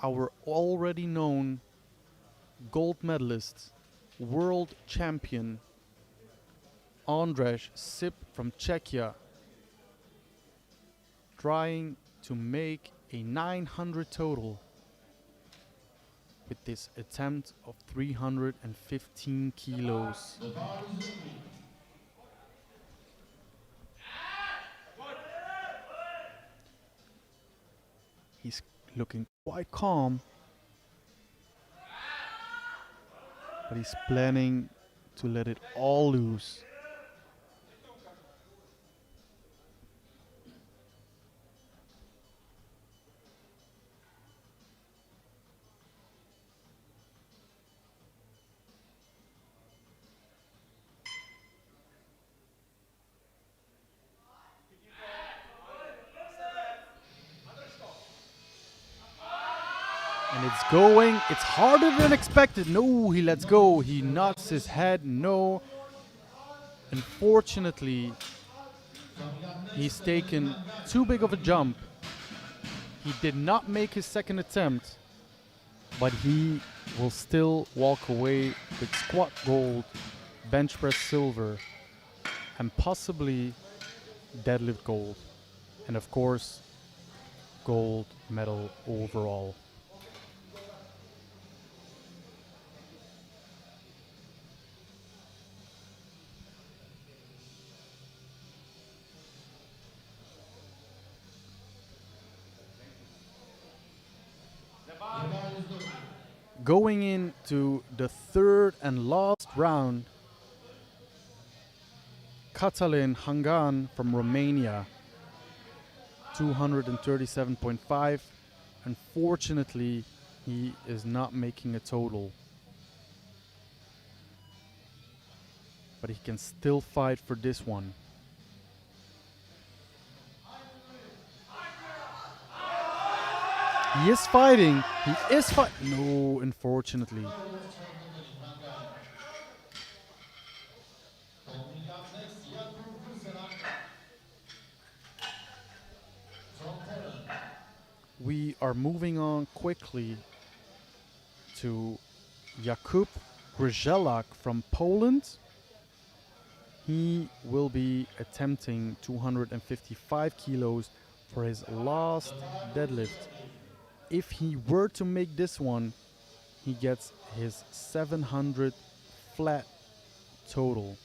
Our already known gold medalist, world champion, Andrej Sip from Czechia, trying to make a 900 total with this attempt of 315 kilos. He's looking quite calm, but he's planning to let it all loose. And it's going, it's harder than expected. No, he lets go. He nods his head. No. Unfortunately, he's taken too big of a jump. He did not make his second attempt, but he will still walk away with squat gold, bench press silver, and possibly deadlift gold. And of course, gold medal overall. Going into the third and last round, Cătălin Hangan from Romania, 237.5. Unfortunately, he is not making a total. But he can still fight for this one. He is fighting. He is fighting. No, unfortunately. We are moving on quickly to Jakub Grzelak from Poland. He will be attempting 255 kilos for his last deadlift. If he were to make this one, he gets his 700 flat total.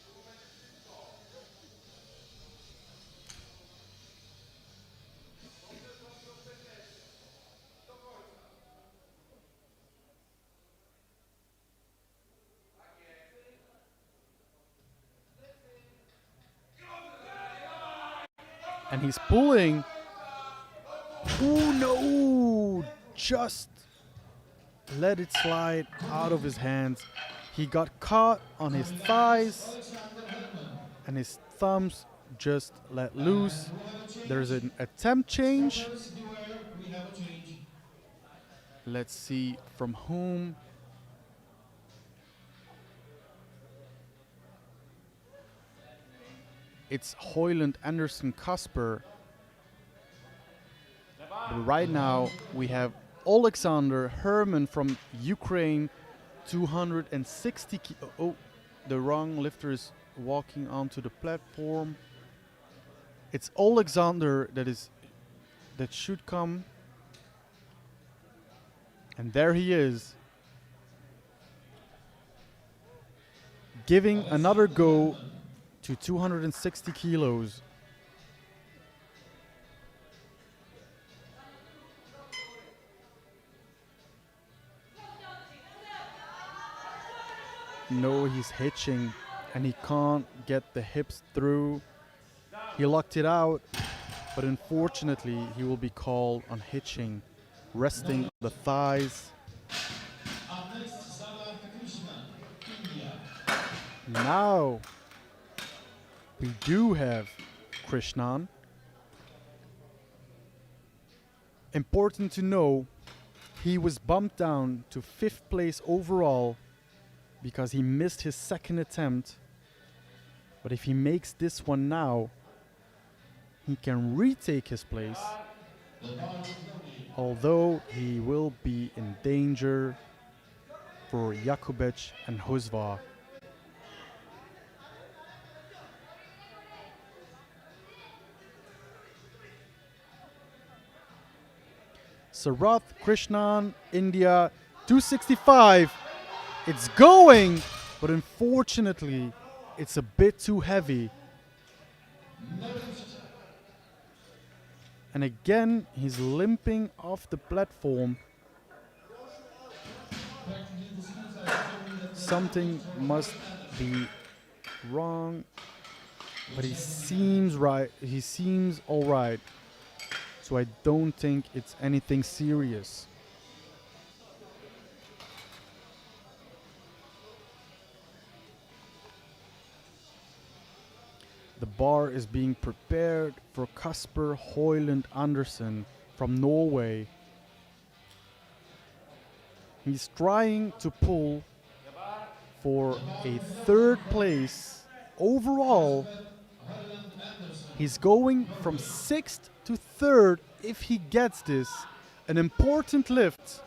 And he's pulling. Oh no! Just let it slide out of his hands. He got caught on his thighs and his thumbs just let loose. There's an attempt change. Let's see from whom. It's Hoyland Anderson Kasper. But right now we have Alexander Herman from Ukraine, 260 oh, the wrong lifter is walking onto the platform. It's Alexander that should come. And there he is, giving another go to 260 kilos. No, he's hitching and he can't get the hips through. He locked it out, but unfortunately he will be called on hitching, resting the thighs. Now we do have Krishnan. Important to know, He was bumped down to 5th place overall because he missed his second attempt. But if he makes this one now, he can retake his place. Although he will be in danger for Jakubec and Huzva. Sarath Krishnan, India, 265. It's going, but unfortunately, it's a bit too heavy. And again, he's limping off the platform. Something must be wrong, but he seems right. He seems all right. So I don't think it's anything serious. The bar is being prepared for Kasper Højlund Andersen from Norway. He's trying to pull for a 3rd place overall. He's going from 6th to 3rd if he gets this. An important lift.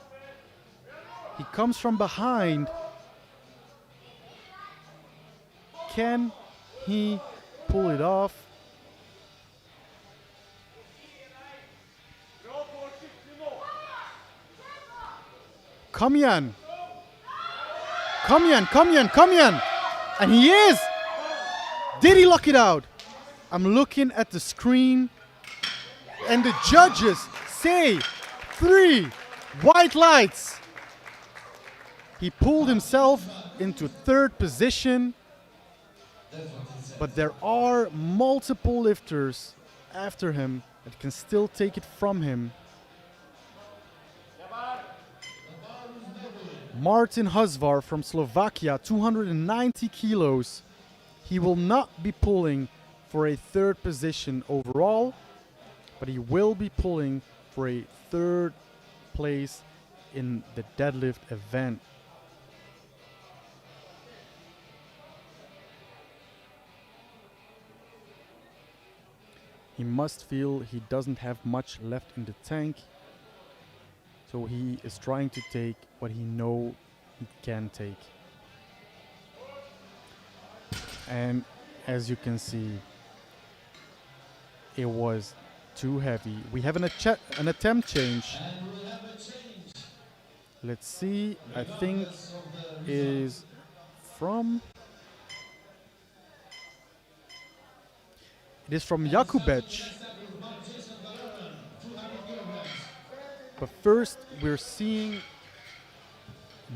He comes from behind. Can he pull it off? Come on. Come on, come on, come on. And he is. Did he lock it out? I'm looking at the screen and the judges say 3 white lights. He pulled himself into 3rd position, but there are multiple lifters after him that can still take it from him. Martin Huzvar from Slovakia, 290 kilos. He will not be pulling for a 3rd position overall, but he will be pulling for a 3rd place in the deadlift event. He must feel he doesn't have much left in the tank, so he is trying to take what he knows he can take. And as you can see, it was too heavy. We have an attempt change. Let's see, I think is from... It is from Jakubec. But first, we're seeing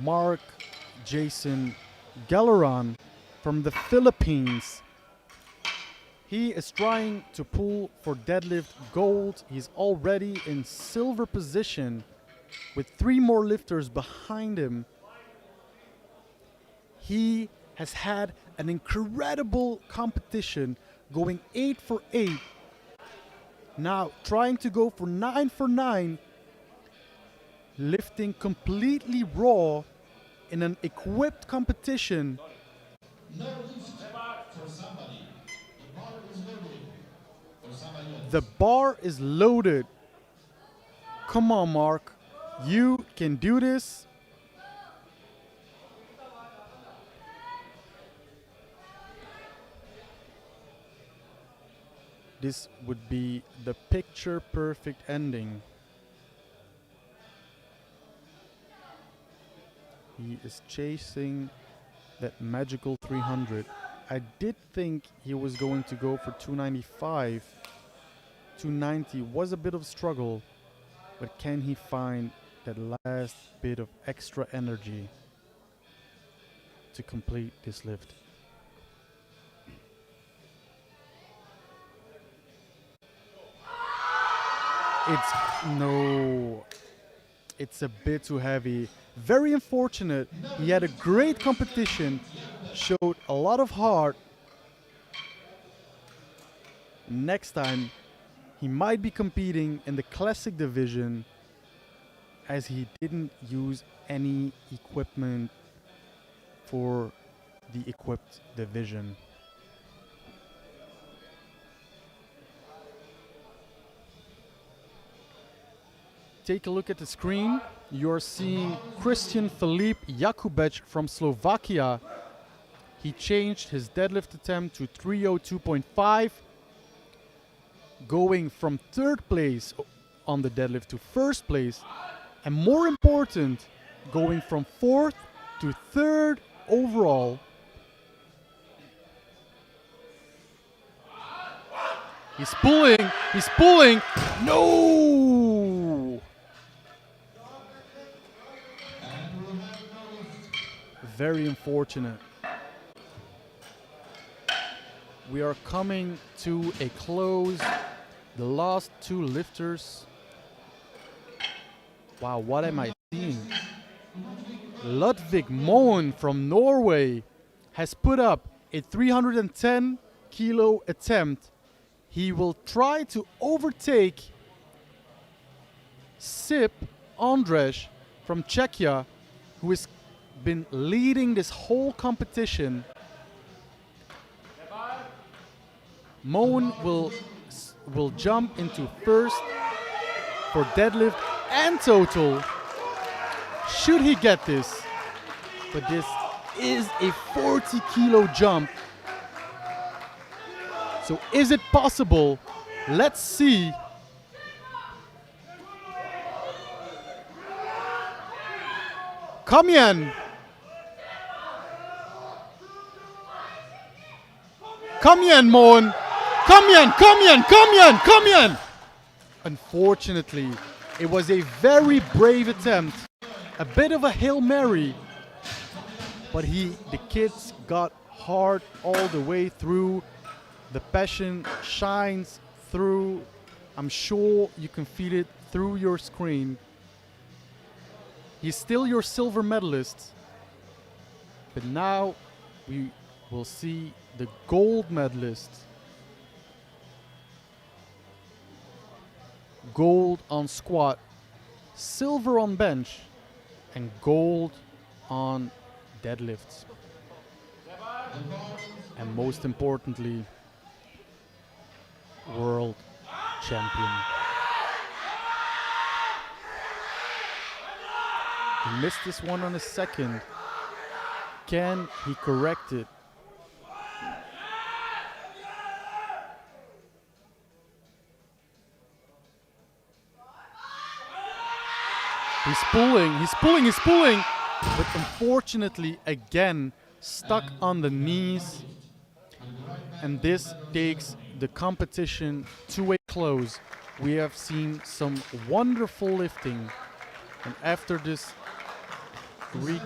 Mark Jason Galeran from the Philippines. He is trying to pull for deadlift gold. He's already in silver position with 3 more lifters behind him. He has had an incredible competition, going 8 for 8. Now trying to go for 9 for 9, lifting completely raw in an equipped competition. The bar is loaded. Come on, Mark. You can do this. This would be the picture perfect ending. He is chasing that magical 300. I did think he was going to go for 295. 290 was a bit of a struggle, but can he find that last bit of extra energy to complete this lift? It's a bit too heavy. Very unfortunate. He had a great competition, showed a lot of heart. Next time, he might be competing in the classic division, as he didn't use any equipment for the equipped division. Take a look at the screen. You're seeing Christian Filip Jakubec from Slovakia. He changed his deadlift attempt to 302.5, going from third place on the deadlift to first place, and more important, going from fourth to third overall. He's pulling, no! Very unfortunate. We are coming to a close. The last two lifters. Wow, what am I seeing? Ludvig Moen from Norway has put up a 310 kilo attempt. He will try to overtake Sip Andrej from Czechia, who has been leading this whole competition. Moen will jump into first for deadlift and total. Should he get this? But this is a 40 kilo jump. So is it possible? Let's see. Kom igen! Kom igen, Moen! Kom igen, kom igen, kom igen, kom igen! Unfortunately, it was a very brave attempt. A bit of a Hail Mary. But the kids got hard all the way through. The passion shines through. I'm sure you can feel it through your screen. He's still your silver medalist. But now we will see the gold medalist. Gold on squat, silver on bench, and gold on deadlifts. And most importantly, world champion. He missed this one on a second. Can he correct it? He's pulling, but unfortunately again stuck on the knees, and this takes the competition to a close. We have seen some wonderful lifting, and after this screen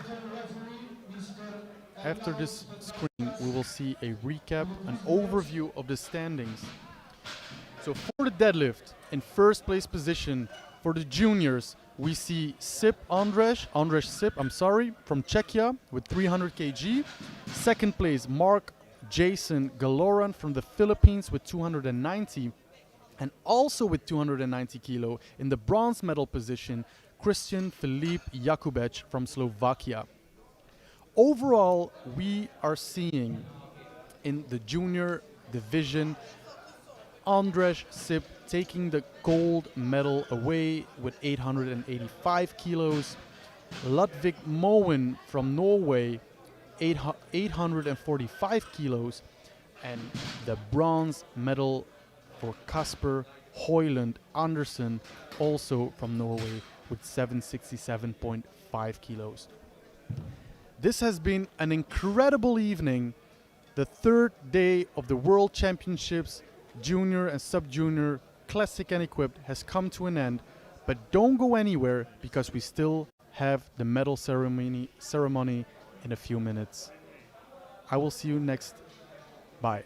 we will see a recap, an overview of the standings. So for the deadlift, in first place position for the juniors, we see Andrej Sip, from Czechia with 300 kg. Second place, Mark Jason Galoran from the Philippines with 290. And also with 290 kilo in the bronze medal position, Christian Filip Jakubec from Slovakia. Overall, we are seeing in the junior division Andrej Sip taking the gold medal away with 885 kilos. Ludvig Moen from Norway, 845 kilos. And the bronze medal for Kasper Hoyland Andersen, also from Norway, with 767.5 kilos. This has been an incredible evening. The third day of the World Championships, Junior and Sub-Junior, Classic and Equipped, has come to an end. But don't go anywhere, because we still have the medal ceremony in a few minutes. I will see you next. Bye.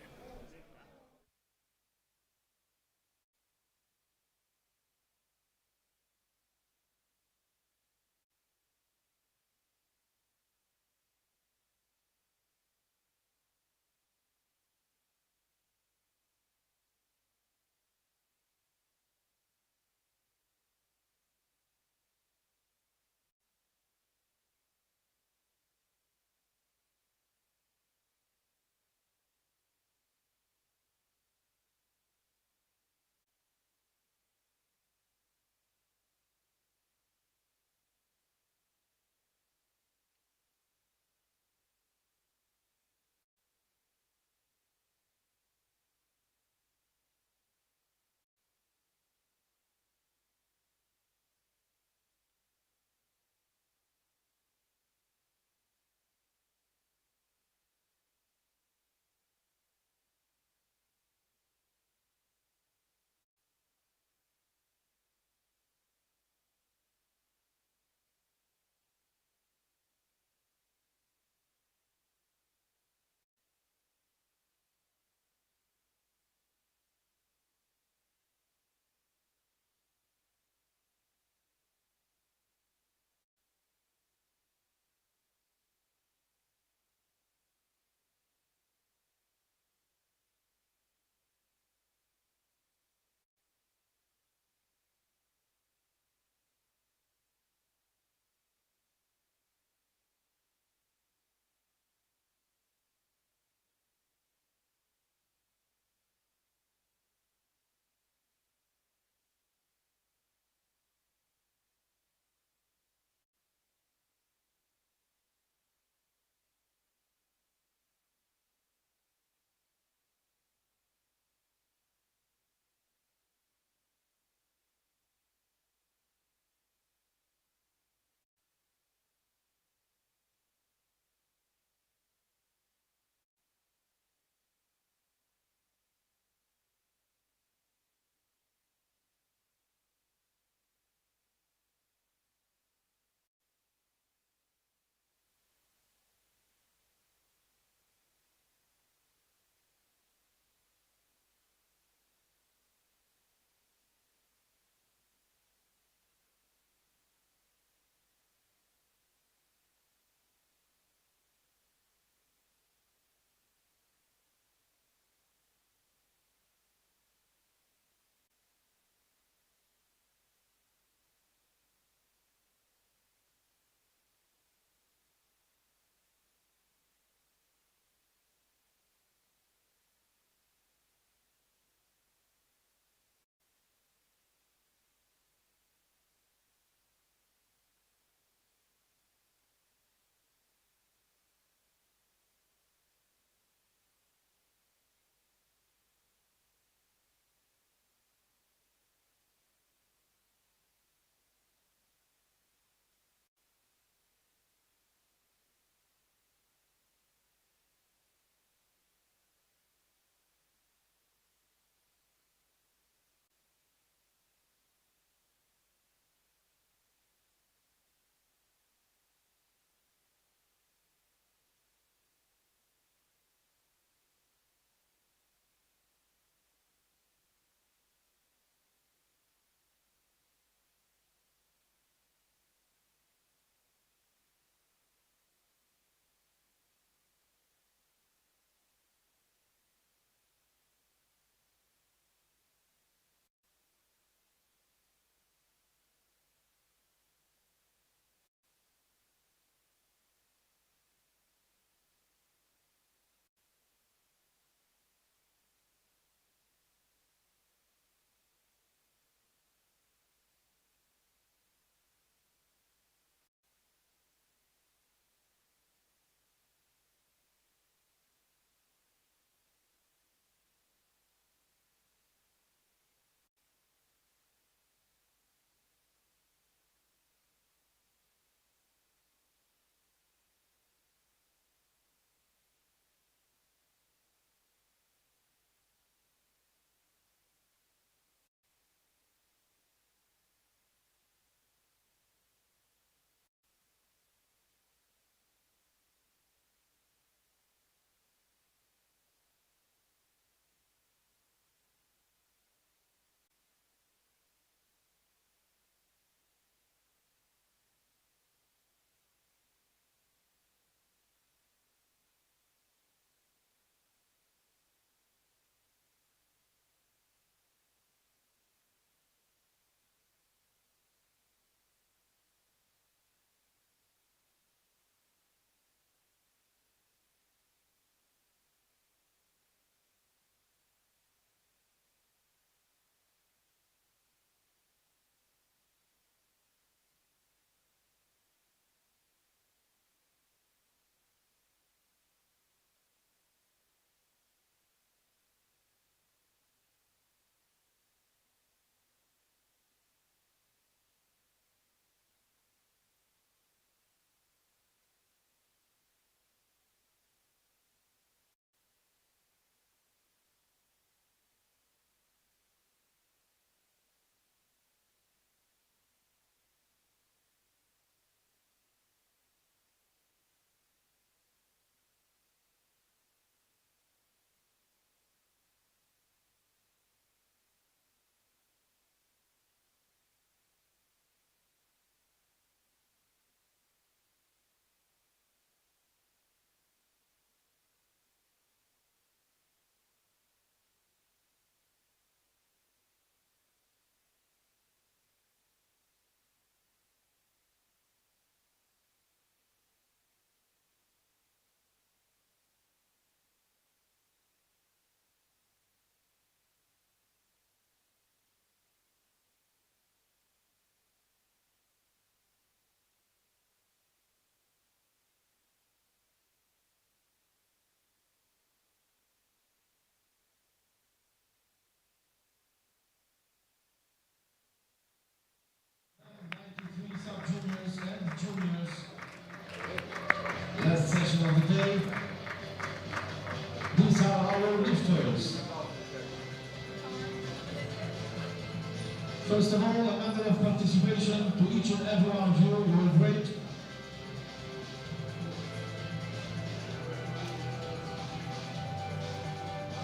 First of all, a matter of participation to each and every one of you. You were great.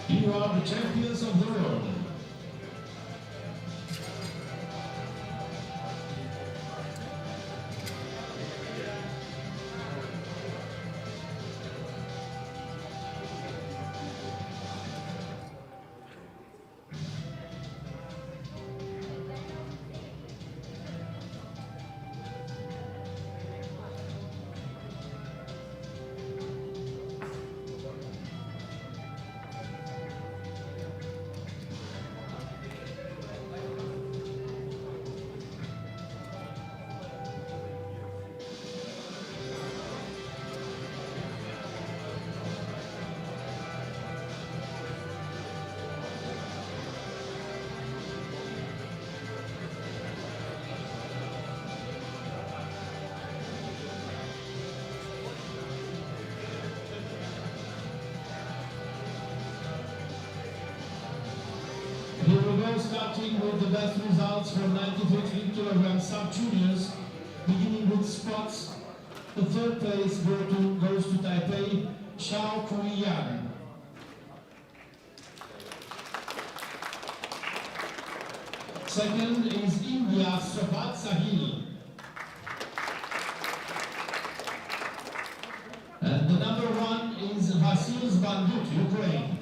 You are the champions of the world. Here we go, starting with the best results from 93 kg sub-juniors, beginning with squats. The third place goes to Taipei, Xiao Kuiyan. Second is India, Sobat Sahil. And the number one is Vasil Bandut, Ukraine.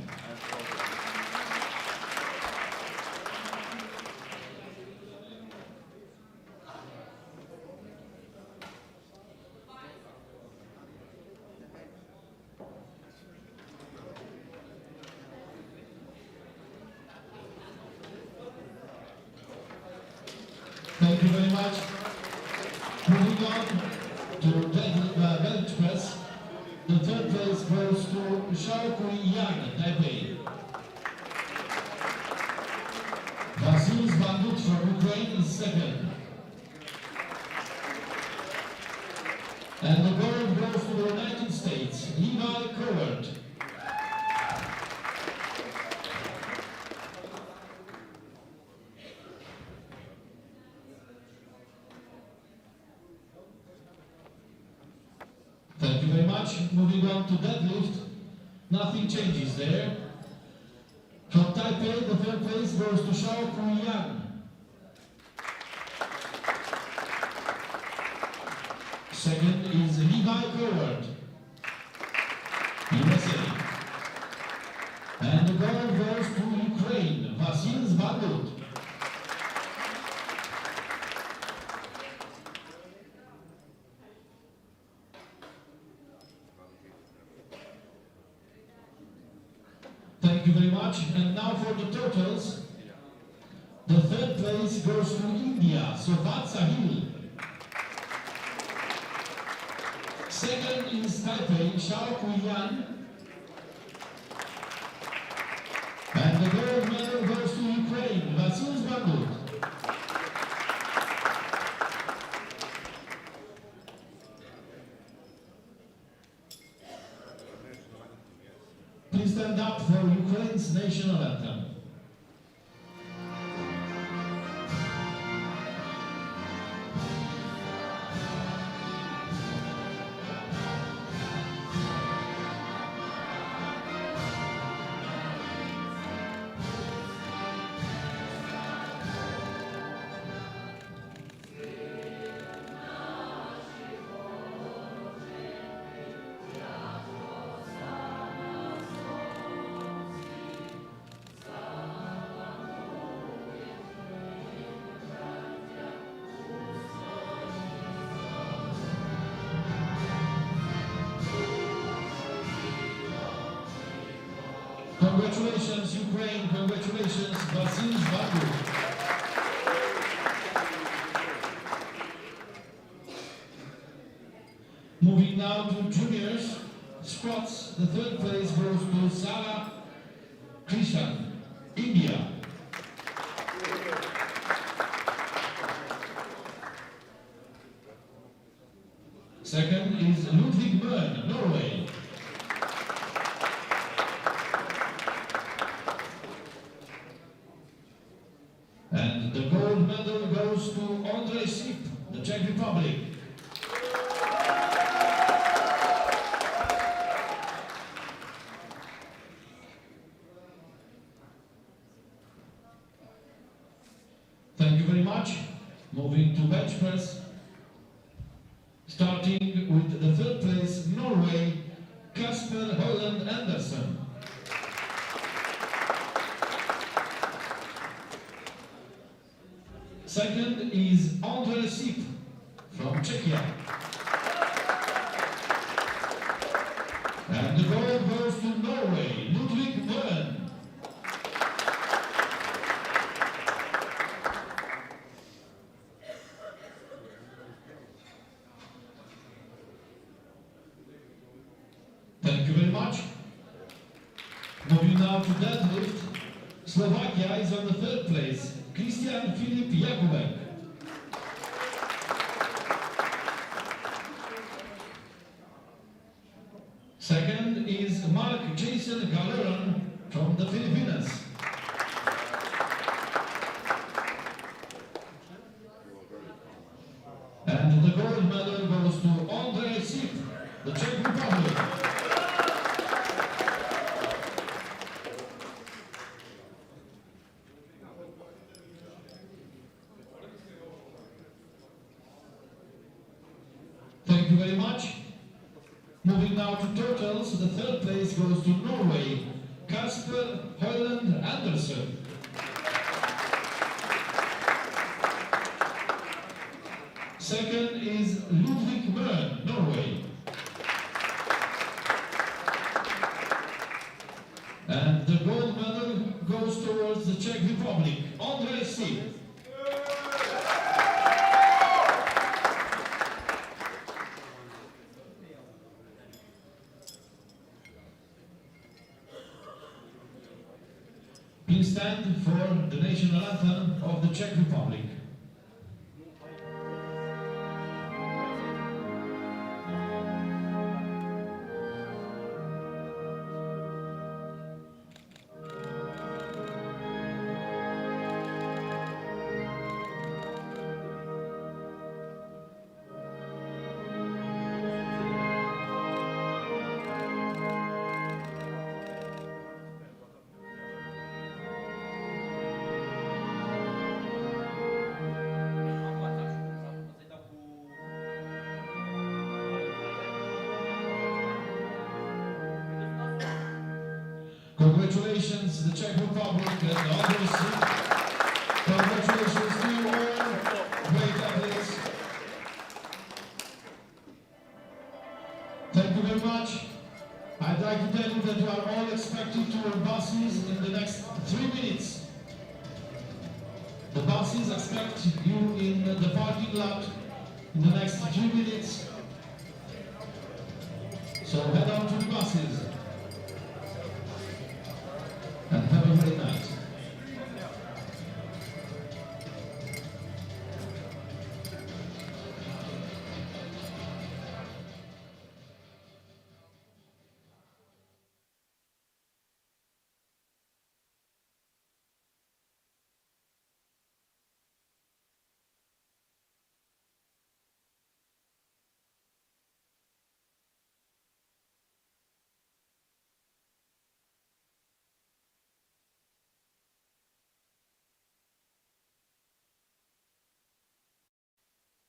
Thank you very much. Moving on to bench press. The third place goes to Xiaokui Yang, Taipei. Vasil Bandut from Ukraine is second. And the gold goes to the United States, Levi Coward. Thank you very much. Moving on to deadlift, nothing changes there. From Taipei, the third place goes to Xiao Kuiyan. Second is Levi Coward, USA. And the gold goes to Ukraine, Vasil Bandut. Thank you very much. And now for the totals. The third place goes to India, Sobat Sahil. Second is Taipei, Xiao Kuiyan. And the gold medal goes to Ukraine, Vasil Bandut. Please stand up for Ukraine's national anthem. Congratulations, Ukraine. Congratulations, Vasil Bandut. Moving now to juniors, squats. The third place goes to Sarah Krishan, India. Second is Ludwig Mørn, Norway. And the gold medal goes to Andrzej Sip, the Czech Republic. Thank you very much. Moving to bench press. Starting with the third place, Norway, Kasper Holland Andersen. Second is Andrzej Sip from Czechia. And the gold goes to Norway, Ludwig Bøhn. Thank you very much. Moving now to deadlift. Slovakia is on the third place. Christian Filip Jakubek. Second is Mark Jason Galeron from the Philippines. And the gold medal goes to Andrzej Sip, the Czech Republic. Thank you very much. Moving now to totals, the third place goes to Norway, Kasper Holland Andersen. Second is Ludwig Bøhn, Norway. And the gold medal goes towards the Czech Republic, Andrzej Sip. Please stand for the national anthem of the Czech Republic. Congratulations, the Czech Republic and others. Congratulations to you all, great athletes. Thank you very much. I'd like to tell you that you are all expected to your buses in the next 3 minutes. The buses expect you in the parking lot in the next 3 minutes. So head on to the buses.